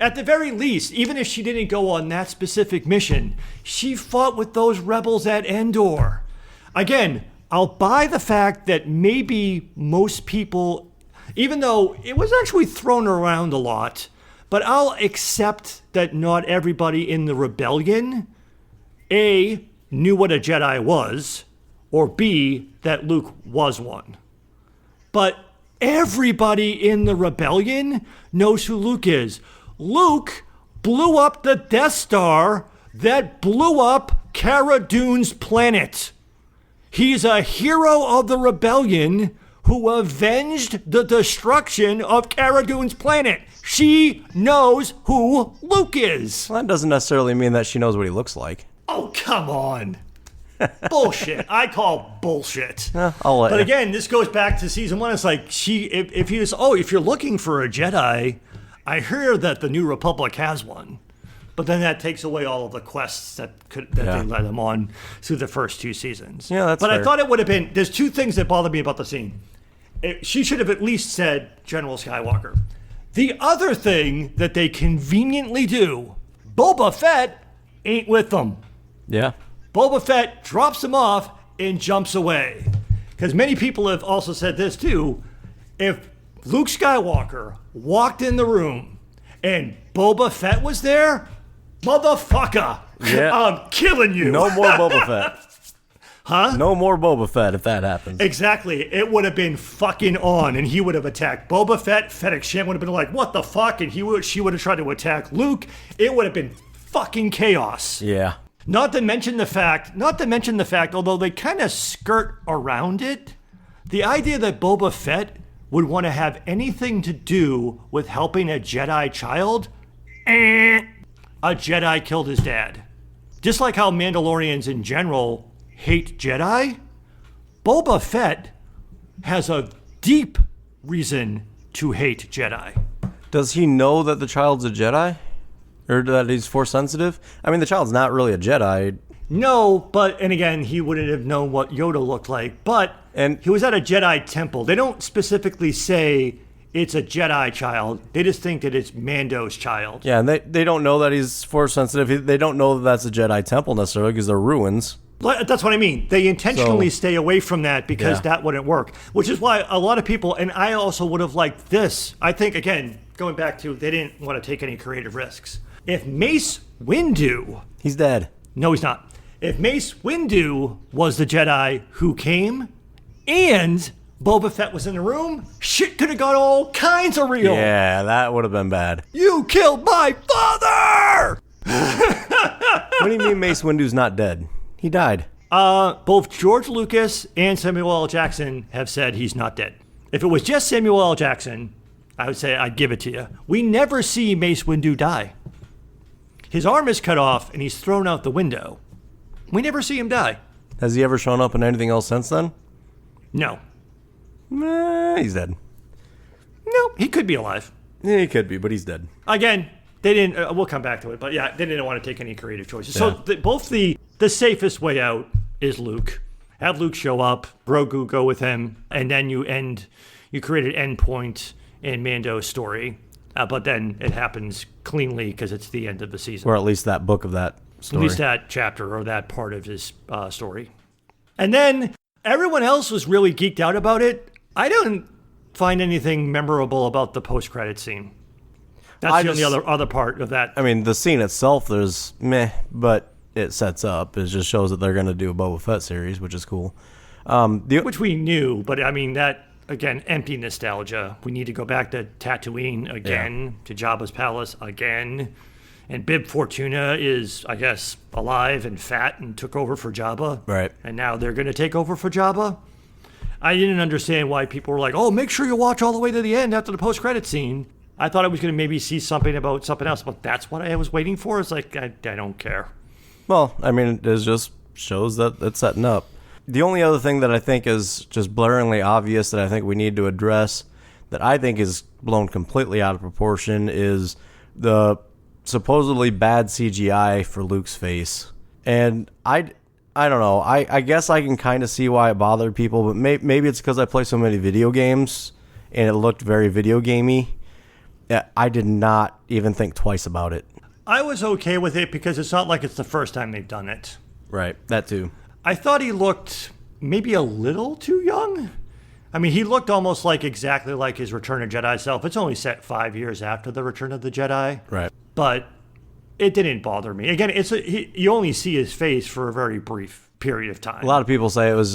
At the very least, even if she didn't go on that specific mission, she fought with those rebels at Endor. Again, I'll buy the fact that maybe most people, even though it was actually thrown around a lot, but I'll accept that not everybody in the rebellion, A, knew what a Jedi was, or B, that Luke was one. But everybody in the rebellion knows who Luke is. Luke blew up the Death Star that blew up Cara Dune's planet. He's a hero of the rebellion who avenged the destruction of Cara Dune's planet. She knows who Luke is. Well, that doesn't necessarily mean that she knows what he looks like. Oh, come on. Bullshit. I call bullshit. I'll let But you. again, this goes back to season 1. It's like if you're looking for a Jedi, I hear that the New Republic has one. But then that takes away all of the quests that they led them on through the first 2 seasons. Yeah, that's But fair. I thought it would have been, there's 2 things that bother me about the scene. She should have at least said General Skywalker. The other thing that they conveniently do, Boba Fett ain't with them. Yeah. Boba Fett drops him off and jumps away. Because many people have also said this too. If Luke Skywalker walked in the room and Boba Fett was there, motherfucker, Yeah. I'm killing you. No more Boba Fett. Huh? No more Boba Fett if that happens. Exactly. It would have been fucking on, and he would have attacked Boba Fett. Fennec Shand would have been like, what the fuck? And she would have tried to attack Luke. It would have been fucking chaos. Yeah. Not to mention the fact, although they kind of skirt around it, the idea that Boba Fett would want to have anything to do with helping a Jedi child, a Jedi killed his dad. Just like how Mandalorians in general hate Jedi, Boba Fett has a deep reason to hate Jedi. Does he know that the child's a Jedi? Or that he's Force sensitive? I mean, the child's not really a Jedi. No, and again, he wouldn't have known what Yoda looked like, but And he was at a Jedi temple. They don't specifically say it's a Jedi child. They just think that it's Mando's child. yeah, and they don't know that he's Force sensitive. They don't know that that's a Jedi temple necessarily because they're ruins. That's what I mean. They intentionally So- stay away from that because Yeah. that wouldn't work, which is why a lot of people, and I also would have liked this. I think, again, going back to they didn't want to take any creative risks. If Mace Windu, He's dead. no, he's not. If Mace Windu was the Jedi who came and Boba Fett was in the room, shit could have got all kinds of real. Yeah, that would have been bad. You killed my father! What do you mean Mace Windu's not dead? He died. Both George Lucas and Samuel L. Jackson have said he's not dead. If it was just Samuel L. Jackson, I would say I'd give it to you. We never see Mace Windu die. His arm is cut off and he's thrown out the window. We never see him die. Has he ever shown up in anything else since then? No. He's dead. No, he could be alive. Yeah, he could be, but he's dead. Again, they didn't, we'll come back to it, but yeah, they didn't want to take any creative choices. So Yeah. both the safest way out is Luke. Have Luke show up, Grogu go with him, and then you create an end point in Mando's story. But then it happens cleanly because it's the end of the season. Or at least that book of that At story. least that chapter or that part of his story. And then everyone else was really geeked out about it. I don't find anything memorable about the post-credit scene. That's the only other part of that. I mean, the scene itself, there's meh, but it sets up. It just shows that they're going to do a Boba Fett series, which is cool. Which we knew, but I mean, that, again, empty nostalgia. We need to go back to Tatooine again, to Jabba's palace again. And Bib Fortuna is, I guess, alive and fat and took over for Jabba. Right. And now they're going to take over for Jabba. I didn't understand why people were like, oh, make sure you watch all the way to the end after the post-credit scene. I thought I was going to maybe see something about something else, but that's what I was waiting for. It's like, I don't care. Well, I mean, it just shows that it's setting up. The only other thing that I think is just blaringly obvious that I think we need to address, that I think is blown completely out of proportion, is the supposedly bad CGI for Luke's face. And I don't know. I guess I can kind of see why it bothered people, but maybe it's because I play so many video games and it looked very video gamey. I did not even think twice about it. I was okay with it because it's not like it's the first time they've done it. Right, that too. I thought he looked maybe a little too young. I mean, he looked almost like exactly like his Return of Jedi self. It's only set 5 years after the Return of the Jedi. Right. But it didn't bother me. Again, you only see his face for a very brief period of time. A lot of people say it was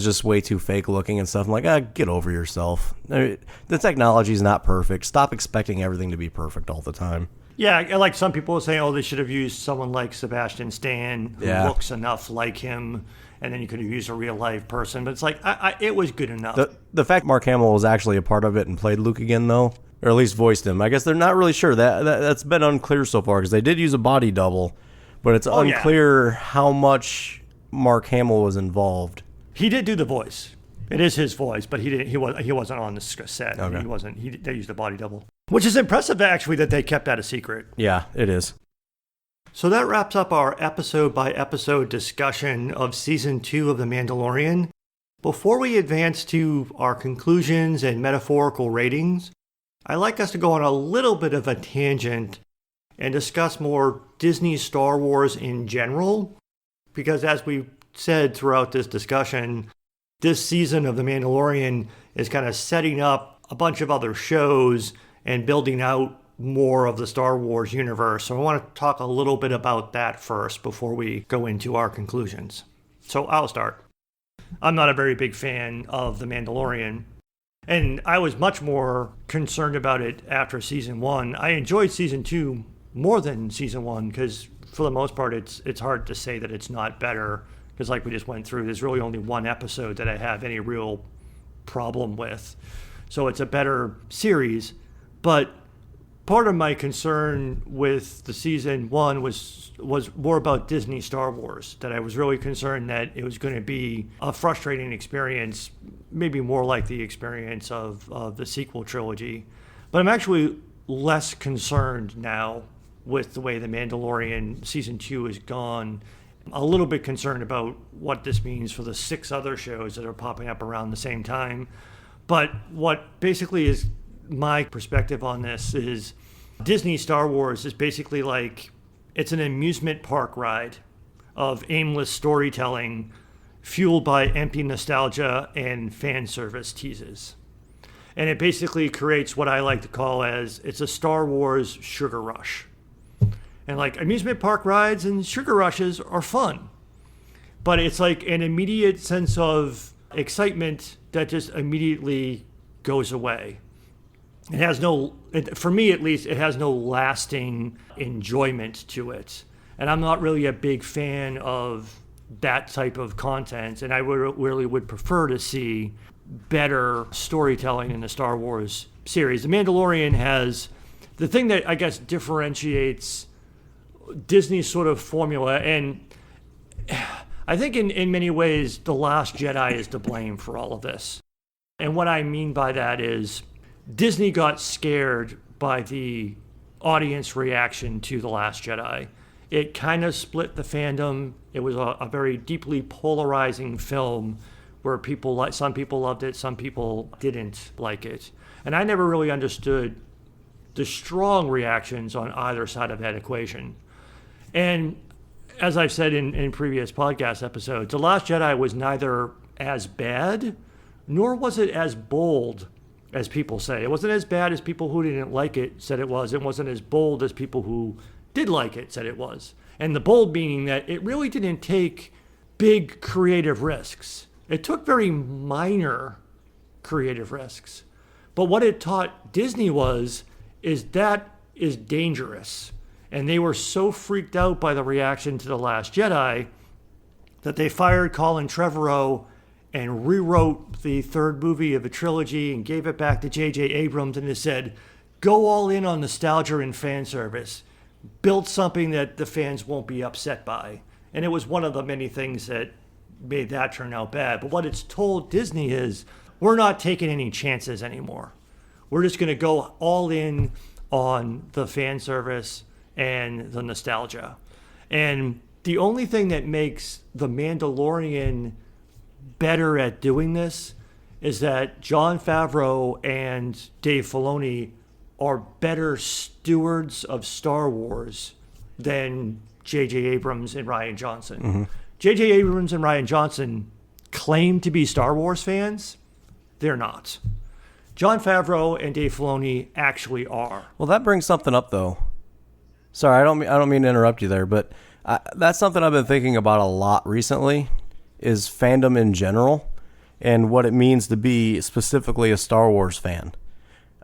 just way too fake looking and stuff. I'm like, get over yourself. I mean, the technology is not perfect. Stop expecting everything to be perfect all the time. Yeah, like some people are saying, oh, they should have used someone like Sebastian Stan who looks enough like him, and then you could have used a real life person. But it's like, it was good enough. The fact Mark Hamill was actually a part of it and played Luke again, though, or at least voiced him, I guess they're not really sure. That's been unclear so far, because they did use a body double, but it's unclear how much Mark Hamill was involved. He did do the voice. It is his voice, but he wasn't on the set. Okay. They used a body double, which is impressive actually that they kept that a secret. Yeah, it is. So that wraps up our episode by episode discussion of season 2 of The Mandalorian. Before we advance to our conclusions and metaphorical ratings, I'd like us to go on a little bit of a tangent and discuss more Disney Star Wars in general. Because as we said throughout this discussion, this season of The Mandalorian is kind of setting up a bunch of other shows and building out more of the Star Wars universe. So I want to talk a little bit about that first before we go into our conclusions. So I'll start. I'm not a very big fan of The Mandalorian, and I was much more concerned about it after season 1. I enjoyed season 2 more than season 1 because for the most part, it's hard to say that it's not better because like we just went through, there's really only one episode that I have any real problem with. So it's a better series. But part of my concern with the season 1 was more about Disney Star Wars, that I was really concerned that it was going to be a frustrating experience, maybe more like the experience of the sequel trilogy. But I'm actually less concerned now with the way The Mandalorian Season 2 has gone. A little bit concerned about what this means for the 6 other shows that are popping up around the same time. But what basically is my perspective on this is Disney Star Wars is basically like, it's an amusement park ride of aimless storytelling fueled by empty nostalgia and fan service teases. And it basically creates what I like to call as, it's a Star Wars sugar rush. And like amusement park rides and sugar rushes are fun, but it's like an immediate sense of excitement that just immediately goes away. It has for me at least, it has no lasting enjoyment to it. And I'm not really a big fan of that type of content. And I really would prefer to see better storytelling in the Star Wars series. The Mandalorian has the thing that I guess differentiates Disney's sort of formula, and I think in many ways The Last Jedi is to blame for all of this. And what I mean by that is Disney got scared by the audience reaction to The Last Jedi. It kind of split the fandom. It was a very deeply polarizing film where some people loved it, some people didn't like it. And I never really understood the strong reactions on either side of that equation. And as I've said in previous podcast episodes, The Last Jedi was neither as bad, nor was it as bold as people say. It wasn't as bad as people who didn't like it said it was. It wasn't as bold as people who did like it said it was. And the bold meaning that it really didn't take big creative risks. It took very minor creative risks. But what it taught Disney is that is dangerous. And they were so freaked out by the reaction to The Last Jedi that they fired Colin Trevorrow and rewrote the third movie of a trilogy and gave it back to J.J. Abrams and has said, go all in on nostalgia and fan service. Build something that the fans won't be upset by. And it was one of the many things that made that turn out bad. But what it's told Disney is, we're not taking any chances anymore. We're just going to go all in on the fan service and the nostalgia. And the only thing that makes The Mandalorian better at doing this is that Jon Favreau and Dave Filoni are better stewards of Star Wars than J.J. Abrams and Rian Johnson. J.J. Abrams and Rian Johnson claim to be Star Wars fans. They're not. Jon Favreau and Dave Filoni actually are. Well, that brings something up, though. Sorry, I don't mean to interrupt you there, but that's something I've been thinking about a lot recently, is fandom in general and what it means to be specifically a Star Wars fan.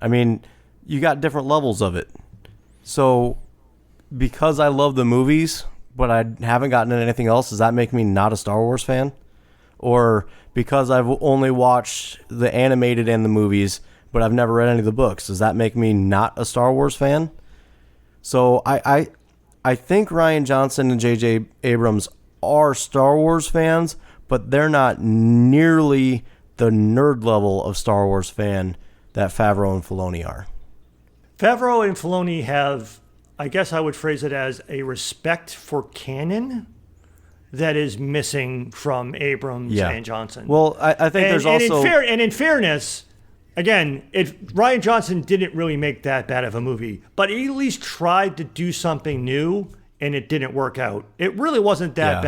I mean, you got different levels of it. So because I love the movies, but I haven't gotten into anything else, does that make me not a Star Wars fan? Or because I've only watched the animated and the movies, but I've never read any of the books, does that make me not a Star Wars fan? So I think Rian Johnson and J.J. Abrams are Star Wars fans, but they're not nearly the nerd level of Star Wars fan that Favreau and Filoni are. Favreau and Filoni have, I guess I would phrase it as, a respect for canon that is missing from Abrams and Johnson. Well, I think there's also... in fairness, again, Rian Johnson didn't really make that bad of a movie, but he at least tried to do something new, and it didn't work out. It really wasn't that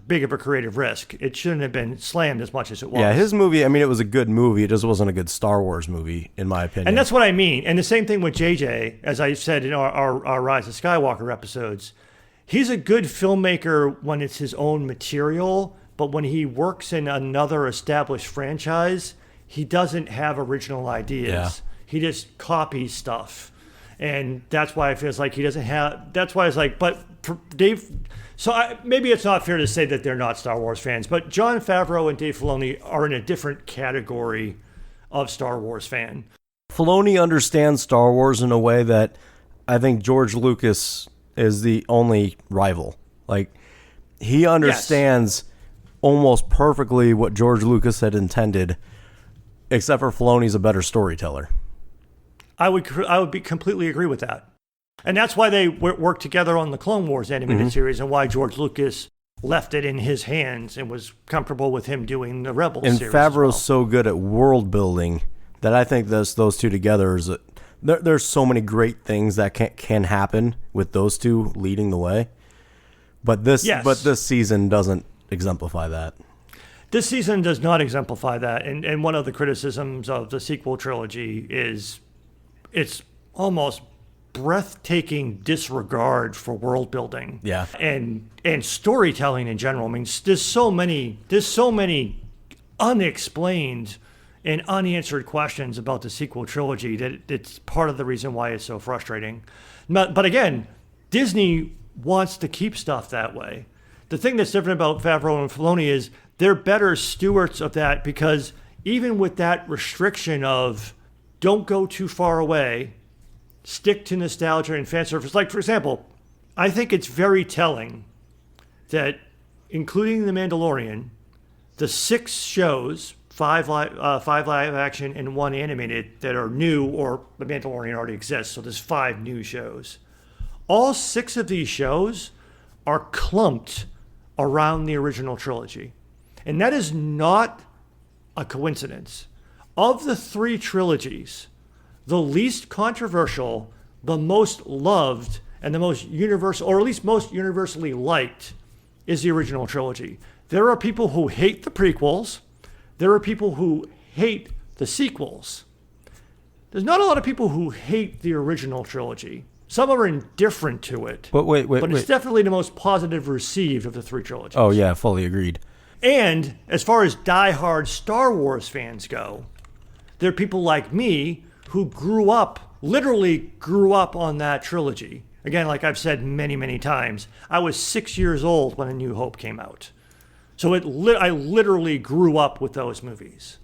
big of a creative risk. It shouldn't have been slammed as much as it was. Yeah, his movie, I mean, it was a good movie. It just wasn't a good Star Wars movie, in my opinion. And that's what I mean. And the same thing with JJ, as I said in our Rise of Skywalker episodes. He's a good filmmaker when it's his own material, but when he works in another established franchise, he doesn't have original ideas. Yeah. He just copies stuff. And that's why it feels like he doesn't have... That's why it's like... But for Dave... So maybe it's not fair to say that they're not Star Wars fans, but Jon Favreau and Dave Filoni are in a different category of Star Wars fan. Filoni understands Star Wars in a way that I think George Lucas is the only rival. Like, he understands almost perfectly what George Lucas had intended, except for Filoni's a better storyteller. I would be completely agree with that. And that's why they worked together on the Clone Wars animated series, and why George Lucas left it in his hands and was comfortable with him doing the Rebels series. And Favreau's so good at world building that I think those two together is there's so many great things that can happen with those two leading the way. But this season doesn't exemplify that. This season does not exemplify that. And one of the criticisms of the sequel trilogy is it's almost breathtaking disregard for world building. Yeah. And storytelling in general. I mean, there's so many unexplained and unanswered questions about the sequel trilogy that it's part of the reason why it's so frustrating. But again, Disney wants to keep stuff that way. The thing that's different about Favreau and Filoni is they're better stewards of that, because even with that restriction of don't go too far away, stick to nostalgia and fan service. Like, for example, I think it's very telling that, including The Mandalorian, the 6 shows, 5 live action and 1 animated, that are new, or The Mandalorian already exists, so there's 5 new shows. All 6 of these shows are clumped around the original trilogy. And that is not a coincidence. Of the 3 trilogies, the least controversial, the most loved, and the most universal, or at least most universally liked, is the original trilogy. There are people who hate the prequels. There are people who hate the sequels. There's not a lot of people who hate the original trilogy. Some are indifferent to it. But wait. It's definitely the most positive received of the 3 trilogies. Oh, yeah, fully agreed. And as far as diehard Star Wars fans go, there are people like me who literally grew up on that trilogy. Again, like I've said many, many times, I was 6 years old when A New Hope came out. So I literally grew up with those movies.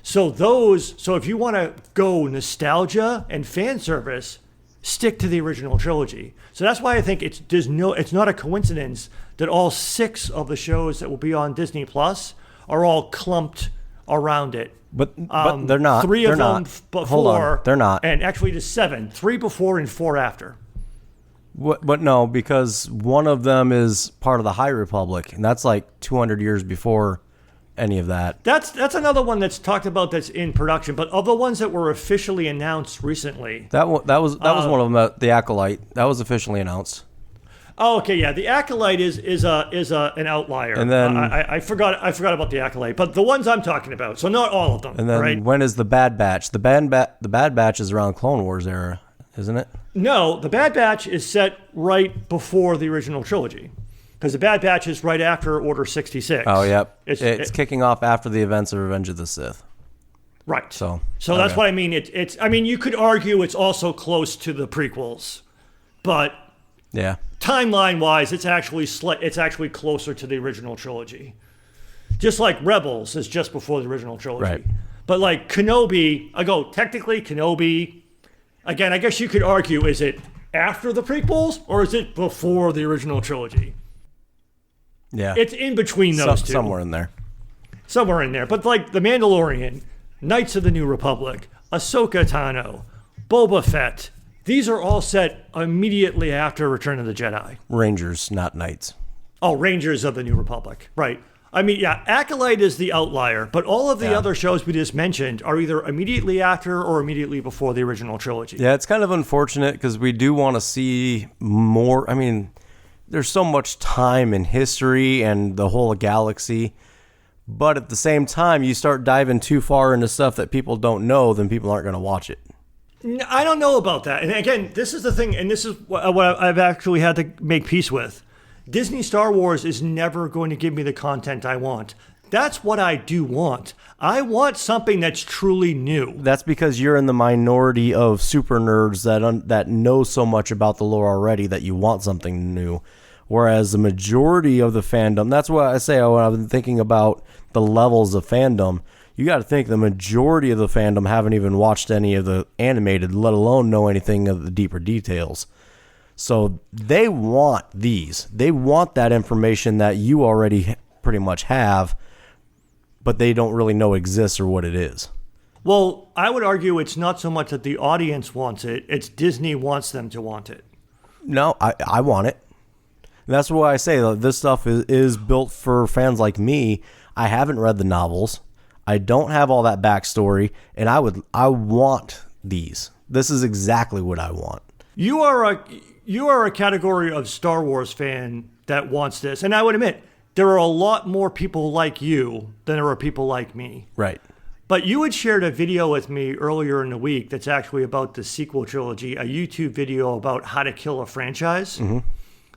So if you want to go nostalgia and fan service, stick to the original trilogy. So that's why I think it's not a coincidence that all 6 of the shows that will be on Disney Plus are all clumped around it. But they're not. 3 they're of them not. before. Hold on. They're not. And actually just 7. 3 before and 4 after. But no, because one of them is part of the High Republic, and that's like 200 years before any of that. That's another one that's talked about that's in production. But of the ones that were officially announced recently, that was one of them. The Acolyte, that was officially announced. Oh, okay, yeah. The Acolyte is an outlier. And then I forgot about the Acolyte, but the ones I'm talking about. So not all of them. And then right? When is the Bad Batch? The Bad Batch is around Clone Wars era, isn't it? No, the Bad Batch is set right before the original trilogy, because the Bad Batch is right after Order 66. Oh, yep. It's kicking off after the events of Revenge of the Sith. Right. So that's what I mean. It's. I mean, you could argue it's also close to the prequels, but yeah. Timeline-wise, it's actually closer to the original trilogy. Just like Rebels is just before the original trilogy. Right. But like Kenobi, technically Kenobi, again, I guess you could argue, is it after the prequels or is it before the original trilogy? Yeah. It's in between those two. Somewhere in there. Somewhere in there. But like The Mandalorian, Knights of the New Republic, Ahsoka Tano, Boba Fett, these are all set immediately after Return of the Jedi. Rangers, not Knights. Oh, Rangers of the New Republic. Right. I mean, yeah, Acolyte is the outlier, but all of the other shows we just mentioned are either immediately after or immediately before the original trilogy. Yeah, it's kind of unfortunate because we do want to see more. I mean, there's so much time in history and the whole galaxy, but at the same time, you start diving too far into stuff that people don't know, then people aren't going to watch it. I don't know about that. And again, this is the thing, and this is what I've actually had to make peace with. Disney Star Wars is never going to give me the content I want. That's what I do want. I want something that's truly new. That's because you're in the minority of super nerds that know so much about the lore already that you want something new. Whereas the majority of the fandom, that's what I say when I've been thinking about the levels of fandom. You got to think the majority of the fandom haven't even watched any of the animated, let alone know anything of the deeper details. So they want these. They want that information that you already pretty much have, but they don't really know exists or what it is. Well, I would argue it's not so much that the audience wants it, it's Disney wants them to want it. No, I want it. And that's why I say this stuff is built for fans like me. I haven't read the novels. I don't have all that backstory, and I want these. This is exactly what I want. You are a category of Star Wars fan that wants this, and I would admit there are a lot more people like you than there are people like me. Right. But you had shared a video with me earlier in the week that's actually about the sequel trilogy, a YouTube video about how to kill a franchise. Mm-hmm.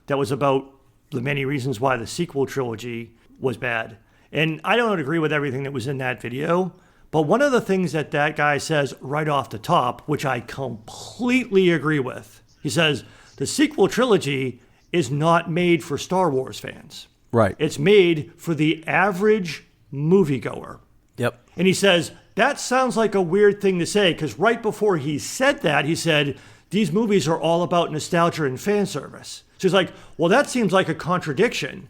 That was about the many reasons why the sequel trilogy was bad. And I don't agree with everything that was in that video, but one of the things that guy says right off the top, which I completely agree with, he says, the sequel trilogy is not made for Star Wars fans. Right. It's made for the average moviegoer. Yep. And he says, that sounds like a weird thing to say, because right before he said that, he said, these movies are all about nostalgia and fan service. So he's like, well, that seems like a contradiction.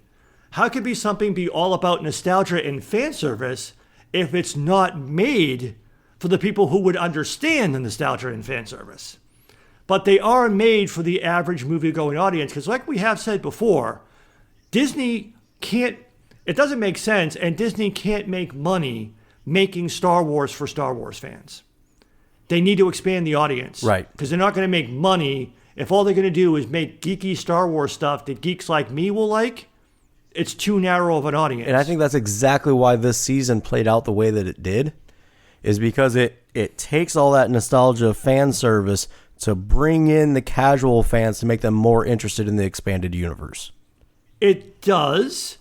How could something be all about nostalgia and fan service if it's not made for the people who would understand the nostalgia and fan service? But they are made for the average movie-going audience, because like we have said before, Disney can't, it doesn't make sense, and Disney can't make money making Star Wars for Star Wars fans. They need to expand the audience. Right. Because they're not going to make money if all they're going to do is make geeky Star Wars stuff that geeks like me will like. It's too narrow of an audience. And I think that's exactly why this season played out the way that it did, is because it takes all that nostalgia fan service to bring in the casual fans to make them more interested in the expanded universe. It does,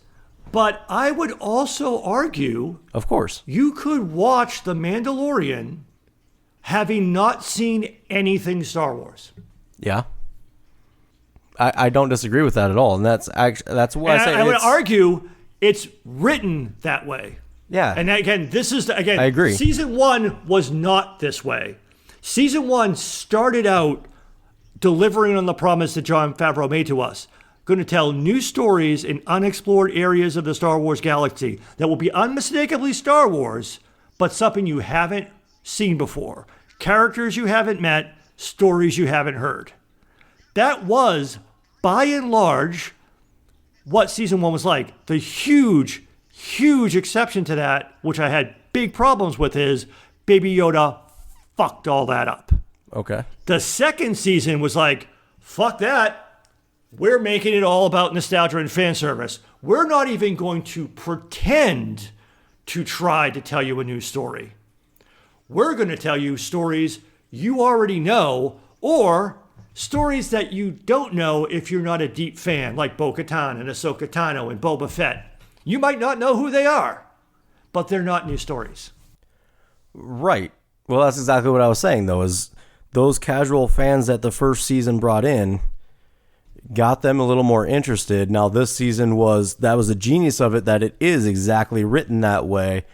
but I would also argue, of course, you could watch The Mandalorian having not seen anything Star Wars. Yeah. I don't disagree with that at all, and that's why I say I would argue It's written that way. Yeah. And again, I agree. Season 1 was not this way. Season 1 started out delivering on the promise that Jon Favreau made to us. Going to tell new stories in unexplored areas of the Star Wars galaxy that will be unmistakably Star Wars, but something you haven't seen before. Characters you haven't met, stories you haven't heard. That was, by and large, what season 1 was like. The huge exception to that, which I had big problems with, is Baby Yoda fucked all that up. Okay. The second season was like, fuck that. We're making it all about nostalgia and fan service. We're not even going to pretend to try to tell you a new story. We're going to tell you stories you already know, or stories that you don't know if you're not a deep fan, like Bo-Katan and Ahsoka Tano and Boba Fett. You might not know who they are, but they're not new stories. Right. Well, that's exactly what I was saying, though, is those casual fans that the first season brought in got them a little more interested. Now, this season that was the genius of it, that it is exactly written that way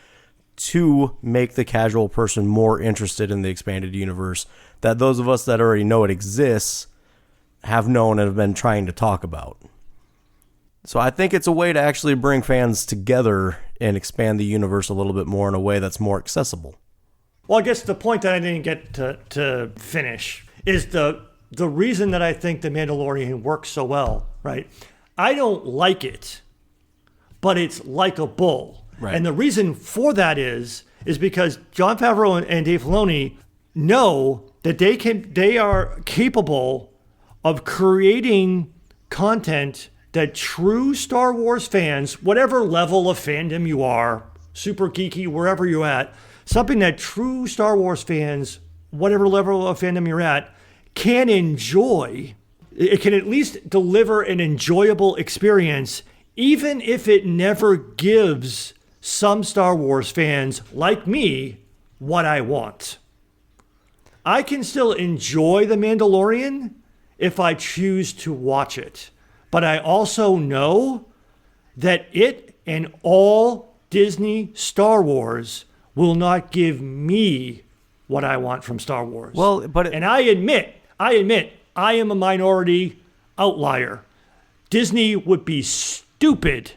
to make the casual person more interested in the expanded universe that those of us that already know it exists have known and have been trying to talk about. So I think it's a way to actually bring fans together and expand the universe a little bit more in a way that's more accessible. Well, I guess the point that I didn't get to finish is the reason that I think The Mandalorian works so well, right? I don't like it, but it's likable. Right. And the reason for that is because Jon Favreau and Dave Filoni know that they are capable of creating content that true Star Wars fans, whatever level of fandom you are, super geeky, wherever you're at, something that true Star Wars fans, whatever level of fandom you're at, can enjoy. It can at least deliver an enjoyable experience, even if it never gives some Star Wars fans, like me, what I want. I can still enjoy The Mandalorian if I choose to watch it. But I also know that it and all Disney Star Wars will not give me what I want from Star Wars. Well, and I admit, I am a minority outlier. Disney would be stupid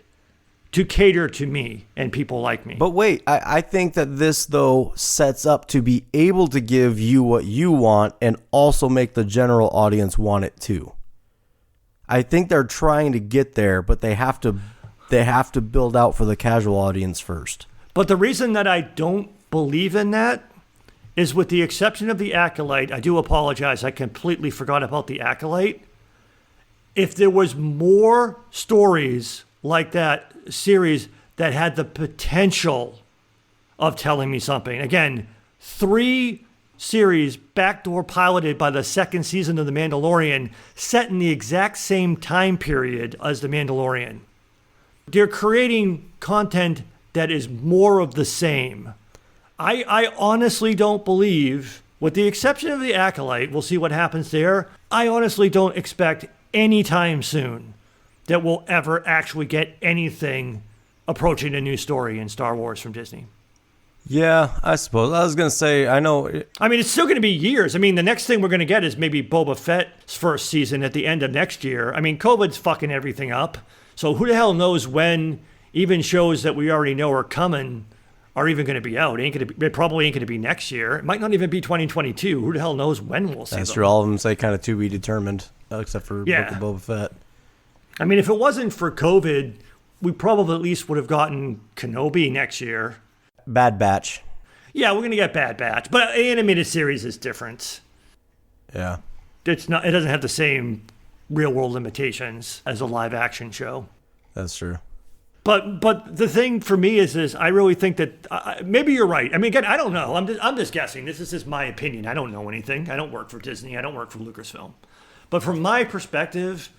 to cater to me and people like me. But wait, I think that this, though, sets up to be able to give you what you want and also make the general audience want it too. I think they're trying to get there, but they have to build out for the casual audience first. But the reason that I don't believe in that is, with the exception of The Acolyte, I do apologize, I completely forgot about The Acolyte. If there was more stories like that series that had the potential of telling me something. Again, 3 series backdoor piloted by the second season of The Mandalorian, set in the exact same time period as The Mandalorian. They're creating content that is more of the same. I honestly don't believe, with the exception of The Acolyte, we'll see what happens there, I honestly don't expect anytime soon that we'll ever actually get anything approaching a new story in Star Wars from Disney. Yeah, I suppose. I was going to say, I know. I mean, it's still going to be years. I mean, the next thing we're going to get is maybe Boba Fett's first season at the end of next year. I mean, COVID's fucking everything up. So who the hell knows when even shows that we already know are coming are even going to be out. It probably ain't going to be next year. It might not even be 2022. Who the hell knows when we'll see them. That's true. All of them say kind of to be determined, except for Book of Boba Fett. I mean, if it wasn't for COVID, we probably at least would have gotten Kenobi next year. Bad Batch. Yeah, we're going to get Bad Batch. But an animated series is different. Yeah. It doesn't have the same real-world limitations as a live-action show. That's true. But the thing for me is I really think that maybe you're right. I mean, again, I don't know. I'm just guessing. This is just my opinion. I don't know anything. I don't work for Disney. I don't work for Lucasfilm. But from my perspective,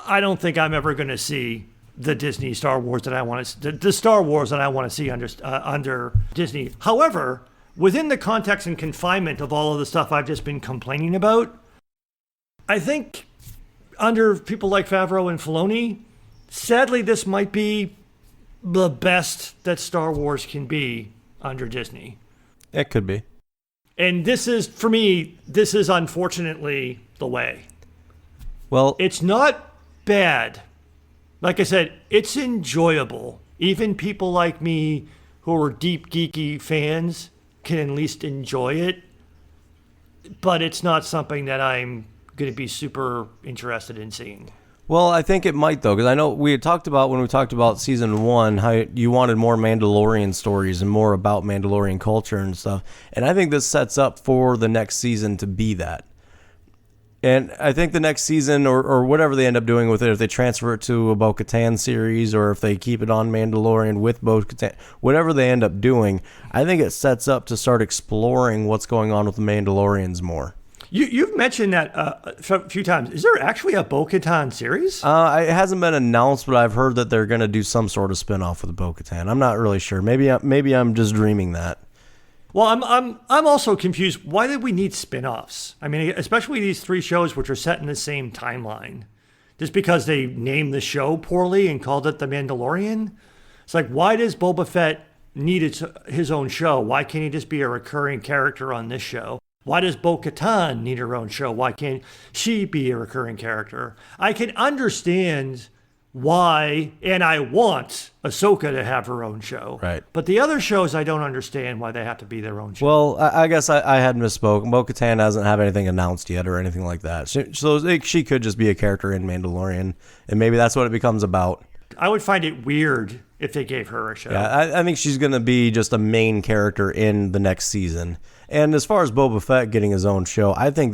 I don't think I'm ever going to see the Disney Star Wars that I want to, the Star Wars that I want to see under Disney. However, within the context and confinement of all of the stuff I've just been complaining about, I think under people like Favreau and Filoni, sadly, this might be the best that Star Wars can be under Disney. It could be. And this is, for me, this is unfortunately the way. Well, It's not bad. Like I said, it's enjoyable. Even people like me who are deep geeky fans can at least enjoy it. But it's not something that I'm going to be super interested in seeing. well, I think it might though, because I know we had talked about when we talked about season 1 how you wanted more Mandalorian stories and more about Mandalorian culture and stuff, and I think this sets up for the next season to be that. And I think the next season, or whatever they end up doing with it, if they transfer it to a Bo-Katan series, or if they keep it on Mandalorian with Bo-Katan, whatever they end up doing, I think it sets up to start exploring what's going on with the Mandalorians more. You've mentioned that a few times. Is there actually a Bo-Katan series? It hasn't been announced, but I've heard that they're going to do some sort of spinoff with Bo-Katan. I'm not really sure. Maybe I'm just dreaming that. Well, I'm also confused. Why did we need spin-offs? I mean, especially these 3 shows which are set in the same timeline. Just because they named the show poorly and called it The Mandalorian? It's like, why does Boba Fett need his own show? Why can't he just be a recurring character on this show? Why does Bo-Katan need her own show? Why can't she be a recurring character? I can understand why, and I want Ahsoka to have her own show. Right. But the other shows, I don't understand why they have to be their own show. Well, I guess I had misspoke. Bo-Katan doesn't have anything announced yet or anything like that. So she could just be a character in Mandalorian, and maybe that's what it becomes about. I would find it weird if they gave her a show. Yeah, I think she's going to be just a main character in the next season. And as far as Boba Fett getting his own show, I think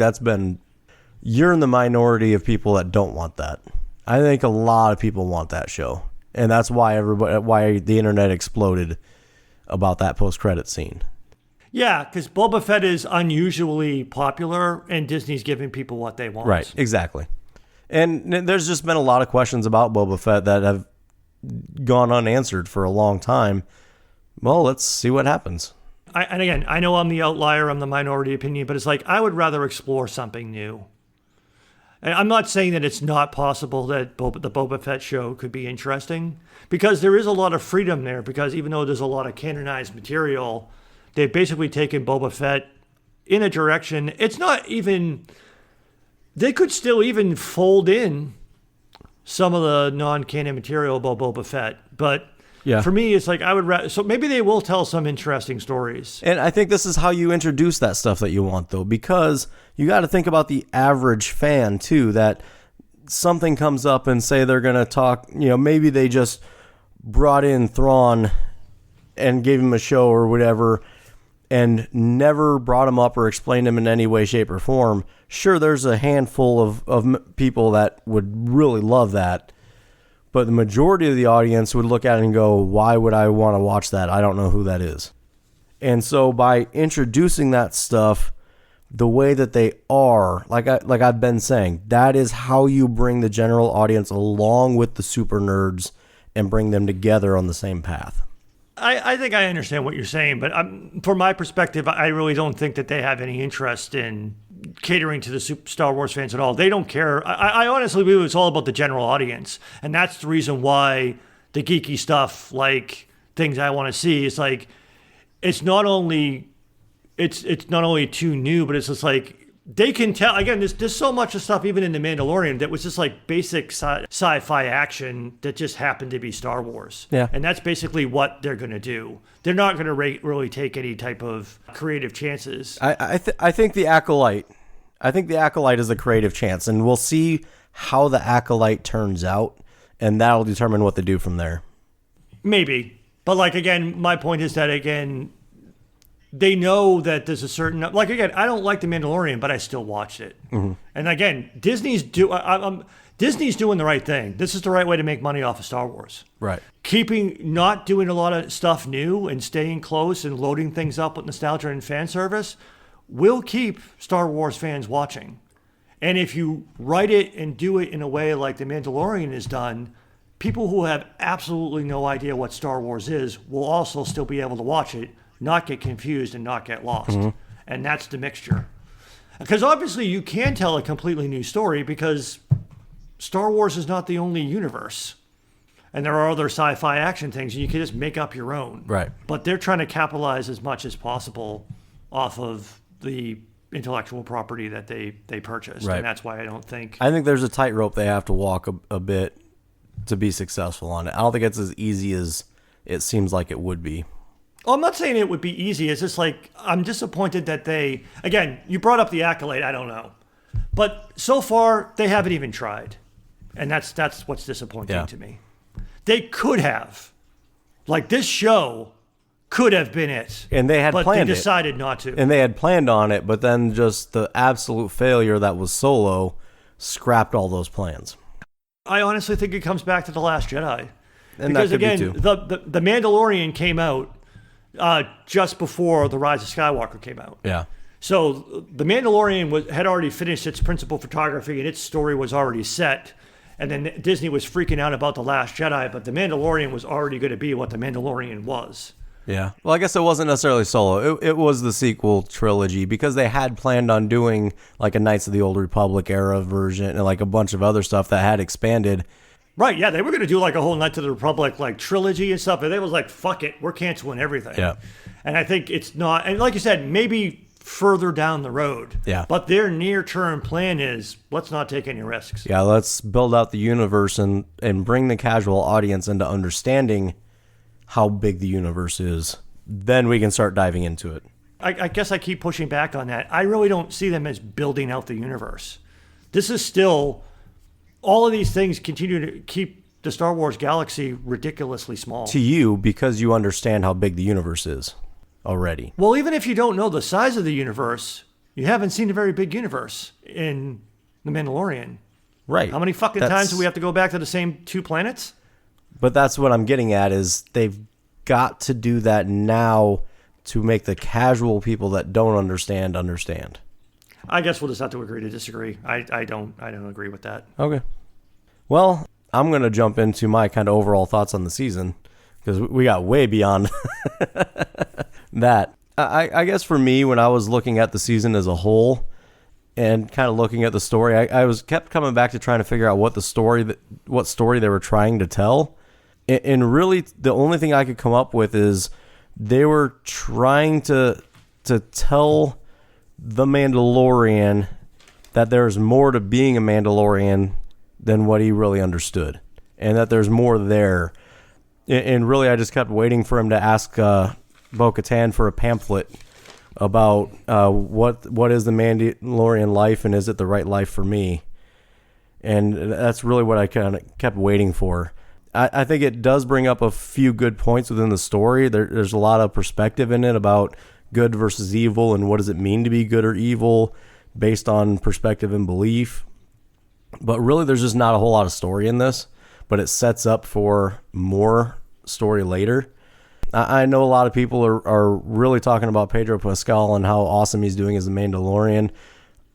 you're in the minority of people that don't want that. I think a lot of people want that show. And that's why why the internet exploded about that post-credit scene. Yeah, because Boba Fett is unusually popular, and Disney's giving people what they want. Right, exactly. And there's just been a lot of questions about Boba Fett that have gone unanswered for a long time. Well, let's see what happens. And again, I know I'm the outlier, I'm the minority opinion, but it's like I would rather explore something new. And I'm not saying that it's not possible that the Boba Fett show could be interesting, because there is a lot of freedom there, because even though there's a lot of canonized material, they've basically taken Boba Fett in a direction. It's not even... They could still even fold in some of the non-canon material about Boba Fett, but yeah. For me, it's like I would rather... So maybe they will tell some interesting stories. And I think this is how you introduce that stuff that you want, though, because you got to think about the average fan, too, that something comes up and say they're going to talk, maybe they just brought in Thrawn and gave him a show or whatever and never brought him up or explained him in any way, shape, or form. Sure, there's a handful of people that would really love that. But the majority of the audience would look at it and go, why would I want to watch that? I don't know who that is. And so by introducing that stuff the way that they are, like I've been saying, that is how you bring the general audience along with the super nerds and bring them together on the same path. I think I understand what you're saying, but from my perspective, I really don't think that they have any interest in catering to the Star Wars fans at all. They don't care. I honestly believe it's all about the general audience, and that's the reason why the geeky stuff, like things I want to see, is like it's not only too new, but it's just like they can tell. Again, there's so much of stuff even in The Mandalorian that was just like basic sci-fi action that just happened to be Star Wars. Yeah, and that's basically what they're going to do. They're not going to really take any type of creative chances. I think the Acolyte. I think the Acolyte is a creative chance, and we'll see how the Acolyte turns out, and that'll determine what they do from there. Maybe, but like again, my point is that again, they know that there's a certain, like again, I don't like The Mandalorian, but I still watched it. Mm-hmm. And again, Disney's doing the right thing. This is the right way to make money off of Star Wars. Right. Not doing a lot of stuff new and staying close and loading things up with nostalgia and fan service will keep Star Wars fans watching. And if you write it and do it in a way like The Mandalorian is done, people who have absolutely no idea what Star Wars is will also still be able to watch it, not get confused and not get lost. Mm-hmm. And that's the mixture. Because obviously you can tell a completely new story because Star Wars is not the only universe. and there are other sci-fi action things, and you can just make up your own. Right. But they're trying to capitalize as much as possible off of the intellectual property that they purchased. Right. And that's why I think there's a tightrope they have to walk a bit to be successful on it. I don't think it's as easy as it seems like it would be. Well, I'm not saying it would be easy. It's just like, I'm disappointed that they, again, you brought up the accolade. I don't know. But so far, they haven't even tried. And that's what's disappointing to me. They could have. Like, this show could have been it. And they had but planned they decided not to. And they had planned on it, but then just the absolute failure that was Solo scrapped all those plans. I honestly think it comes back to The Last Jedi. And because, that could again, be too. the Mandalorian came out just before The Rise of Skywalker came out. Yeah. So The Mandalorian had already finished its principal photography and its story was already set. And then Disney was freaking out about The Last Jedi, but The Mandalorian was already going to be what The Mandalorian was. Yeah. Well, I guess it wasn't necessarily Solo. It was the sequel trilogy because they had planned on doing like a Knights of the Old Republic era version and like a bunch of other stuff that had expanded. Right, yeah, they were going to do like a whole Knights of the Republic like trilogy and stuff, and they was like, fuck it, we're canceling everything. Yeah. And I think it's not, and like you said, maybe further down the road. Yeah. But their near-term plan is, let's not take any risks. Yeah, let's build out the universe and bring the casual audience into understanding how big the universe is. Then we can start diving into it. I guess I keep pushing back on that. I really don't see them as building out the universe. This is still, all of these things continue to keep the Star Wars galaxy ridiculously small. To you, because you understand how big the universe is already. Well, even if you don't know the size of the universe, you haven't seen a very big universe in The Mandalorian. Right. How many fucking times do we have to go back to the same 2 planets? But that's what I'm getting at is they've got to do that now to make the casual people that don't understand. I guess we'll just have to agree to disagree. I don't agree with that. Okay. Well, I'm going to jump into my kind of overall thoughts on the season because we got way beyond that. I guess for me, when I was looking at the season as a whole and kind of looking at the story, I was kept coming back to trying to figure out what story they were trying to tell. And really, the only thing I could come up with is they were trying to tell the Mandalorian that there's more to being a Mandalorian than what he really understood, and that there's more there. And really, I just kept waiting for him to ask Bo-Katan for a pamphlet about what is the Mandalorian life and is it the right life for me? And that's really what I kind of kept waiting for. I think it does bring up a few good points within the story. There's a lot of perspective in it about good versus evil and what does it mean to be good or evil based on perspective and belief. But really, there's just not a whole lot of story in this, but it sets up for more story later. I know a lot of people are really talking about Pedro Pascal and how awesome he's doing as the Mandalorian.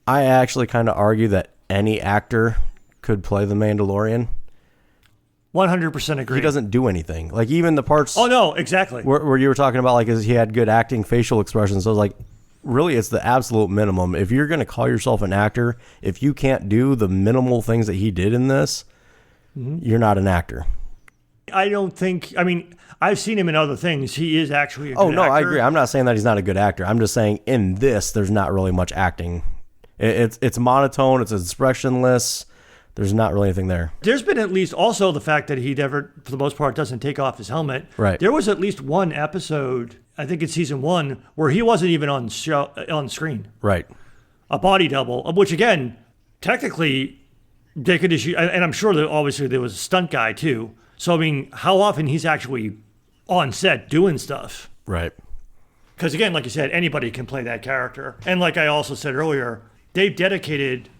I actually kind of argue that any actor could play the Mandalorian. 100% agree. He doesn't do anything. Like even the parts. Oh no, exactly. Where you were talking about like he had good acting, facial expressions. So I was like, really, it's the absolute minimum. If you're going to call yourself an actor, if you can't do the minimal things that he did in this, you're not an actor. I don't think. I mean, I've seen him in other things. He is actually a good Oh, no, actor. I agree. I'm not saying that he's not a good actor. I'm just saying in this, there's not really much acting. It's monotone. It's expressionless. There's not really anything there. There's been at least also the fact that he never, for the most part, doesn't take off his helmet. Right. There was at least one episode, I think it's season 1, where he wasn't even on screen. Right. A body double, which again, technically, they could issue, and I'm sure that obviously there was a stunt guy too. So I mean, how often he's actually on set doing stuff? Right. Because again, like you said, anybody can play that character. And like I also said earlier, they've dedicated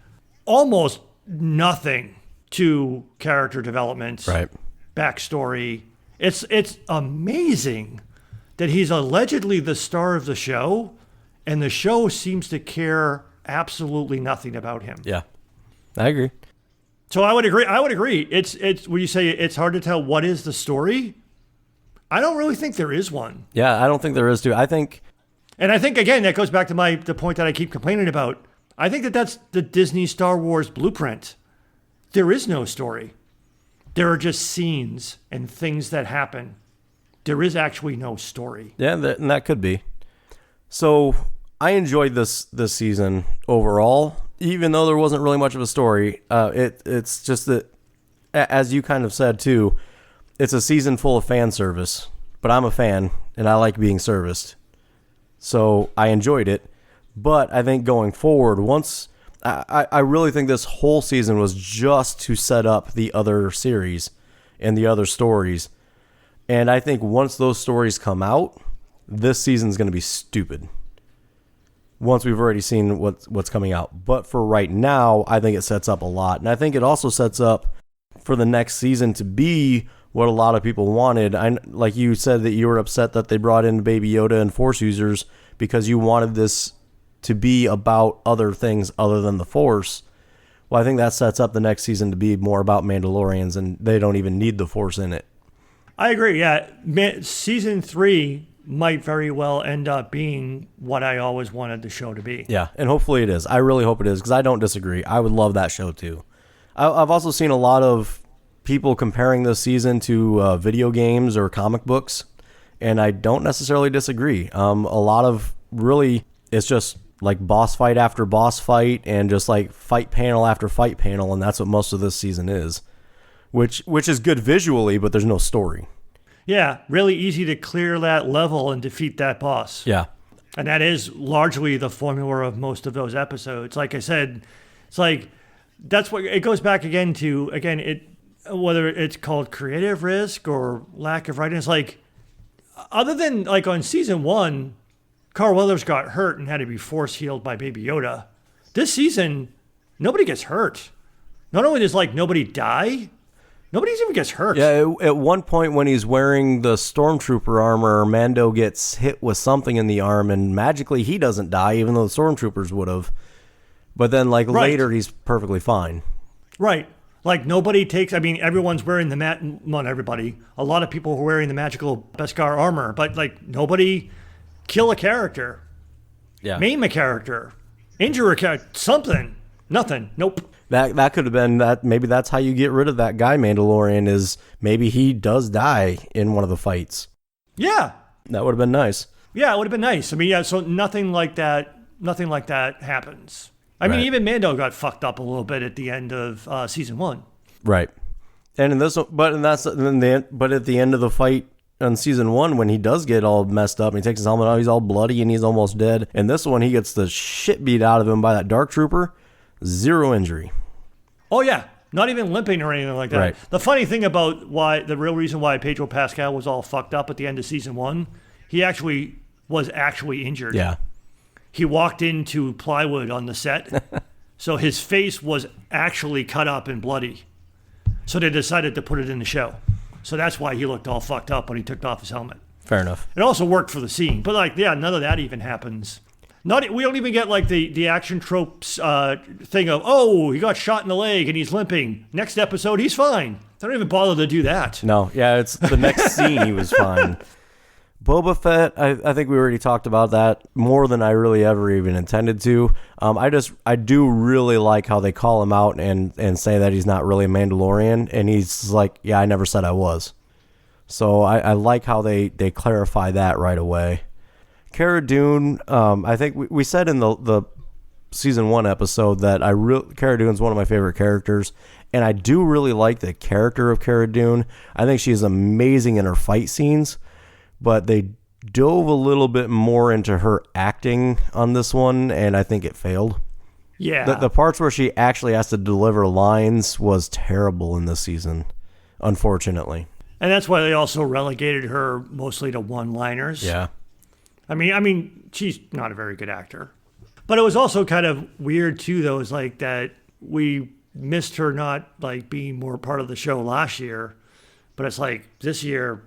almost nothing to character development, Right. backstory. It's amazing that he's allegedly the star of the show, and the show seems to care absolutely nothing about him. Yeah. I agree. So I would agree. It's when you say it's hard to tell what is the story, I don't really think there is one. Yeah, I don't think there is too. I think again that goes back to the point that I keep complaining about. I think that's the Disney Star Wars blueprint. There is no story. There are just scenes and things that happen. There is actually no story. Yeah, and that could be. So I enjoyed this season overall, even though there wasn't really much of a story. It's just that, as you kind of said too, it's a season full of fan service. But I'm a fan, and I like being serviced. So I enjoyed it. But I think going forward, I really think this whole season was just to set up the other series and the other stories. And I think once those stories come out, this season's going to be stupid. Once we've already seen what's coming out. But for right now, I think it sets up a lot. And I think it also sets up for the next season to be what a lot of people wanted. Like you said that you were upset that they brought in Baby Yoda and Force users because you wanted this to be about other things other than the Force. Well, I think that sets up the next season to be more about Mandalorians, and they don't even need the Force in it. I agree, yeah. Season 3 might very well end up being what I always wanted the show to be. Yeah, and hopefully it is. I really hope it is, because I don't disagree. I would love that show too. I've also seen a lot of people comparing this season to video games or comic books, and I don't necessarily disagree. A lot of really, it's just like boss fight after boss fight and just like fight panel after fight panel, and that's what most of this season is, which is good visually, but there's no story. Yeah, really easy to clear that level and defeat that boss. Yeah. And that is largely the formula of most of those episodes. Like I said, it's like, that's what it goes back again to, whether it's called creative risk or lack of writing. It's like, other than like on season 1, Carl Weathers got hurt and had to be force healed by Baby Yoda. This season, nobody gets hurt. Not only does like nobody die, nobody even gets hurt. Yeah, at one point when he's wearing the Stormtrooper armor, Mando gets hit with something in the arm, and magically he doesn't die, even though the Stormtroopers would have. But then like later, he's perfectly fine. Right. Like nobody takes, everyone's wearing not everybody, a lot of people were wearing the magical Beskar armor, but like nobody kill a character, maim a character, injure a character, something, nothing, nope. That could have been that. Maybe that's how you get rid of that guy Mandalorian, is maybe he does die in one of the fights. Yeah. That would have been nice. Yeah, it would have been nice. So nothing like that happens. Even Mando got fucked up a little bit at the end of season 1. Right. And in this one, but at the end of the fight on season 1, when he does get all messed up and he takes his helmet off, he's all bloody and he's almost dead. And this one, he gets the shit beat out of him by that Dark Trooper. 0 injury. Oh yeah, not even limping or anything like that. Right. The funny thing about the real reason why Pedro Pascal was all fucked up at the end of season 1, he was actually injured. Yeah. He walked into plywood on the set, so his face was actually cut up and bloody. So they decided to put it in the show. So that's why he looked all fucked up when he took off his helmet. Fair enough. It also worked for the scene, but none of that even happens. We don't even get like the action tropes thing of, he got shot in the leg and he's limping. Next episode, he's fine. They don't even bother to do that. No, yeah, it's the next scene he was fine. Boba Fett, I think we already talked about that more than I really ever even intended to. I do really like how they call him out and say that he's not really a Mandalorian, and he's like, yeah, I never said I was. So I like how they clarify that right away. Cara Dune, I think we said in the season 1 episode that Cara Dune's one of my favorite characters, and I do really like the character of Cara Dune. I think she's amazing in her fight scenes, but they dove a little bit more into her acting on this one, and I think it failed. Yeah. The parts where she actually has to deliver lines was terrible in this season, unfortunately. And that's why they also relegated her mostly to one-liners. Yeah. She's not a very good actor. But it was also kind of weird, too, though, is like that we missed her not like being more part of the show last year. But it's like this year,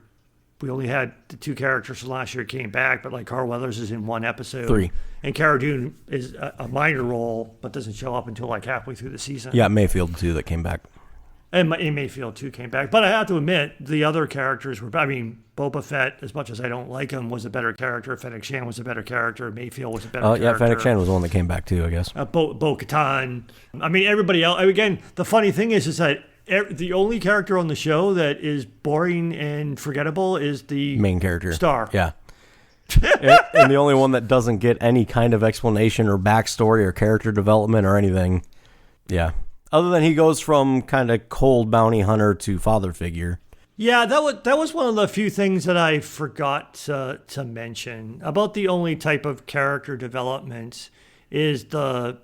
we only had the 2 characters from last year came back, but like Carl Weathers is in 1 episode. 3. And Cara Dune is a minor role, but doesn't show up until like halfway through the season. Yeah, Mayfield, too, that came back. And Mayfield, too, came back. But I have to admit, the other characters were... Boba Fett, as much as I don't like him, was a better character. Fennec Shand was a better character. Mayfield was a better character. Yeah, Fennec Shand was the one that came back, too, I guess. Bo-Katan. Everybody else... Again, the funny thing is that the only character on the show that is boring and forgettable is the Main character. Star. Yeah. And the only one that doesn't get any kind of explanation or backstory or character development or anything. Yeah. Other than he goes from kind of cold bounty hunter to father figure. Yeah, that was one of the few things that I forgot to mention. About the only type of character development is the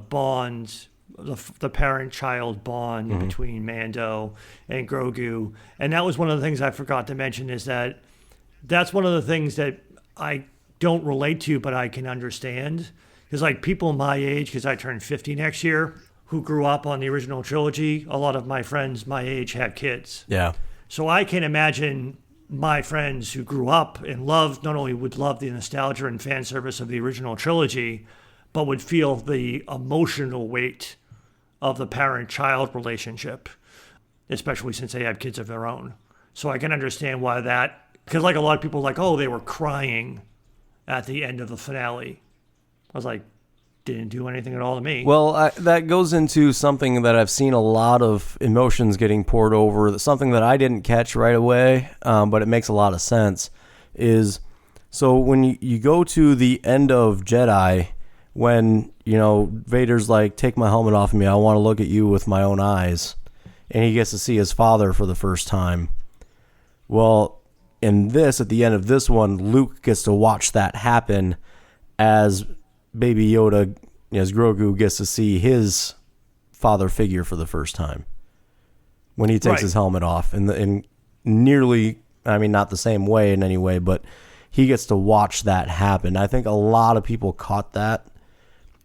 bonds, the parent-child bond between Mando and Grogu. And that was one of the things I forgot to mention, is that's one of the things that I don't relate to, but I can understand. Because like people my age, because I turn 50 next year, who grew up on the original trilogy, a lot of my friends my age have kids. Yeah. So I can imagine my friends who grew up and loved, not only would love the nostalgia and fan service of the original trilogy, but would feel the emotional weight of the parent-child relationship, especially since they have kids of their own. So I can understand why that, because like a lot of people are like, oh, they were crying at the end of the finale. I was like, didn't do anything at all to me. Well, that goes into something that I've seen a lot of emotions getting poured over. Something that I didn't catch right away, but it makes a lot of sense. Is so when you go to the end of Jedi, when Vader's like, "Take my helmet off of me. I want to look at you with my own eyes," and he gets to see his father for the first time. Well, at the end of this one, Luke gets to watch that happen as Baby Yoda, as Grogu, gets to see his father figure for the first time when he takes his helmet off, and nearly, I mean, not the same way in any way, but he gets to watch that happen. I think a lot of people caught that,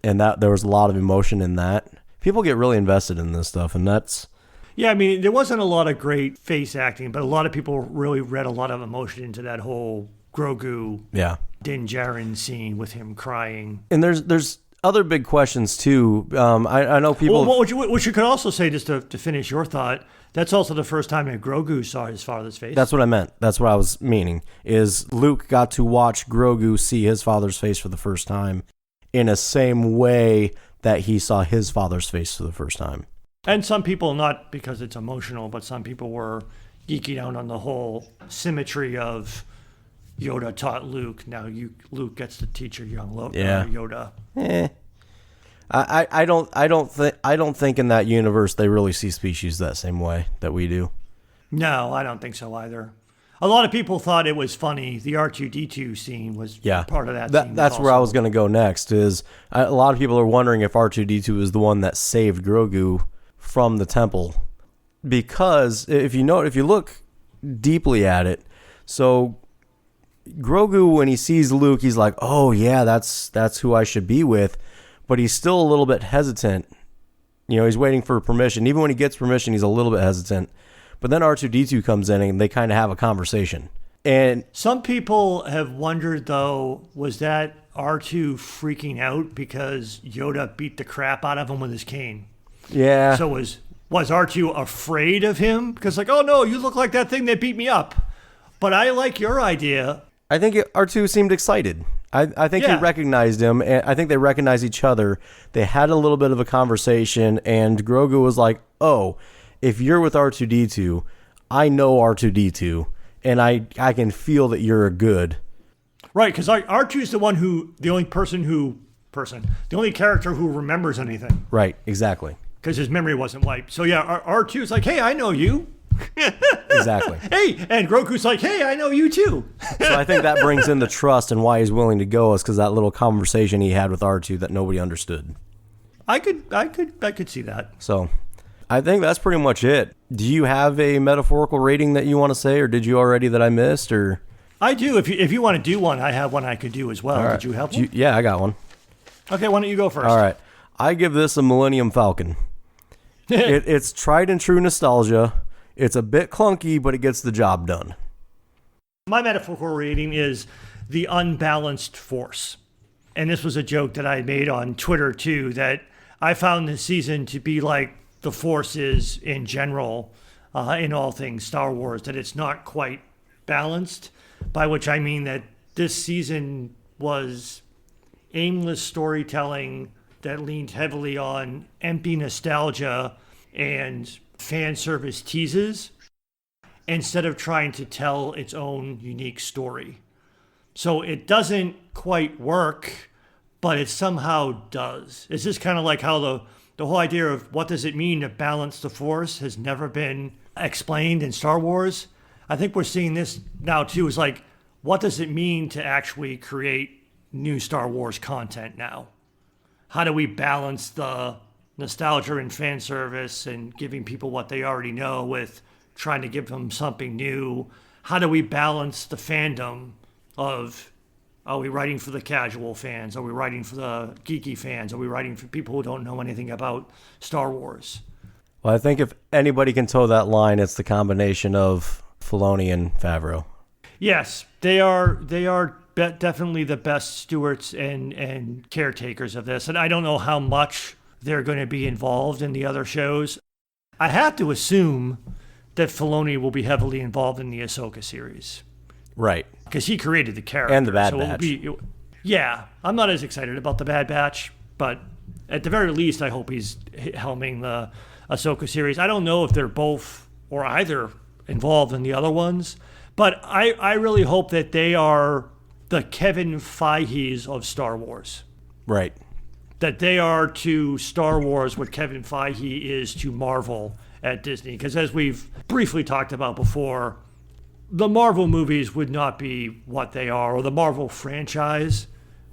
and that there was a lot of emotion in that. People get really invested in this stuff, and that's... Yeah, I mean, there wasn't a lot of great face acting, but a lot of people really read a lot of emotion into that whole Grogu Din Djarin scene with him crying. And there's other big questions too. I know people. Well, what you could also say, just to finish your thought, that's also the first time that Grogu saw his father's face. That's what I meant. That's what I was meaning. Is Luke got to watch Grogu see his father's face for the first time in the same way that he saw his father's face for the first time. And some people, not because it's emotional, but some people were geeking out on the whole symmetry of Yoda taught Luke. Now Luke gets to teach a young Yoda. I don't think in that universe they really see species that same way that we do. No, I don't think so either. A lot of people thought it was funny. The R2-D2 scene was part of that scene. That's where I was going to go next. Is a lot of people are wondering if R2-D2 is the one that saved Grogu from the temple, because if you look deeply at it, so Grogu, when he sees Luke, he's like, oh yeah, that's who I should be with, but he's still a little bit hesitant. He's waiting for permission. Even when he gets permission, he's a little bit hesitant. But then R2-D2 comes in and they kind of have a conversation. And some people have wondered, though, was that R2 freaking out because Yoda beat the crap out of him with his cane? Yeah. So was R2 afraid of him? Because like, oh no, you look like that thing that beat me up. But I like your idea. I think R2 seemed excited. I think he recognized him, and I think they recognized each other. They had a little bit of a conversation, and Grogu was like, oh, if you're with R2-D2, I know R2-D2, and I can feel that you're a good. Right, because R2 is the only character who remembers anything. Right, exactly. Because his memory wasn't wiped. So yeah, R2 is like, hey, I know you. Exactly. Hey, and Grogu's like, hey, I know you too. So I think that brings in the trust, and why he's willing to go is because that little conversation he had with R2 that nobody understood. I could see that. So I think that's pretty much it. Do you have a metaphorical rating that you want to say, or did you already that I missed? Or I do. If you want to do one, I have one I could do as well. Right. Did you have one? Yeah, I got one. Okay, why don't you go first? All right. I give this a Millennium Falcon. It's tried and true nostalgia. It's a bit clunky, but it gets the job done. My metaphorical rating is the unbalanced force. And this was a joke that I made on Twitter too, that I found this season to be like the force is in general, in all things Star Wars, that it's not quite balanced, by which I mean that this season was aimless storytelling that leaned heavily on empty nostalgia and fan service teases instead of trying to tell its own unique story. So it doesn't quite work, but it somehow does. It's just kind of like how the whole idea of what does it mean to balance the Force has never been explained in Star Wars. I think we're seeing this now too, is like, what does it mean to actually create new Star Wars content now? How do we balance the nostalgia and fan service and giving people what they already know with trying to give them something new? How do we balance the fandom of, are we writing for the casual fans? Are we writing for the geeky fans? Are we writing for people who don't know anything about Star Wars? Well, I think if anybody can toe that line, it's the combination of Filoni and Favreau. Yes, they are definitely the best stewards and caretakers of this. And I don't know how much they're going to be involved in the other shows. I have to assume that Filoni will be heavily involved in the Ahsoka series. Right. Because he created the character. And the Bad Batch. Yeah, I'm not as excited about the Bad Batch, but at the very least, I hope he's helming the Ahsoka series. I don't know if they're both or either involved in the other ones, but I really hope that they are the Kevin Feige's of Star Wars. Right. That they are to Star Wars what Kevin Feige is to Marvel at Disney. Because as we've briefly talked about before, the Marvel movies would not be what they are, or the Marvel franchise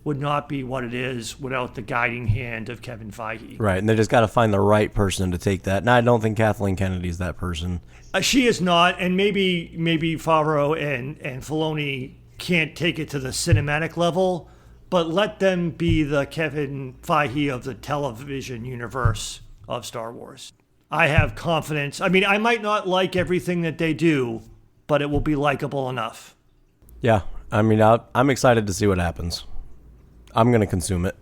would not be what it is without the guiding hand of Kevin Feige. Right, and they just got to find the right person to take that. And I don't think Kathleen Kennedy's that person. She is not, and maybe Favreau and Filoni can't take it to the cinematic level, but let them be the Kevin Feige of the television universe of Star Wars. I have confidence. I mean, I might not like everything that they do, but it will be likable enough. Yeah, I mean, I'm excited to see what happens. I'm going to consume it.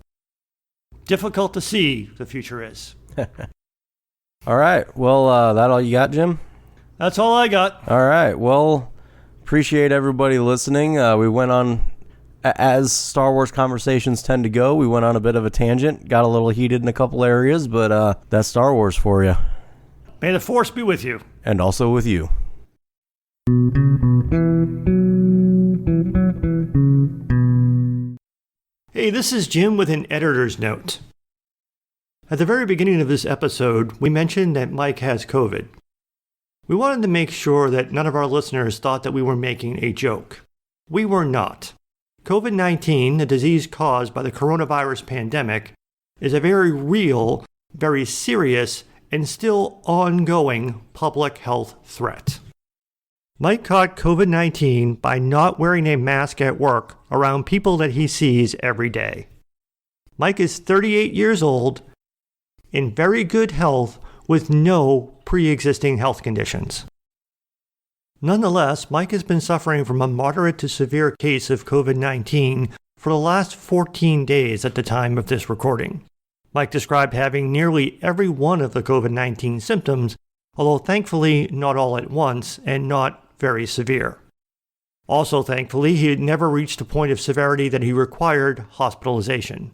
Difficult to see, the future is. All right. Well, that all you got, Jim? That's all I got. All right. Well, appreciate everybody listening. We went on, as Star Wars conversations tend to go, we went on a bit of a tangent, got a little heated in a couple areas, but that's Star Wars for you. May the Force be with you. And also with you. Hey, this is Jim with an editor's note. At the very beginning of this episode, we mentioned that Mike has COVID. We wanted to make sure that none of our listeners thought that we were making a joke. We were not. COVID-19, the disease caused by the coronavirus pandemic, is a very real, very serious, and still ongoing public health threat. Mike caught COVID-19 by not wearing a mask at work around people that he sees every day. Mike is 38 years old, in very good health, with no pre-existing health conditions. Nonetheless, Mike has been suffering from a moderate to severe case of COVID-19 for the last 14 days at the time of this recording. Mike described having nearly every one of the COVID-19 symptoms, although thankfully not all at once and not very severe. Also, thankfully, he had never reached a point of severity that he required hospitalization.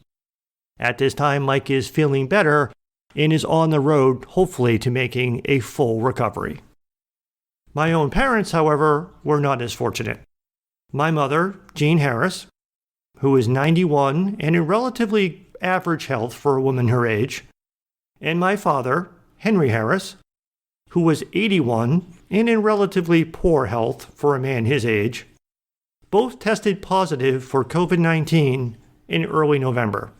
At this time, Mike is feeling better and is on the road, hopefully, to making a full recovery. My own parents, however, were not as fortunate. My mother, Jean Harris, who is 91 and in relatively average health for a woman her age, and my father, Henry Harris, who was 81 and in relatively poor health for a man his age, both tested positive for COVID-19 in early November.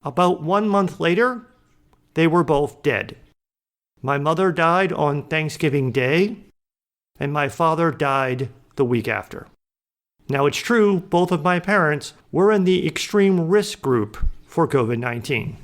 About 1 month later, they were both dead. My mother died on Thanksgiving Day, and my father died the week after. Now, it's true, both of my parents were in the extreme risk group for COVID-19.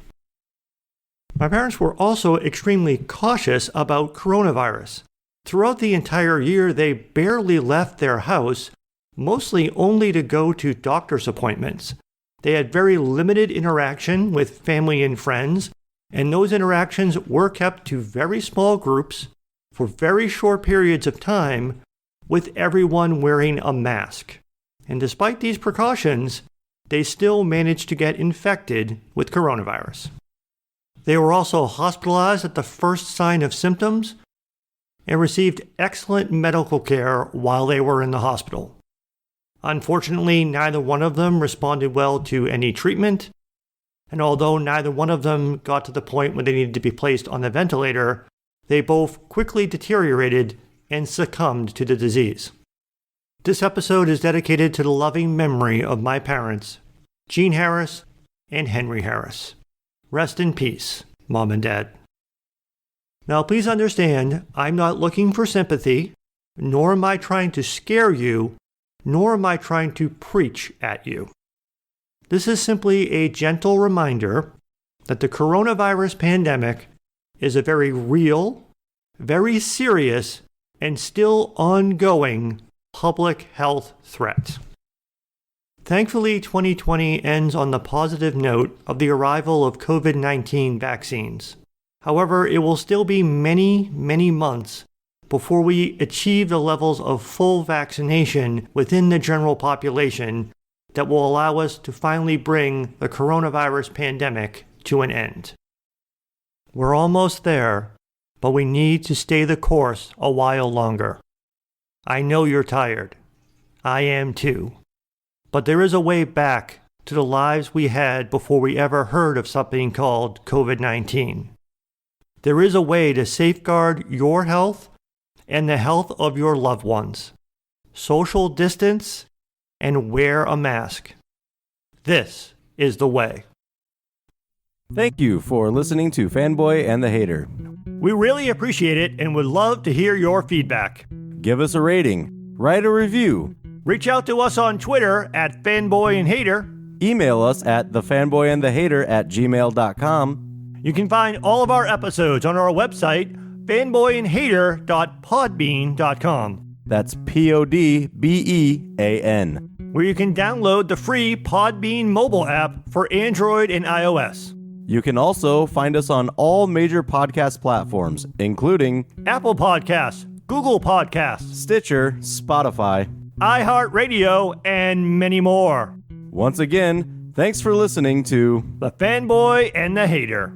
My parents were also extremely cautious about coronavirus. Throughout the entire year, they barely left their house, mostly only to go to doctor's appointments. They had very limited interaction with family and friends, and those interactions were kept to very small groups for very short periods of time, with everyone wearing a mask. And despite these precautions, they still managed to get infected with coronavirus. They were also hospitalized at the first sign of symptoms, and received excellent medical care while they were in the hospital. Unfortunately, neither one of them responded well to any treatment, and although neither one of them got to the point where they needed to be placed on the ventilator, they both quickly deteriorated and succumbed to the disease. This episode is dedicated to the loving memory of my parents, Gene Harris and Henry Harris. Rest in peace, Mom and Dad. Now, please understand, I'm not looking for sympathy, nor am I trying to scare you, nor am I trying to preach at you. This is simply a gentle reminder that the coronavirus pandemic is a very real, very serious, and still ongoing public health threat. Thankfully, 2020 ends on the positive note of the arrival of COVID-19 vaccines. However, it will still be many, many months before we achieve the levels of full vaccination within the general population that will allow us to finally bring the coronavirus pandemic to an end. We're almost there, but we need to stay the course a while longer. I know you're tired. I am too. But there is a way back to the lives we had before we ever heard of something called COVID-19. There is a way to safeguard your health and the health of your loved ones. Social distance and wear a mask. This is the way. Thank you for listening to Fanboy and the Hater. We really appreciate it and would love to hear your feedback. Give us a rating, write a review, reach out to us on Twitter at fanboyandhater. Email us at thefanboyandthehater@gmail.com. You can find all of our episodes on our website, fanboyandhater.podbean.com. That's PODBEAN. Where you can download the free Podbean mobile app for Android and iOS. You can also find us on all major podcast platforms, including Apple Podcasts, Google Podcasts, Stitcher, Spotify, iHeartRadio, and many more. Once again, thanks for listening to The Fanboy and the Hater.